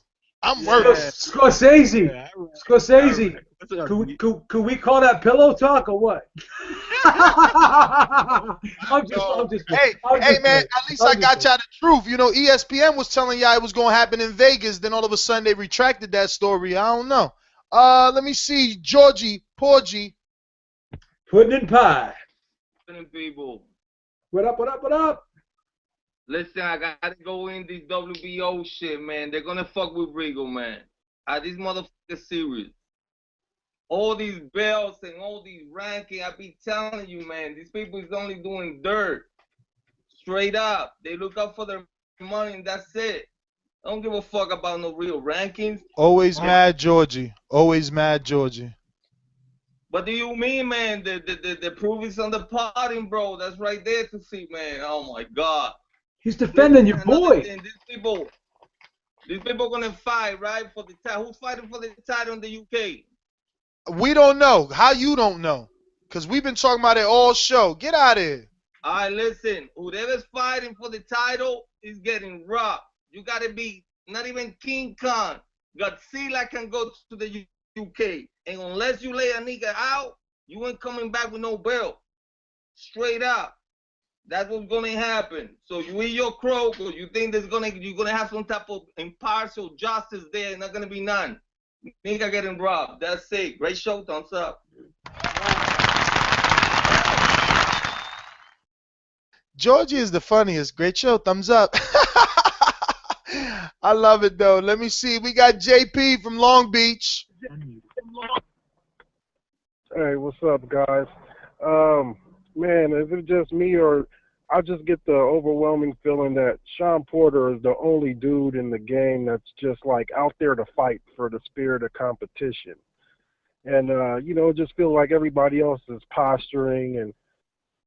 I'm working. Scorsese. Could we call that pillow talk or what? I'm just Hey, man, at least I got y'all the truth. You know, ESPN was telling y'all it was going to happen in Vegas. Then all of a sudden they retracted that story. I don't know. Let me see. Georgie, Porgy. Pudding and pie. People. What up? Listen, I gotta go in this WBO shit, man. They're gonna fuck with Regal, man. This motherfucker serious. All these belts and all these rankings, I be telling you, man, these people is only doing dirt. Straight up. They look up for their money and that's it. I don't give a fuck about no real rankings. Always mad, Georgie. Always mad, Georgie. What do you mean, man? The proof is on the podium, bro. That's right there to see, man. Oh my God. He's defending your boy. These people gonna fight, right? For the title. Who's fighting for the title in the UK? We don't know. How you don't know? Because we've been talking about it all show. Get out of here. All right, listen. Whoever's fighting for the title is getting robbed. You gotta be not even King Kong. Godzilla can go to the UK. And unless you lay a nigga out, you ain't coming back with no belt. Straight up. That's what's gonna happen. So you eat your crow because you think you're gonna have some type of impartial justice there. Not gonna be none. Nigga getting robbed. That's it. Great show. Thumbs up. Georgie is the funniest. Great show. Thumbs up. I love it though. Let me see. We got JP from Long Beach. Hey, what's up, guys? Man, is it just me or I just get the overwhelming feeling that Shawn Porter is the only dude in the game that's just like out there to fight for the spirit of competition. And, just feel like everybody else is posturing and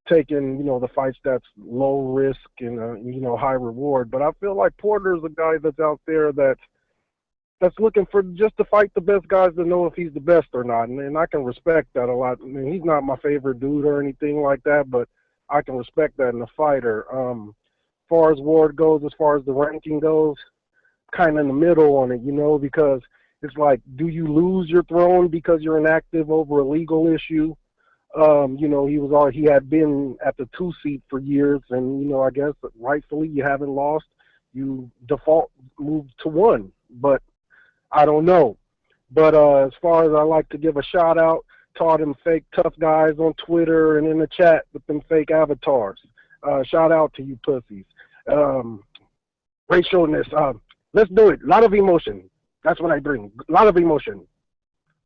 taking, the fights that's low risk and, high reward. But I feel like Porter is a guy that's out there that's looking for just to fight the best guys to know if he's the best or not. And I can respect that a lot. I mean, he's not my favorite dude or anything like that, but I can respect that in a fighter. As far as Ward goes, as far as the ranking goes, kind of in the middle on it, because it's like, do you lose your throne because you're inactive over a legal issue? He had been at the 2 seat for years, and, I guess rightfully you haven't lost. You default moved to 1, but I don't know. But as far as I like to give a shout out to all them fake tough guys on Twitter and in the chat with them fake avatars. Shout out to you pussies. Great showing this. Let's do it. A lot of emotion. That's what I bring. A lot of emotion.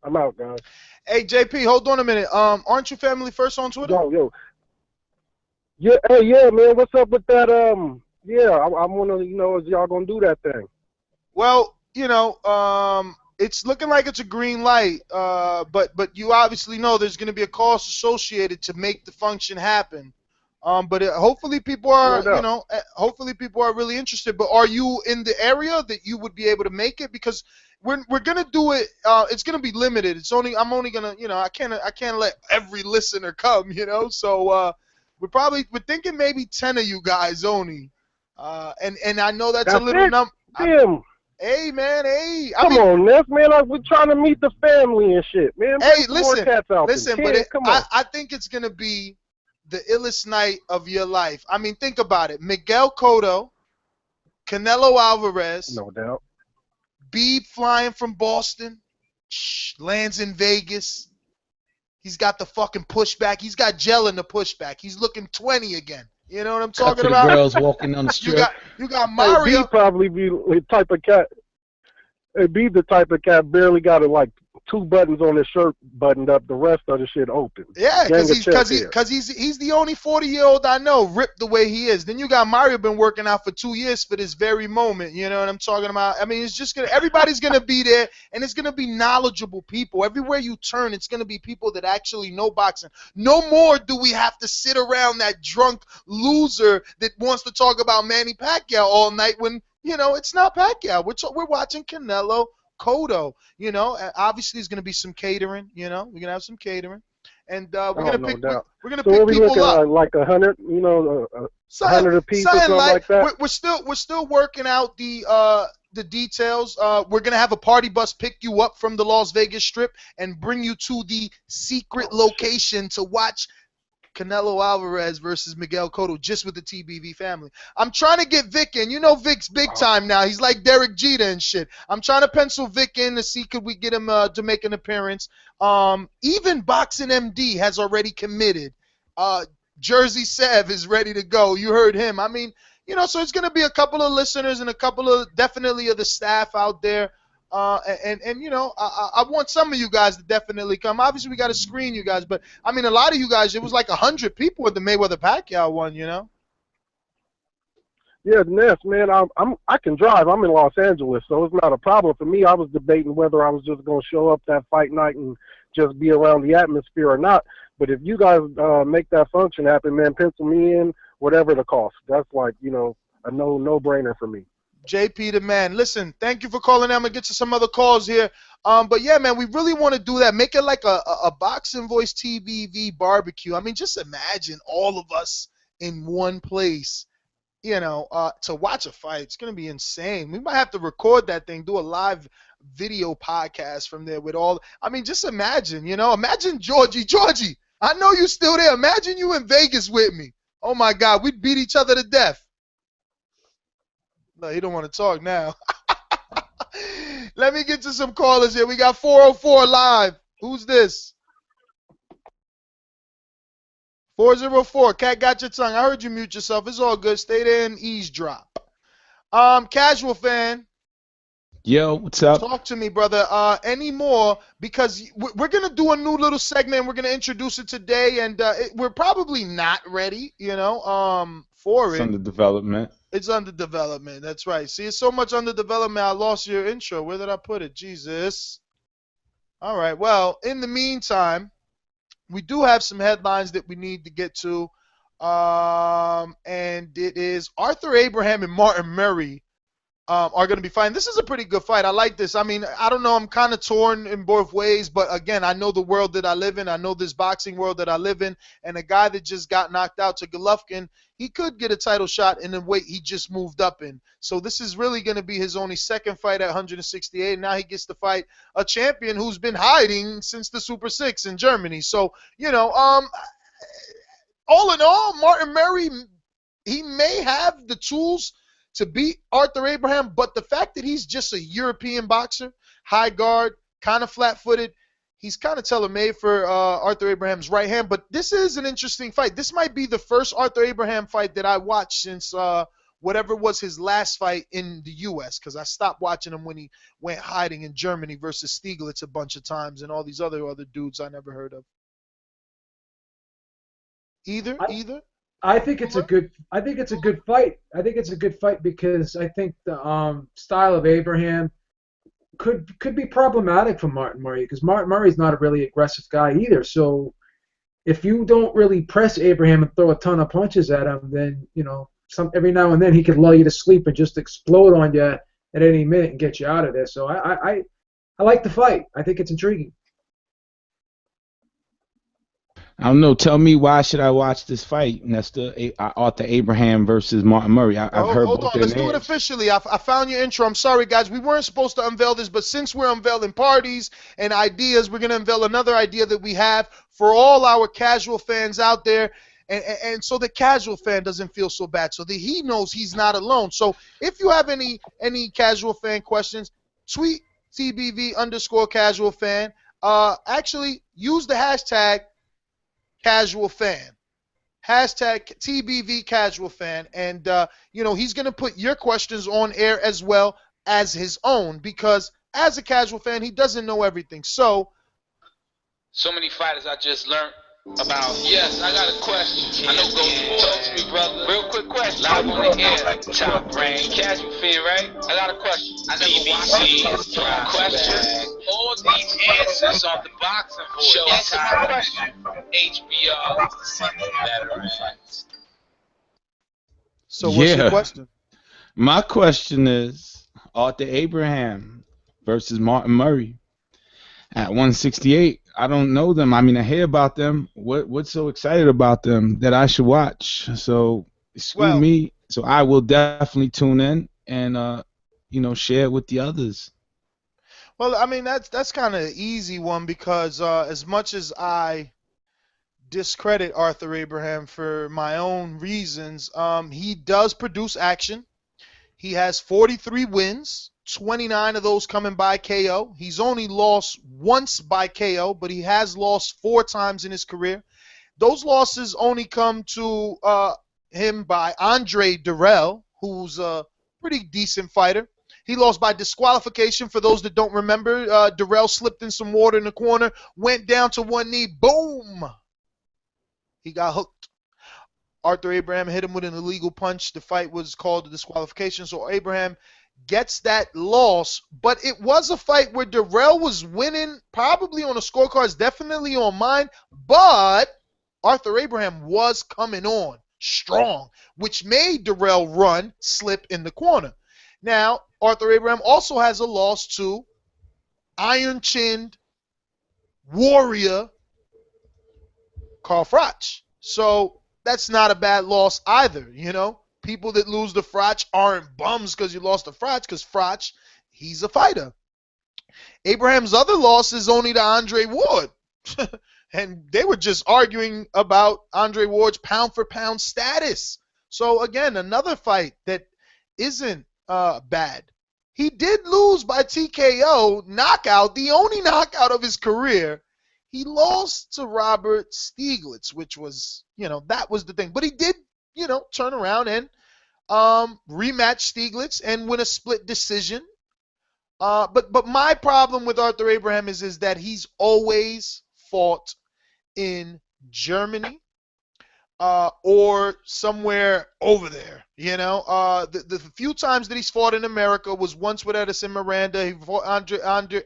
I'm out, guys. Hey, JP, hold on a minute. Aren't you Family First on Twitter? Yo. Yeah, hey, yeah, man. What's up with that? I want to, is y'all gonna do that thing? Well, it's looking like it's a green light, but you obviously know there's going to be a cost associated to make the function happen. Hopefully people are, hopefully people are really interested. But are you in the area that you would be able to make it? Because we're going to do it. It's going to be limited. I'm only going to, I can't let every listener come, So we're thinking maybe 10 of you guys only. And I know that's a little number. Damn. Hey, man, hey. Come on, Ness, man. We're trying to meet the family and shit, man. Hey, Bring some more cats out listen, there. but Come on. I think it's going to be the illest night of your life. I mean, think about it. Miguel Cotto, Canelo Alvarez. No doubt. Beeb flying from Boston. Lands in Vegas. He's got the fucking pushback. He's got gel in the pushback. He's looking 20 again. You know what I'm Cut talking to the about? girls walking on the strip. You got Mario. Hey, probably be the type of cat. Be the type of cat barely got like 2 buttons on his shirt buttoned up, the rest of the shit open. Yeah, Gang of because chest hair. he's the only 40-year-old I know ripped the way he is. Then you got Mario been working out for 2 years for this very moment. You know what I'm talking about? I mean, it's just everybody's gonna be there, and it's gonna be knowledgeable people. Everywhere you turn, it's gonna be people that actually know boxing. No more do we have to sit around that drunk loser that wants to talk about Manny Pacquiao all night when, you know, it's not Pacquiao. We're watching Canelo Cotto. You know, obviously there's going to be some catering. You know, we're going to have some catering, and we're going to pick. We're going to pick people up. Like 100, you know, 100 apiece or something like that. We're still working out the details. We're going to have a party bus pick you up from the Las Vegas Strip and bring you to the secret location to watch Canelo Alvarez versus Miguel Cotto just with the TBV family. I'm trying to get Vic in. You know Vic's big time now. He's like Derek Jeter and shit. I'm trying to pencil Vic in to see could we get him to make an appearance. Even Boxing MD has already committed. Jersey Sev is ready to go. You heard him. I mean, you know, so it's going to be a couple of listeners and a couple of definitely of the staff out there. And you know, I want some of you guys to definitely come. Obviously, we got to screen you guys, but I mean, a lot of you guys, it was like 100 people at the Mayweather-Pacquiao one, you know? Yeah, Ness, man, I can drive. I'm in Los Angeles, so it's not a problem for me. I was debating whether I was just going to show up that fight night and just be around the atmosphere or not. But if you guys make that function happen, man, pencil me in, whatever the cost. That's like, you know, a no-brainer for me. JP the man. Listen, thank you for calling. I'm going to get to some other calls here. But yeah, man, we really want to do that. Make it like a Boxing Voice TVV barbecue. I mean, just imagine all of us in one place, you know, to watch a fight. It's going to be insane. We might have to record that thing, do a live video podcast from there with all. I mean, just imagine, you know, imagine Georgie, I know you're still there. Imagine you in Vegas with me. Oh, my God, we'd beat each other to death. No, he don't want to talk now. Let me get to some callers here. We got 404 live. Who's this? 404. Cat got your tongue. I heard you mute yourself. It's all good. Stay there and eavesdrop. Casual fan. Yo, what's up? Talk to me, brother. Any more? Because we're going to do a new little segment. We're going to introduce it today, and we're probably not ready, you know, for it. It's under development. It's under development. That's right. See, it's so much under development, I lost your intro. Where did I put it? Jesus. All right. Well, in the meantime, we do have some headlines that we need to get to. And it is Arthur Abraham and Martin Murray are going to be fighting. This is a pretty good fight. I like this. I mean, I don't know. I'm kind of torn in both ways. But, again, I know the world that I live in. I know this boxing world that I live in. And a guy that just got knocked out to Golovkin, he could get a title shot in the weight he just moved up in. So this is really going to be his only second fight at 168. Now he gets to fight a champion who's been hiding since the Super 6 in Germany. So, you know, all in all, Martin Murray, he may have the tools to beat Arthur Abraham, but the fact that he's just a European boxer, high guard, kind of flat-footed, he's kind of tailor-made for Arthur Abraham's right hand. But this is an interesting fight. This might be the first Arthur Abraham fight that I watched since whatever was his last fight in the U.S., because I stopped watching him when he went hiding in Germany versus Stieglitz a bunch of times and all these other dudes I never heard of. Either? I think it's a good fight. I think it's a good fight because I think the style of Abraham could be problematic for Martin Murray, because Martin Murray's not a really aggressive guy either. So if you don't really press Abraham and throw a ton of punches at him, then, you know, every now and then he could lull you to sleep and just explode on you at any minute and get you out of there. So I like the fight. I think it's intriguing. I don't know. Tell me, why should I watch this fight? And that's the Arthur Abraham versus Martin Murray. I've heard Hold both on, their let's do it names. officially. I found your intro. I'm sorry, guys. We weren't supposed to unveil this, but since we're unveiling parties and ideas, we're going to unveil another idea that we have for all our casual fans out there. And so the casual fan doesn't feel so bad, so that he knows he's not alone. So if you have any casual fan questions, tweet TBV_casual fan. Actually, use the hashtag casual fan. Hashtag TBV casual fan. And, he's going to put your questions on air as well as his own, because as a casual fan, he doesn't know everything. So many fighters I just learned about. Yes, I got a question. I know Go talk to me, brother. Real quick question. Live on the air. Top brain. Casual fan, right? I got a question. I never watched this question. All these answers on the boxing voice. Showtime question. HBO. Veteran fights. So what's your question? My question is Arthur Abraham versus Martin Murray at 168. I don't know them. I mean, I hear about them. What's so excited about them that I should watch? So screw me. So I will definitely tune in and share it with the others. Well, I mean, that's kind of an easy one, because as much as I discredit Arthur Abraham for my own reasons, he does produce action. He has 43 wins, 29 of those coming by KO. He's only lost once by KO, but he has lost 4 times in his career. Those losses only come to him by Andre Durrell, who's a pretty decent fighter. He lost by disqualification. For those that don't remember, Durrell slipped in some water in the corner, went down to one knee, boom! He got hooked. Arthur Abraham hit him with an illegal punch. The fight was called a disqualification, so Abraham gets that loss. But it was a fight where Durrell was winning, probably on the scorecards, definitely on mine, but Arthur Abraham was coming on strong, which made Durrell slip in the corner. Now, Arthur Abraham also has a loss to iron-chinned warrior Carl Froch. So that's not a bad loss either, People that lose to Froch aren't bums because you lost to Froch, because Froch, he's a fighter. Abraham's other loss is only to Andre Ward. And they were just arguing about Andre Ward's pound-for-pound status. So, again, another fight that isn't bad. He did lose by TKO knockout, the only knockout of his career. He lost to Robert Stieglitz, which was, that was the thing. But he did, turn around and rematch Stieglitz and win a split decision. But my problem with Arthur Abraham is that he's always fought in Germany or somewhere over there. The few times that he's fought in America was once with Edison Miranda. He fought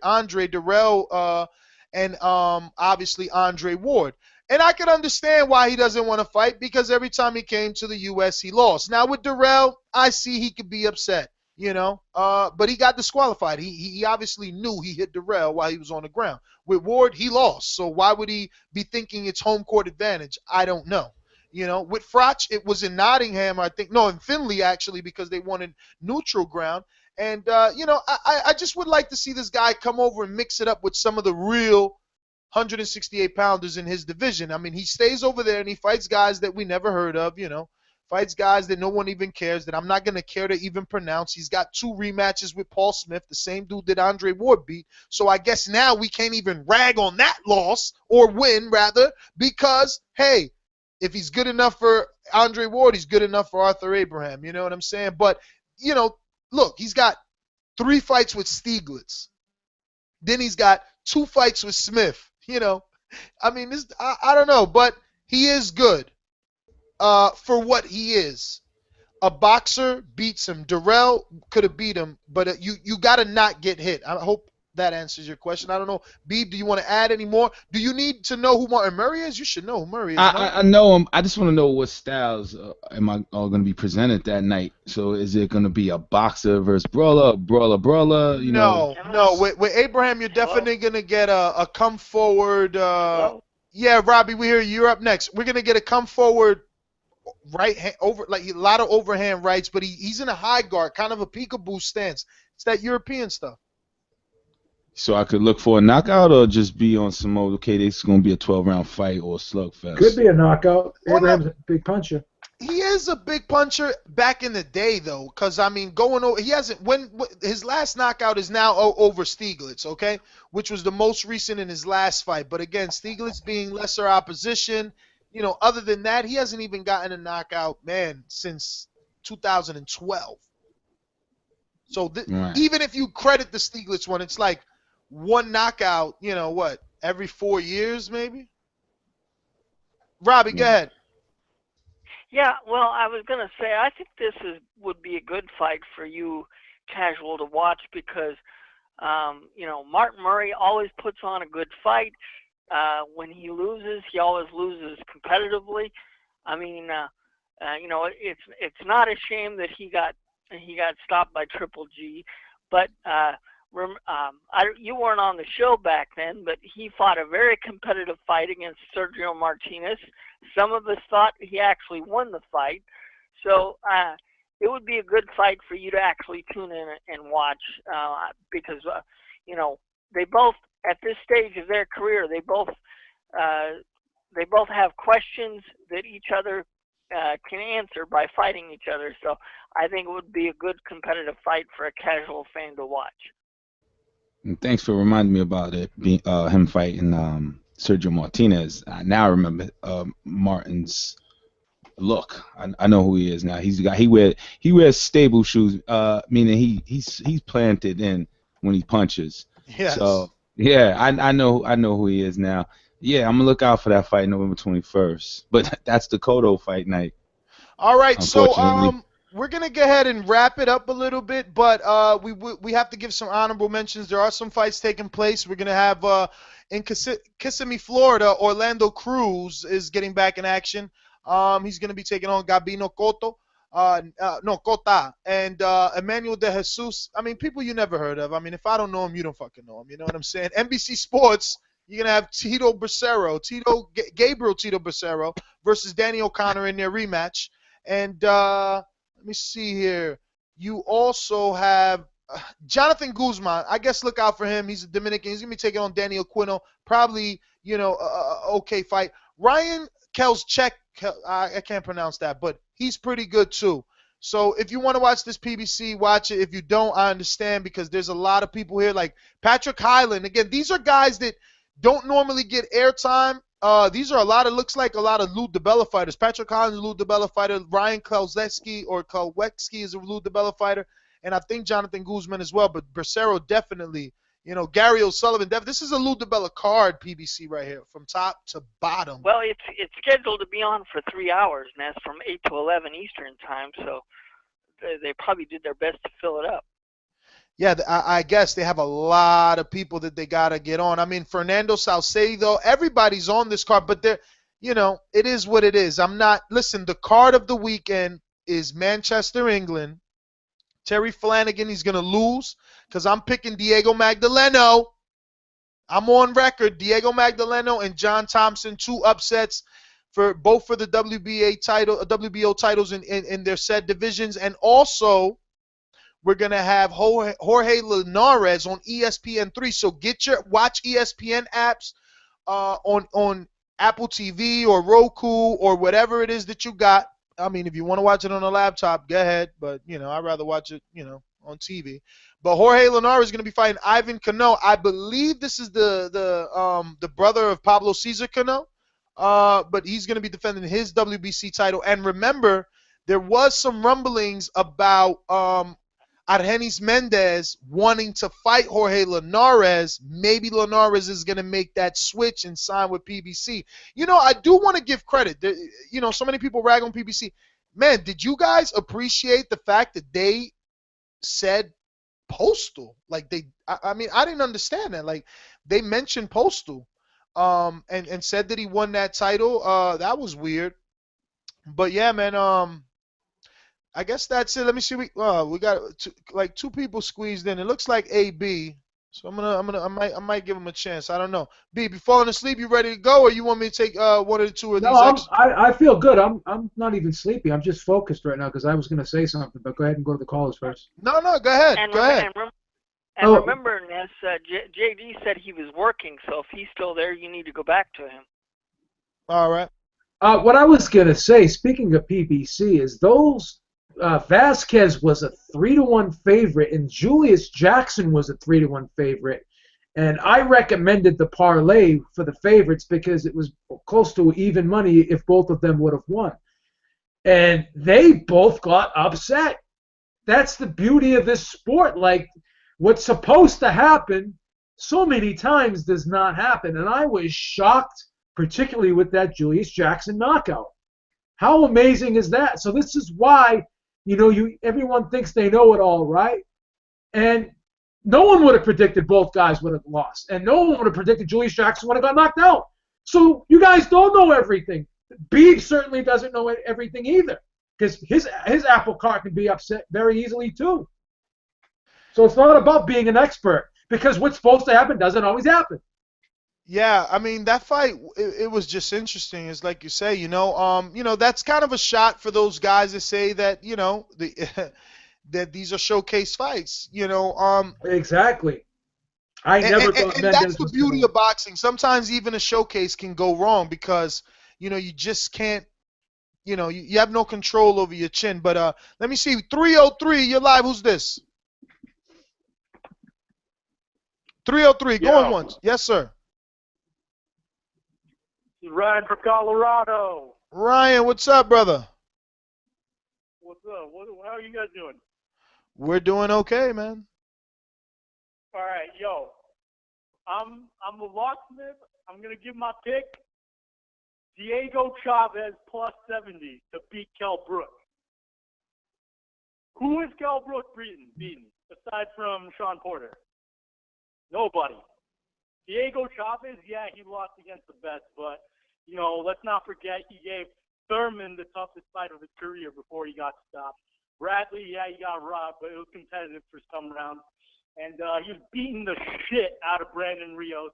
Andre Durrell and obviously Andre Ward. And I can understand why he doesn't want to fight, because every time he came to the U.S., he lost. Now with Durrell, I see he could be upset, but he got disqualified. He obviously knew he hit Durrell while he was on the ground. With Ward, he lost. So why would he be thinking it's home court advantage? I don't know. With Froch, it was in Nottingham, I think. No, in Finley, actually, because they wanted neutral ground. And, I just would like to see this guy come over and mix it up with some of the real 168-pounders in his division. I mean, he stays over there and he fights guys that we never heard of, fights guys that no one even cares, that I'm not going to care to even pronounce. He's got 2 rematches with Paul Smith, the same dude that Andre Ward beat. So I guess now we can't even rag on that loss, or win, rather, because, hey, if he's good enough for Andre Ward, he's good enough for Arthur Abraham. You know what I'm saying? But, look, he's got 3 fights with Stieglitz. Then he's got 2 fights with Smith. I mean, I don't know, but he is good for what he is. A boxer beats him. Durrell could have beat him, but you got to not get hit. I hope that answers your question. I don't know. Beeb, do you want to add any more? Do you need to know who Martin Murray is? You should know who Murray is. I know him. I just want to know what styles am I all going to be presented that night. So is it going to be a boxer versus brawler, brawler? No. With Abraham, you're definitely going to get a come forward. Yeah, Robbie, we hear you. You're up next. We're gonna get a come forward right hand over, like a lot of overhand rights, but he's in a high guard, kind of a peekaboo stance. It's that European stuff. So I could look for a knockout or just be on some old, okay, this is going to be a 12-round fight or a slugfest. Could be a knockout. Abraham's a big puncher. He is a big puncher back in the day, though, because, I mean, going over, he hasn't, his last knockout is now over Stieglitz, okay, which was the most recent in his last fight. But again, Stieglitz being lesser opposition, you know, other than that, he hasn't even gotten a knockout, man, since 2012. So even if you credit the Stieglitz one, it's like one knockout, you know, what, every 4 years maybe? Robbie, go ahead. Yeah, well, I was going to say, I think this would be a good fight for you casual to watch because, you know, Martin Murray always puts on a good fight. When he loses, he always loses competitively. I mean, you know, it's not a shame that he got stopped by Triple G, but you weren't on the show back then, but he fought a very competitive fight against Sergio Martinez. Some of us thought he actually won the fight. So it would be a good fight for you to actually tune in and watch because, you know, they both, at this stage of their career, they both have questions that each other can answer by fighting each other. So I think it would be a good competitive fight for a casual fan to watch. And thanks for reminding me about it, him fighting Sergio Martinez. I now remember Martin's look. I know who he is now. He wears stable shoes, meaning he's planted in when he punches. Yes. So yeah, I know who he is now. Yeah, I'm gonna look out for that fight November 21st. But that's the Cotto fight night. All right, so we're gonna go ahead and wrap it up a little bit, but we have to give some honorable mentions. There are some fights taking place. We're gonna have in Kissimmee, Florida, Orlando Cruz is getting back in action. He's gonna be taking on Gabino Cotto. Cota and Emmanuel De Jesus. I mean, people you never heard of. I mean, if I don't know him, you don't fucking know him. You know what I'm saying? NBC Sports, you're going to have Gabriel Tito Bracero versus Danny O'Connor in their rematch. And let me see here. You also have Jonathan Guzman. I guess look out for him. He's a Dominican. He's going to be taking on Danny Aquino. Probably, you know, okay fight. Ryan Kelschek, I can't pronounce that, but he's pretty good too. So if you want to watch this PBC, watch it. If you don't, I understand because there's a lot of people here like Patrick Hyland. Again, these are guys that don't normally get airtime. These are looks like a lot of Lou DiBella fighters. Patrick Hyland is a Lou DiBella fighter. Ryan Kelwetzky is a Lou DiBella fighter. And I think Jonathan Guzman as well, but Bracero definitely. You know, Gary O'Sullivan. This is a Lou DiBella card PBC right here, from top to bottom. Well, it's scheduled to be on for 3 hours, and that's from 8 to 11 Eastern time, so they probably did their best to fill it up. Yeah, I guess they have a lot of people that they got to get on. I mean, Fernando Salcedo, everybody's on this card, but they're, you know, it is what it is. Listen, the card of the weekend is Manchester, England. Terry Flanagan, he's going to lose because I'm picking Diego Magdaleno. I'm on record. Diego Magdaleno and John Thompson, 2 upsets for the WBO titles in their said divisions. And also, we're going to have Jorge Linares on ESPN3. So watch ESPN apps on Apple TV or Roku or whatever it is that you got. I mean, if you want to watch it on a laptop, go ahead. But, you know, I'd rather watch it, you know, on TV. But Jorge Linares is going to be fighting Ivan Cano. I believe this is the brother of Pablo Cesar Cano. But he's going to be defending his WBC title. And remember, there was some rumblings about Argenis Mendez wanting to fight Jorge Linares. Maybe Linares is going to make that switch and sign with PBC. You know, I do want to give credit. You know, so many people rag on PBC. Man, did you guys appreciate the fact that they said Postal? Like I mean, I didn't understand that. Like they mentioned Postal, and said that he won that title. That was weird. But yeah, man. I guess that's it. Let me see. We got 2 people squeezed in. It looks like AB. So I might give him a chance. I don't know. B, you falling asleep? You ready to go, or you want me to take one or two of No, these extra? I feel good. I'm not even sleepy. I'm just focused right now because I was going to say something. But go ahead and go to the callers first. No, go ahead. Go ahead. And remember, Ness, JD said he was working, so if he's still there, you need to go back to him. All right. What I was going to say, speaking of PBC, is those Vasquez was a 3-1 favorite, and Julius Jackson was a 3-1 favorite. And I recommended the parlay for the favorites because it was close to even money if both of them would have won. And they both got upset. That's the beauty of this sport. Like, what's supposed to happen so many times does not happen. And I was shocked, particularly with that Julius Jackson knockout. How amazing is that? So this is why, everyone thinks they know it all, right? And no one would have predicted both guys would have lost. And no one would have predicted Julius Jackson would have got knocked out. So you guys don't know everything. Beeb certainly doesn't know everything either. Because his apple cart can be upset very easily too. So it's not about being an expert. Because what's supposed to happen doesn't always happen. Yeah, I mean that fight, it was just interesting. It's like you say, that's kind of a shot for those guys that say that, that these are showcase fights. Exactly. I never thought and that's the beauty of boxing. Sometimes even a showcase can go wrong because you just can't. You have no control over your chin. But let me see, 303. You're live. Who's this? 303. Going once. Yes, sir. Ryan from Colorado. Ryan, what's up, brother? What's up? How are you guys doing? We're doing okay, man. All right, yo. I'm a locksmith. I'm gonna give my pick. Diego Chavez plus 70 to beat Kell Brook. Who is Kell Brook beaten aside from Shawn Porter? Nobody. Diego Chavez, yeah, he lost against the best, but, let's not forget he gave Thurman the toughest fight of his career before he got stopped. Bradley, yeah, he got robbed, but it was competitive for some rounds. And he was beating the shit out of Brandon Rios,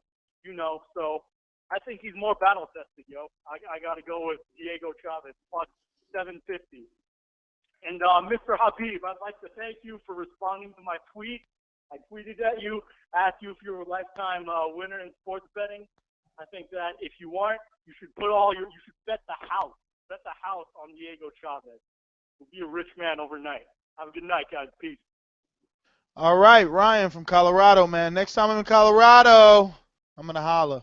so I think he's more battle-tested, yo. I got to go with Diego Chavez, plus 750. And Mr. Habib, I'd like to thank you for responding to my tweet. I tweeted at you, asked you if you were a lifetime winner in sports betting. I think that if you aren't, you should you should bet the house. Bet the house on Diego Chavez. You'll be a rich man overnight. Have a good night, guys. Peace. All right, Ryan from Colorado, man. Next time I'm in Colorado, I'm going to holler.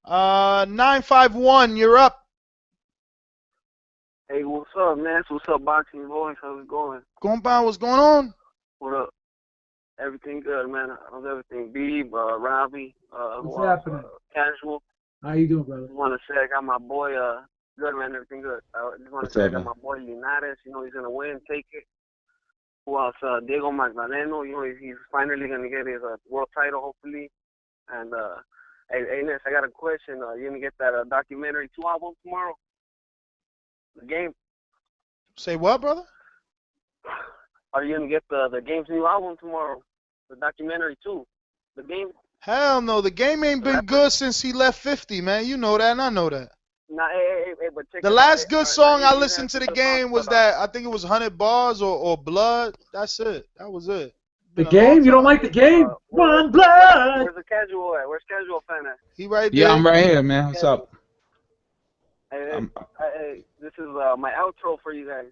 951, you're up. Hey, what's up, man? What's up, Boxing Voice? How's it going? Compa, what's going on? What up? Everything good, man. How's everything? Beeb, Robbie, What's happening? Casual. How you doing, brother? Just want to say I got my boy, good, man. Everything good. I just want to say I got my boy Linares. He's going to win, take it. Who else? Diego Magdaleno. He's finally going to get his world title, hopefully. And, hey, Ness, I got a question. You going to get that documentary 2 album tomorrow? The game. Say what, brother? Are you going to get the Game's new album tomorrow? The documentary, too. The Game? Hell no. The Game ain't been good since he left 50, man. You know that, and I know that. Nah, hey, but check the last good song I listened to the Game was that, I think it was 100 Bars or Blood. That's it. That was it. The Game? You don't like the Game? One Blood! Where's the Casual at? Where's Casual fan at? He right there. Yeah, I'm right here, man. What's up? Hey, this is my outro for you guys.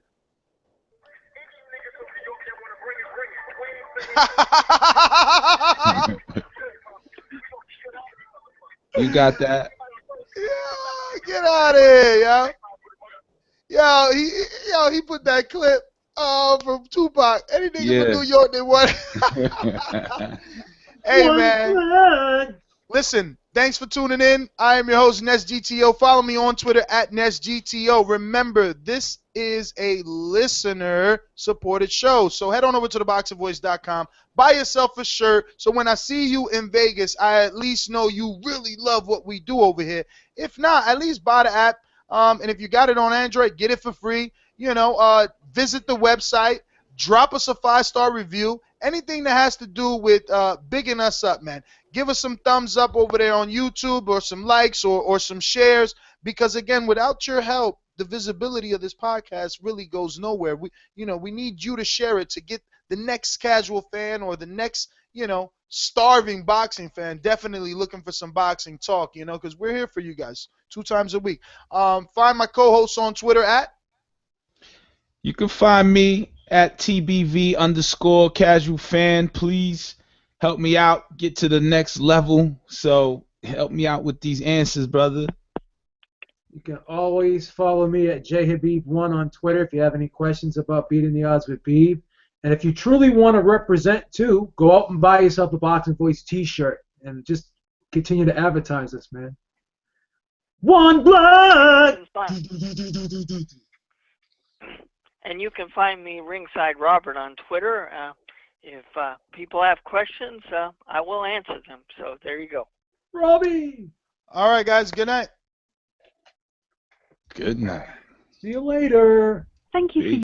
You got that? Yeah, get out of here, yo. He put that clip from Tupac. Any nigga from New York they want. Hey, man. Listen, thanks for tuning in. I am your host, NesGTO. Follow me on Twitter at NesGTO. Remember, this is a listener-supported show. So head on over to ThaBoxingVoice.com. Buy yourself a shirt so when I see you in Vegas, I at least know you really love what we do over here. If not, at least buy the app. And if you got it on Android, get it for free. Visit the website. Drop us a 5-star review. anything that has to do with bigging us up, man. Give us some thumbs up over there on YouTube or some likes or some shares, because again, without your help, the visibility of this podcast really goes nowhere. We need you to share it to get the next casual fan or the next, starving boxing fan definitely looking for some boxing talk, because we're here for you guys 2 times a week. Find my co-hosts on Twitter at. You can find me at TBV_casual fan. Please help me out, get to the next level. So help me out with these answers, brother. You can always follow me at jhabib1 on Twitter if you have any questions about beating the odds with Beeb. And if you truly want to represent too, go out and buy yourself a Boxing Voice t-shirt and just continue to advertise us, man. One blood! And you can find me Ringside Robert on Twitter. If people have questions, I will answer them. So there you go. Robbie! All right, guys. Good night. Good night. See you later. Thank you for